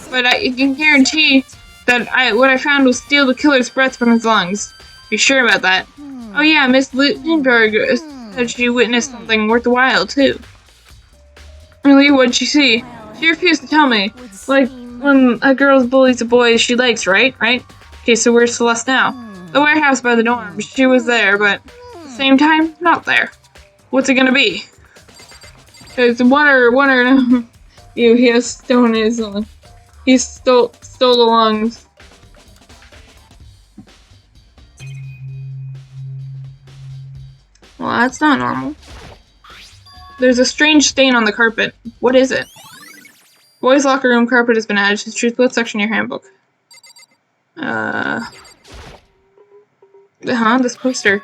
A: But I can guarantee that what I found will steal the killer's breath from his lungs. Be sure about that. Oh yeah, Miss Lindbergh said she witnessed something worth the while, too. Really? What'd she see? She refused to tell me. Like, when a girl bullies a boy she likes, right? Okay, so where's Celeste now? The warehouse by the dorm. She was there, but at the same time, not there. What's it gonna be? It's one or he has stone in his lung. He stole the lungs. Well, that's not normal. There's a strange stain on the carpet. What is it? Boys' locker room carpet has been added to the Truth Bullet section of your handbook. This poster.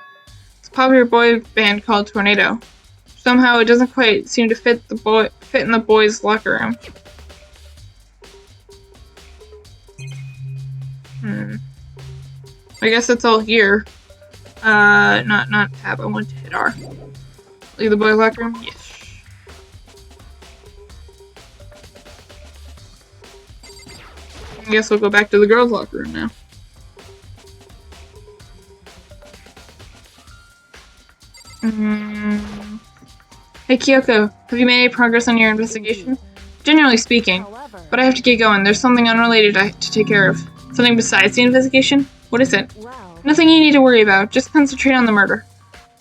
A: It's a popular boy band called Tornado. Somehow it doesn't quite seem to fit in the boys' locker room. I guess that's all here. Not tab. I want to hit R. Leave the boys' locker room? Yes. I guess we'll go back to the girls' locker room now. Hey Kyoko, have you made any progress on your investigation? Generally speaking, but I have to get going. There's something unrelated to take care of. Something besides the investigation? What is it? Nothing you need to worry about. Just concentrate on the murder.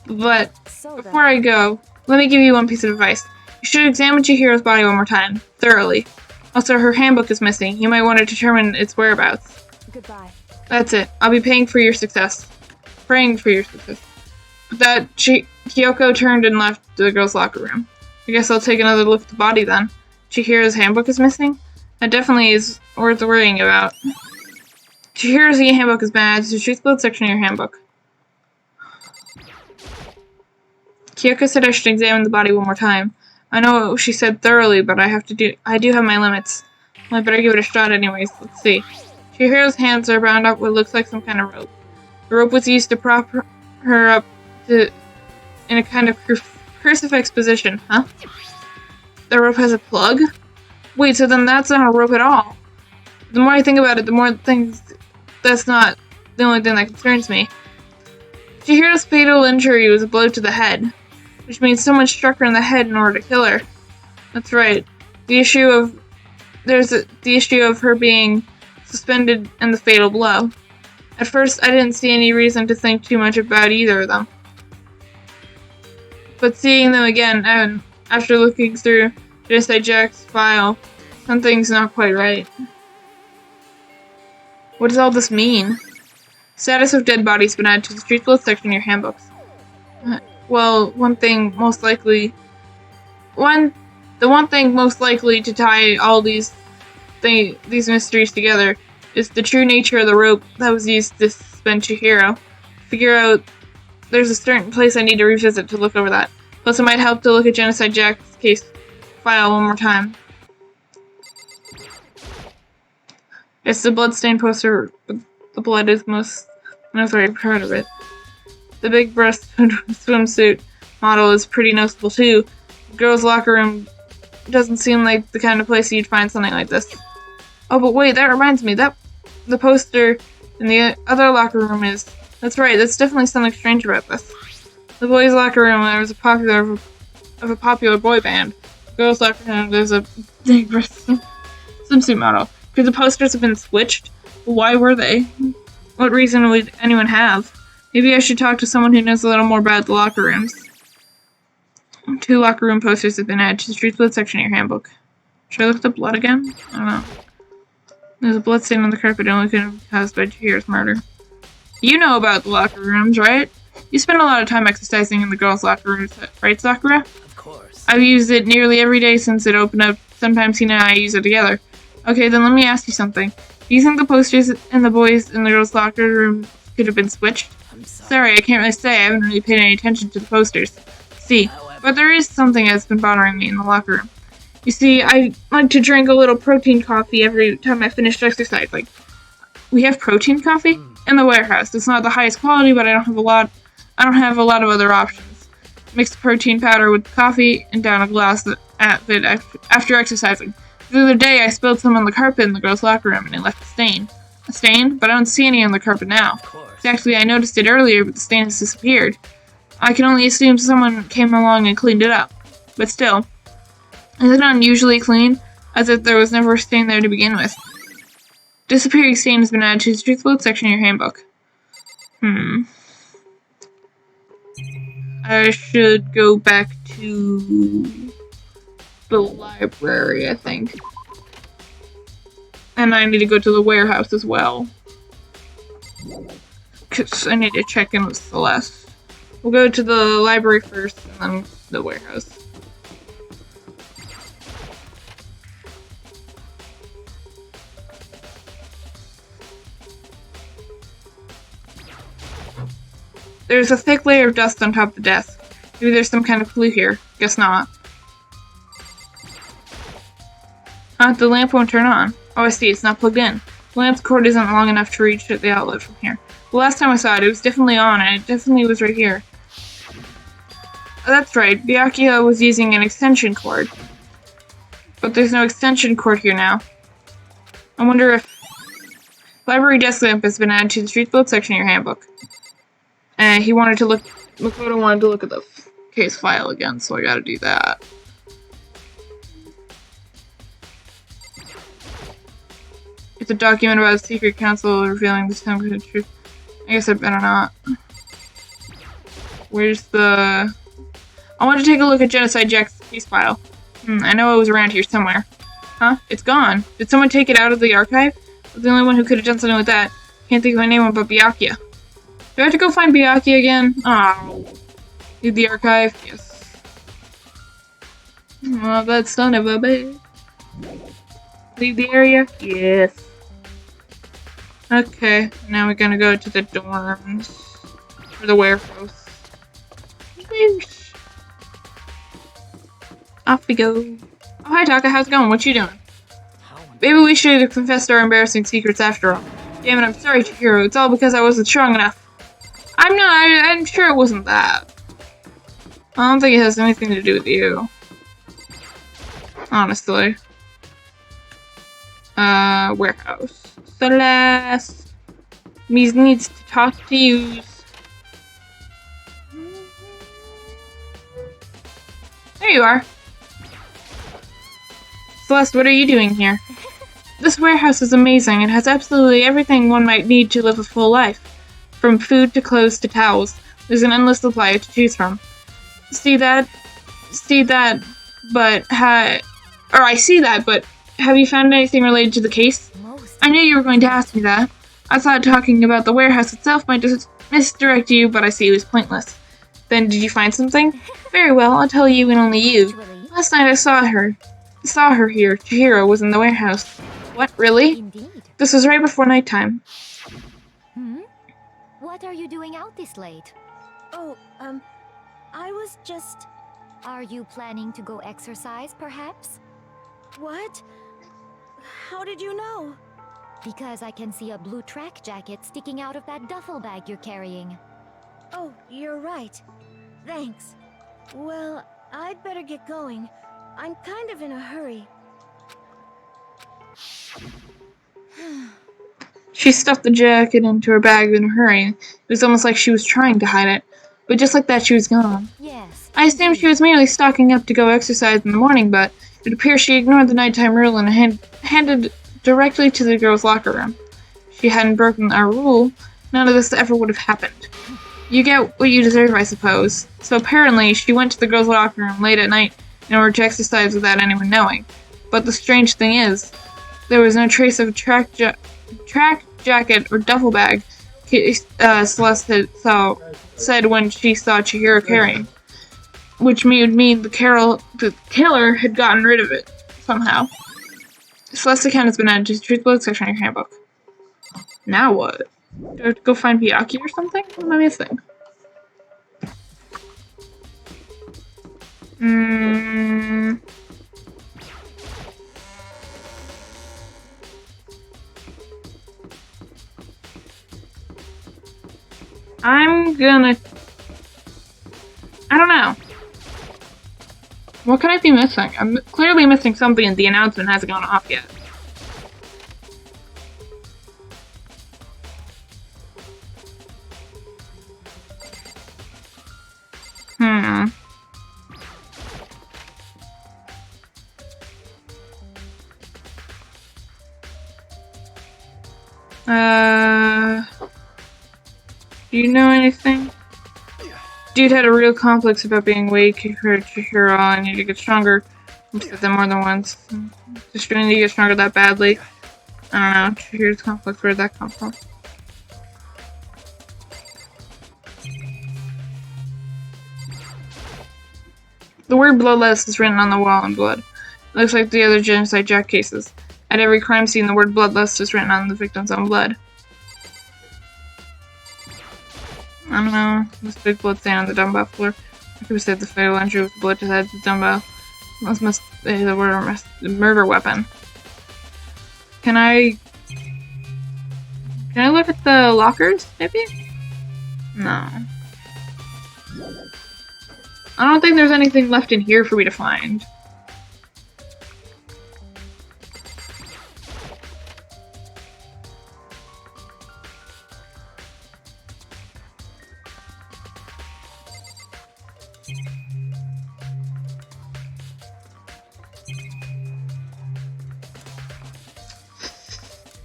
A: But before I go, let me give you one piece of advice. You should examine Chihiro's body one more time, thoroughly. Also, her handbook is missing. You might want to determine its whereabouts.
E: Goodbye.
A: That's it. I'll be praying for your success. But that Kyoko turned and left the girls' locker room. I guess I'll take another look at the body then. Chihiro's handbook is missing? That definitely is worth worrying about. Chihiro's handbook has been added to the Truth Bullet section of your handbook. Kyoko said I should examine the body one more time. I know she said thoroughly, but I do have my limits. Well, I better give it a shot anyways. Let's see. Chihiro's hands are bound up what looks like some kind of rope. The rope was used to prop her up in a kind of crucifix position, huh? The rope has a plug? Wait, so then that's not a rope at all. The more I think about it, the more things that's not the only thing that concerns me. Chihiro's fatal injury was a blow to the head, which means someone struck her in the head in order to kill her. That's right. There's the issue of her being suspended and the fatal blow. At first, I didn't see any reason to think too much about either of them. But seeing them again, and after looking through Genocide Jack's file, something's not quite right. What does all this mean? Status of dead bodies been added to the street blood section in your handbooks. Well, the one thing most likely to tie all these mysteries together is the true nature of the rope that was used to suspend Chihiro. Figure out there's a certain place I need to revisit to look over that. Plus, it might help to look at Genocide Jack's case file one more time. It's the bloodstained poster. The blood is most very proud of it. The big breast swimsuit model is pretty noticeable too. The girls' locker room doesn't seem like the kind of place you'd find something like this. Oh, but wait, that reminds me. That the poster in the other locker room is. That's right. That's definitely something strange about this. The boys' locker room, there was a popular boy band. The girls' locker room, there's a big breast swimsuit model. Could the posters have been switched? Why were they? What reason would anyone have? Maybe I should talk to someone who knows a little more about the locker rooms. 2 locker room posters have been added to the street blood section of your handbook. Should I look at the blood again? I don't know. There's a blood stain on the carpet only could have been caused by Chihiro's murder. You know about the locker rooms, right? You spend a lot of time exercising in the girls' locker rooms, right, Sakura?
G: Of course.
A: I've used it nearly every day since it opened up. Sometimes Hina and I use it together. Okay, then let me ask you something. Do you think the posters in the boys' and the girls' locker room could have been switched?
G: I'm
A: Sorry, I can't really say. I haven't really paid any attention to the posters. See, but there is something that's been bothering me in the locker room. You see, I like to drink a little protein coffee every time I finish exercise. Like, we have protein coffee in the warehouse. It's not the highest quality, but I don't have a lot of other options. Mix the protein powder with the coffee and down a glass of it after exercising. The other day, I spilled some on the carpet in the girls' locker room, and it left a stain. A stain? But I don't see any on the carpet now. Exactly, I noticed it earlier, but the stain has disappeared. I can only assume someone came along and cleaned it up. But still, is it unusually clean? As if there was never a stain there to begin with. Disappearing stain has been added to the street blood section of your handbook. I should go back to the library, I think. And I need to go to the warehouse as well. Because I need to check in with Celeste. We'll go to the library first, and then the warehouse. There's a thick layer of dust on top of the desk. Maybe there's some kind of clue here. Guess not. The lamp won't turn on. Oh, I see, it's not plugged in. The lamp's cord isn't long enough to reach the outlet from here. The last time I saw it, it was definitely on, and it definitely was right here. Oh, that's right, Byakuya was using an extension cord. But there's no extension cord here now. I wonder if... Library desk lamp has been added to the street blood section of your handbook. And he wanted to Makoto wanted to look at the case file again, so I gotta do that. It's a document about a secret council revealing this time the truth. I guess I better not. Where's the... I want to take a look at Genocide Jack's case file. I know it was around here somewhere. Huh? It's gone. Did someone take it out of the archive? I was the only one who could have done something with that. Can't think of anyone but Byakuya. Do I have to go find Byakuya again? Oh. Need the archive? Yes. Oh, that son of a bitch. Leave the area? Yes. Okay, now we're gonna go to the dorms. Or the warehouse. Whoosh. Off we go. Oh, hi Taka, how's it going? What you doing?
F: How
A: Maybe we should have confessed our embarrassing secrets after all. Damn it, I'm sorry, Chihiro. It's all because I wasn't strong enough. I'm sure it wasn't that. I don't think it has anything to do with you. Honestly. Warehouse. Celeste. Mies needs to talk to you. There you are. Celeste, what are you doing here? This warehouse is amazing. It has absolutely everything one might need to live a full life. From food to clothes to towels. There's an endless supply to choose from. I see that, but have you found anything related to the case? I knew you were going to ask me that. I thought talking about the warehouse itself might misdirect you, but I see it was pointless. Then did you find something? Very well, I'll tell you and only you. Last night I saw her here. Chihiro was in the warehouse. What, really?
E: Indeed.
A: This was right before nighttime.
E: What are you doing out this late?
B: Oh, I was just...
E: Are you planning to go exercise, perhaps?
B: What? How did you know?
E: Because I can see a blue track jacket sticking out of that duffel bag you're carrying.
B: Oh, you're right. Thanks. Well, I'd better get going. I'm kind of in a hurry.
A: She stuffed the jacket into her bag in a hurry. It was almost like she was trying to hide it. But just like that, she was gone.
E: Yes.
A: I assumed she was merely stocking up to go exercise in the morning, but it appears she ignored the nighttime rule and handed directly to the girls' locker room. If she hadn't broken our rule, none of this ever would have happened. You get what you deserve, I suppose. So apparently, she went to the girls' locker room late at night in order to exercise without anyone knowing. But the strange thing is, there was no trace of a track jacket or duffel bag Celeste said when she saw Chihiro carrying. Which would mean the killer had gotten rid of it, somehow. Celeste's account has been added to the Truth Blood section of your handbook. Now what? Do I have to go find Miyaki or something? What am I missing? I don't know. What can I be missing? I'm clearly missing something and the announcement hasn't gone off yet. Do you know anything? Dude had a real complex about being weak compared to Chihiro and needed to get stronger. I've said that more than once. Just trying to get stronger that badly. I don't know. Chihiro's complex, where did that come from? The word bloodless is written on the wall in blood. It looks like the other genocide jack cases. At every crime scene, the word bloodlust is written on the victim's own blood. I don't know. This big blood stain on the dumbbell floor. I could have saved the fatal injury with the bullet to the head of the dumbbell. This must be the murder weapon. Can I look at the lockers, maybe? No. I don't think there's anything left in here for me to find.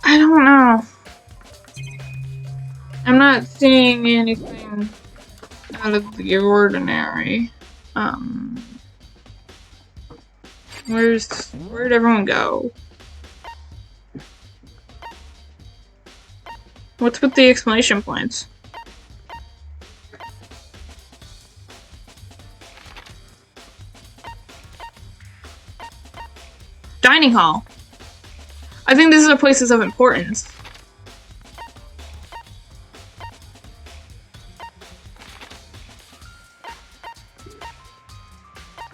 A: I don't know. I'm not seeing anything out of the ordinary. Where'd everyone go? What's with the exclamation points? Dining hall. I think this is a place of importance.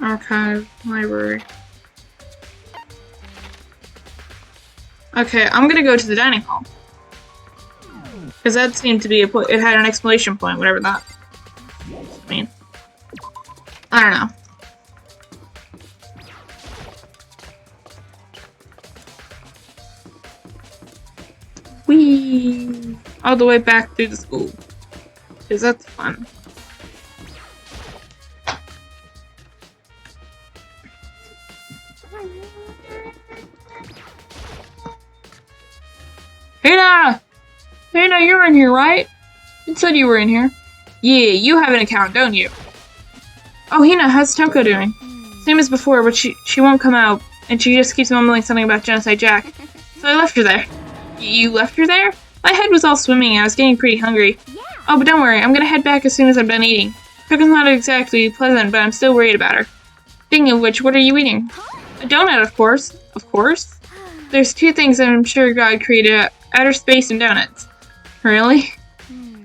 A: Archive, library. Okay, I'm gonna go to the dining hall. Because that seemed to be it had an exclamation point, whatever that means. I don't know. Whee! All the way back through the school. Because that's fun. Hina! Hina, you're in here, right? It said you were in here. Yeah, you have an account, don't you? Oh, Hina, how's Toko doing? Same as before, but she won't come out, and she just keeps mumbling something about Genocide Jack. So I left her there. You left her there? My head was all swimming and I was getting pretty hungry. Oh, but don't worry, I'm gonna head back as soon as I'm done eating. Toko's not exactly pleasant, but I'm still worried about her. Speaking of which, what are you eating? A donut, of course. Of course? There's two things that I'm sure God created, outer space and donuts. Really?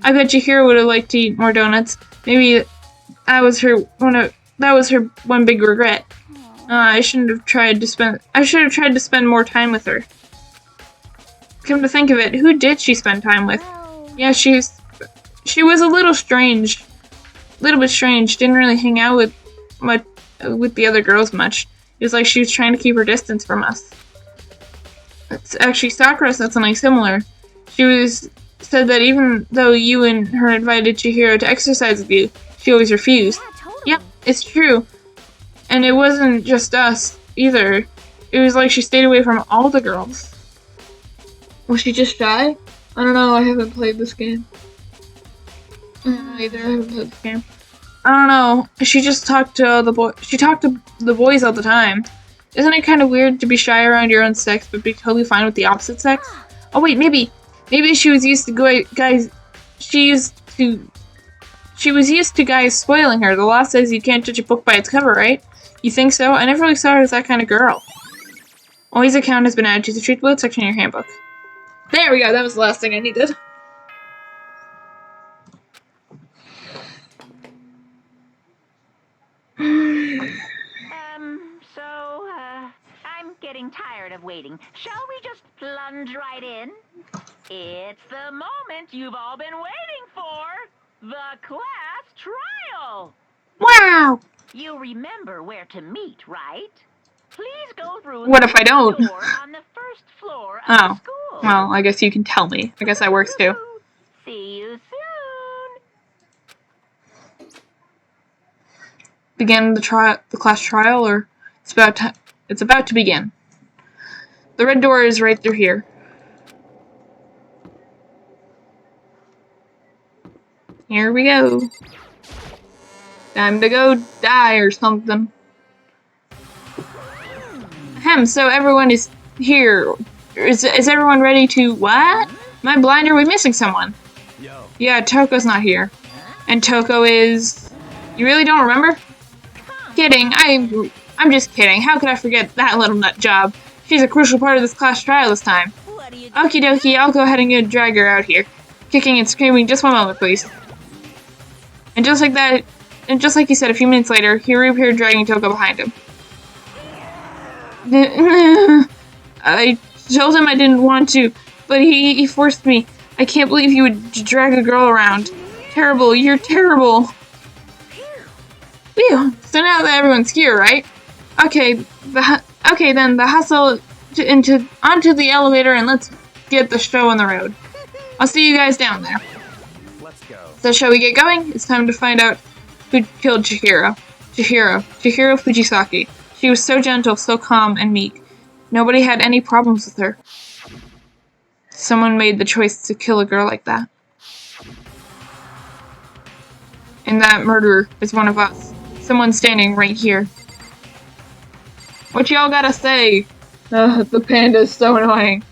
A: I bet Chihiro would have liked to eat more donuts. Maybe that was her one big regret. I should have tried to spend more time with her. Come to think of it, who did she spend time with? Yeah, she was a little bit strange. Didn't really hang out with the other girls much. It was like she was trying to keep her distance from us. It's actually, Sakura said something similar. She said that even though you and her invited Chihiro to exercise with you, she always refused.
B: Yeah, totally.
A: Yep, it's true. And it wasn't just us, either. It was like she stayed away from all the girls. Was she just shy? I don't know, I haven't played this game. I haven't played this game. I don't know. She just talked to the boys all the time. Isn't it kind of weird to be shy around your own sex but be totally fine with the opposite sex? Oh wait, maybe she was used to guys. She was used to guys spoiling her. The law says you can't judge a book by its cover, right? You think so? I never really saw her as that kind of girl. Always account has been added to the treatable section in your handbook. There we go. That was the last thing I needed.
C: I'm getting tired of waiting. Shall we just plunge right in? It's the moment you've all been waiting for. The class trial.
A: Wow!
C: You remember where to meet, right? Please go through
A: What
C: the
A: if I don't?
C: door on the first floor of
A: Oh.
C: the school.
A: Well, I guess you can tell me. I guess that works too.
C: See you soon.
A: Begin the class trial, or it's about to begin. The red door is right through here. Here we go. Time to go die or something. Ahem, so everyone is here. Is everyone ready to what? Am I blind or are we missing someone?
D: Yo.
A: Yeah, Toko's not here. And Toko is... You really don't remember? Kidding, I'm just kidding. How could I forget that little nut job? She's a crucial part of this class trial this time. Okie dokie, I'll go ahead and drag her out here. Kicking and screaming, just one moment, please. And just like that, and just like he said a few minutes later, he reappeared dragging Toko behind him. I told him I didn't want to, but he forced me. I can't believe you would drag a girl around. Terrible, you're terrible. Phew, so now that everyone's here, right? Okay, then, the hustle onto the elevator and let's get the show on the road. I'll see you guys down there.
H: Let's go.
A: So shall we get going? It's time to find out who killed Chihiro. Chihiro Fujisaki. She was so gentle, so calm and meek. Nobody had any problems with her. Someone made the choice to kill a girl like that. And that murderer is one of us. Someone standing right here. What y'all gotta say? The panda is so annoying.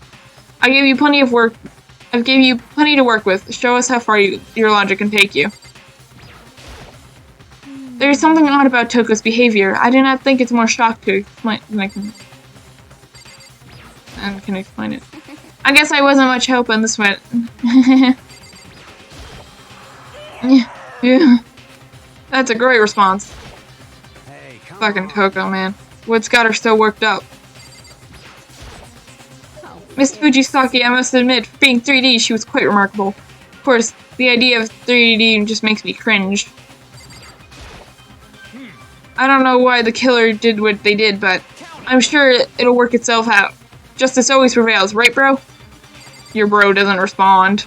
A: I gave you plenty to work with. Show us how far your logic can take you. There is something odd about Toko's behavior. I do not think it's more shock to explain than I can explain it. I guess I wasn't much help on this one. Yeah. That's a great response.
D: Hey, come
A: Fucking
D: on.
A: Toko, man. What's got her so worked up? Miss Fujisaki, I must admit, for being 3D, she was quite remarkable. Of course, the idea of 3D just makes me cringe. I don't know why the killer did what they did, but I'm sure it'll work itself out. Justice always prevails, right, bro? Your bro doesn't respond.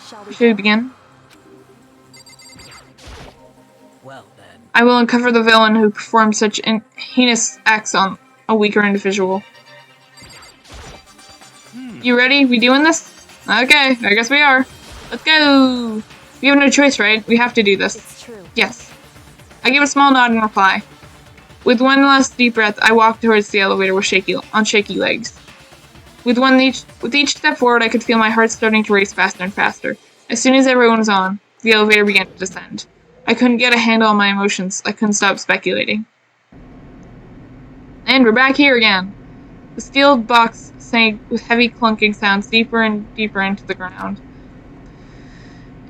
A: Should we begin?
F: Well then.
A: I will uncover the villain who performed such heinous acts on a weaker individual. You ready? We doing this? Okay, I guess we are. Let's go! We have no choice, right? We have to do this.
E: It's true.
A: Yes. I gave a small nod in reply. With one last deep breath, I walked towards the elevator with on shaky legs. With each step forward, I could feel my heart starting to race faster and faster. As soon as everyone was on, the elevator began to descend. I couldn't get a handle on my emotions. I couldn't stop speculating. And we're back here again. The steel box sank with heavy clunking sounds deeper and deeper into the ground.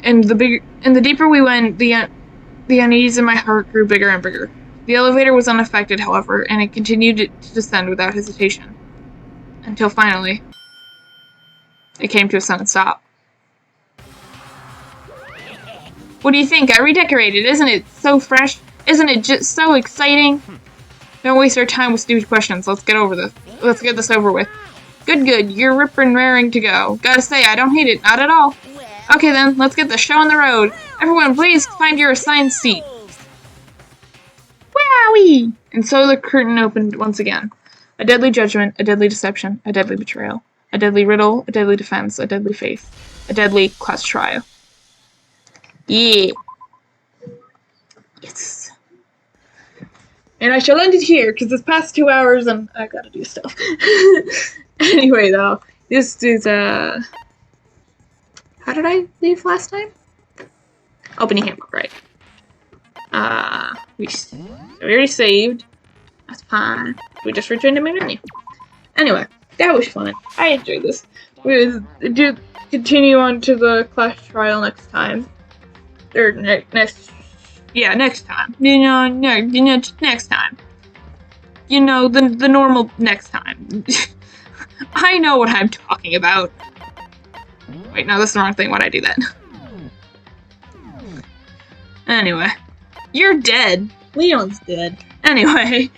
A: And the deeper we went, the unease in my heart grew bigger and bigger. The elevator was unaffected, however, and it continued to descend without hesitation. Until finally, it came to a sudden stop. What do you think? I redecorated. Isn't it so fresh? Isn't it just so exciting? Don't waste our time with stupid questions. Let's get this over with. Good. You're rip and raring to go. Gotta say, I don't hate it. Not at all. Okay then, let's get the show on the road. Everyone, please find your assigned seat. Wowie! And so the curtain opened once again. A deadly judgment, a deadly deception, a deadly betrayal, a deadly riddle, a deadly defense, a deadly faith, a deadly class trial. Yeah. Yes. And I shall end it here, because it's past 2 hours and I gotta do stuff. Anyway, though, this is, how did I leave last time? Opening handbook, right. We already saved. That's fine. We just returned to my menu. Anyway, that was fun. I enjoyed this. We'll continue on to the class trial next time. Or next time. Next time. The normal next time. I know what I'm talking about. Wait, no, that's the wrong thing. Why'd I do that? Anyway. You're dead. Leon's dead. Anyway.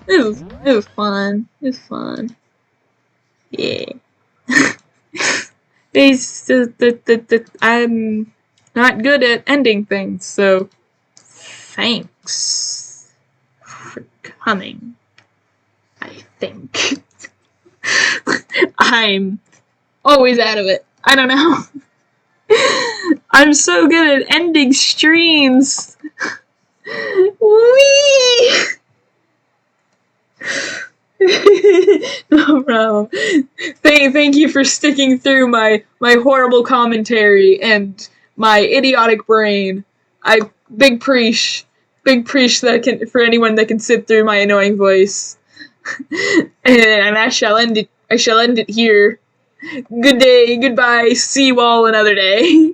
A: It was fun. It was fun. Yeah. I'm not good at ending things, so thanks for coming, I think. I'm always out of it. I don't know. I'm so good at ending streams. Whee! No problem. Thank you for sticking through my horrible commentary and my idiotic brain. Big preach that for anyone that can sit through my annoying voice. And I shall end it here. Good day, goodbye, see you all another day.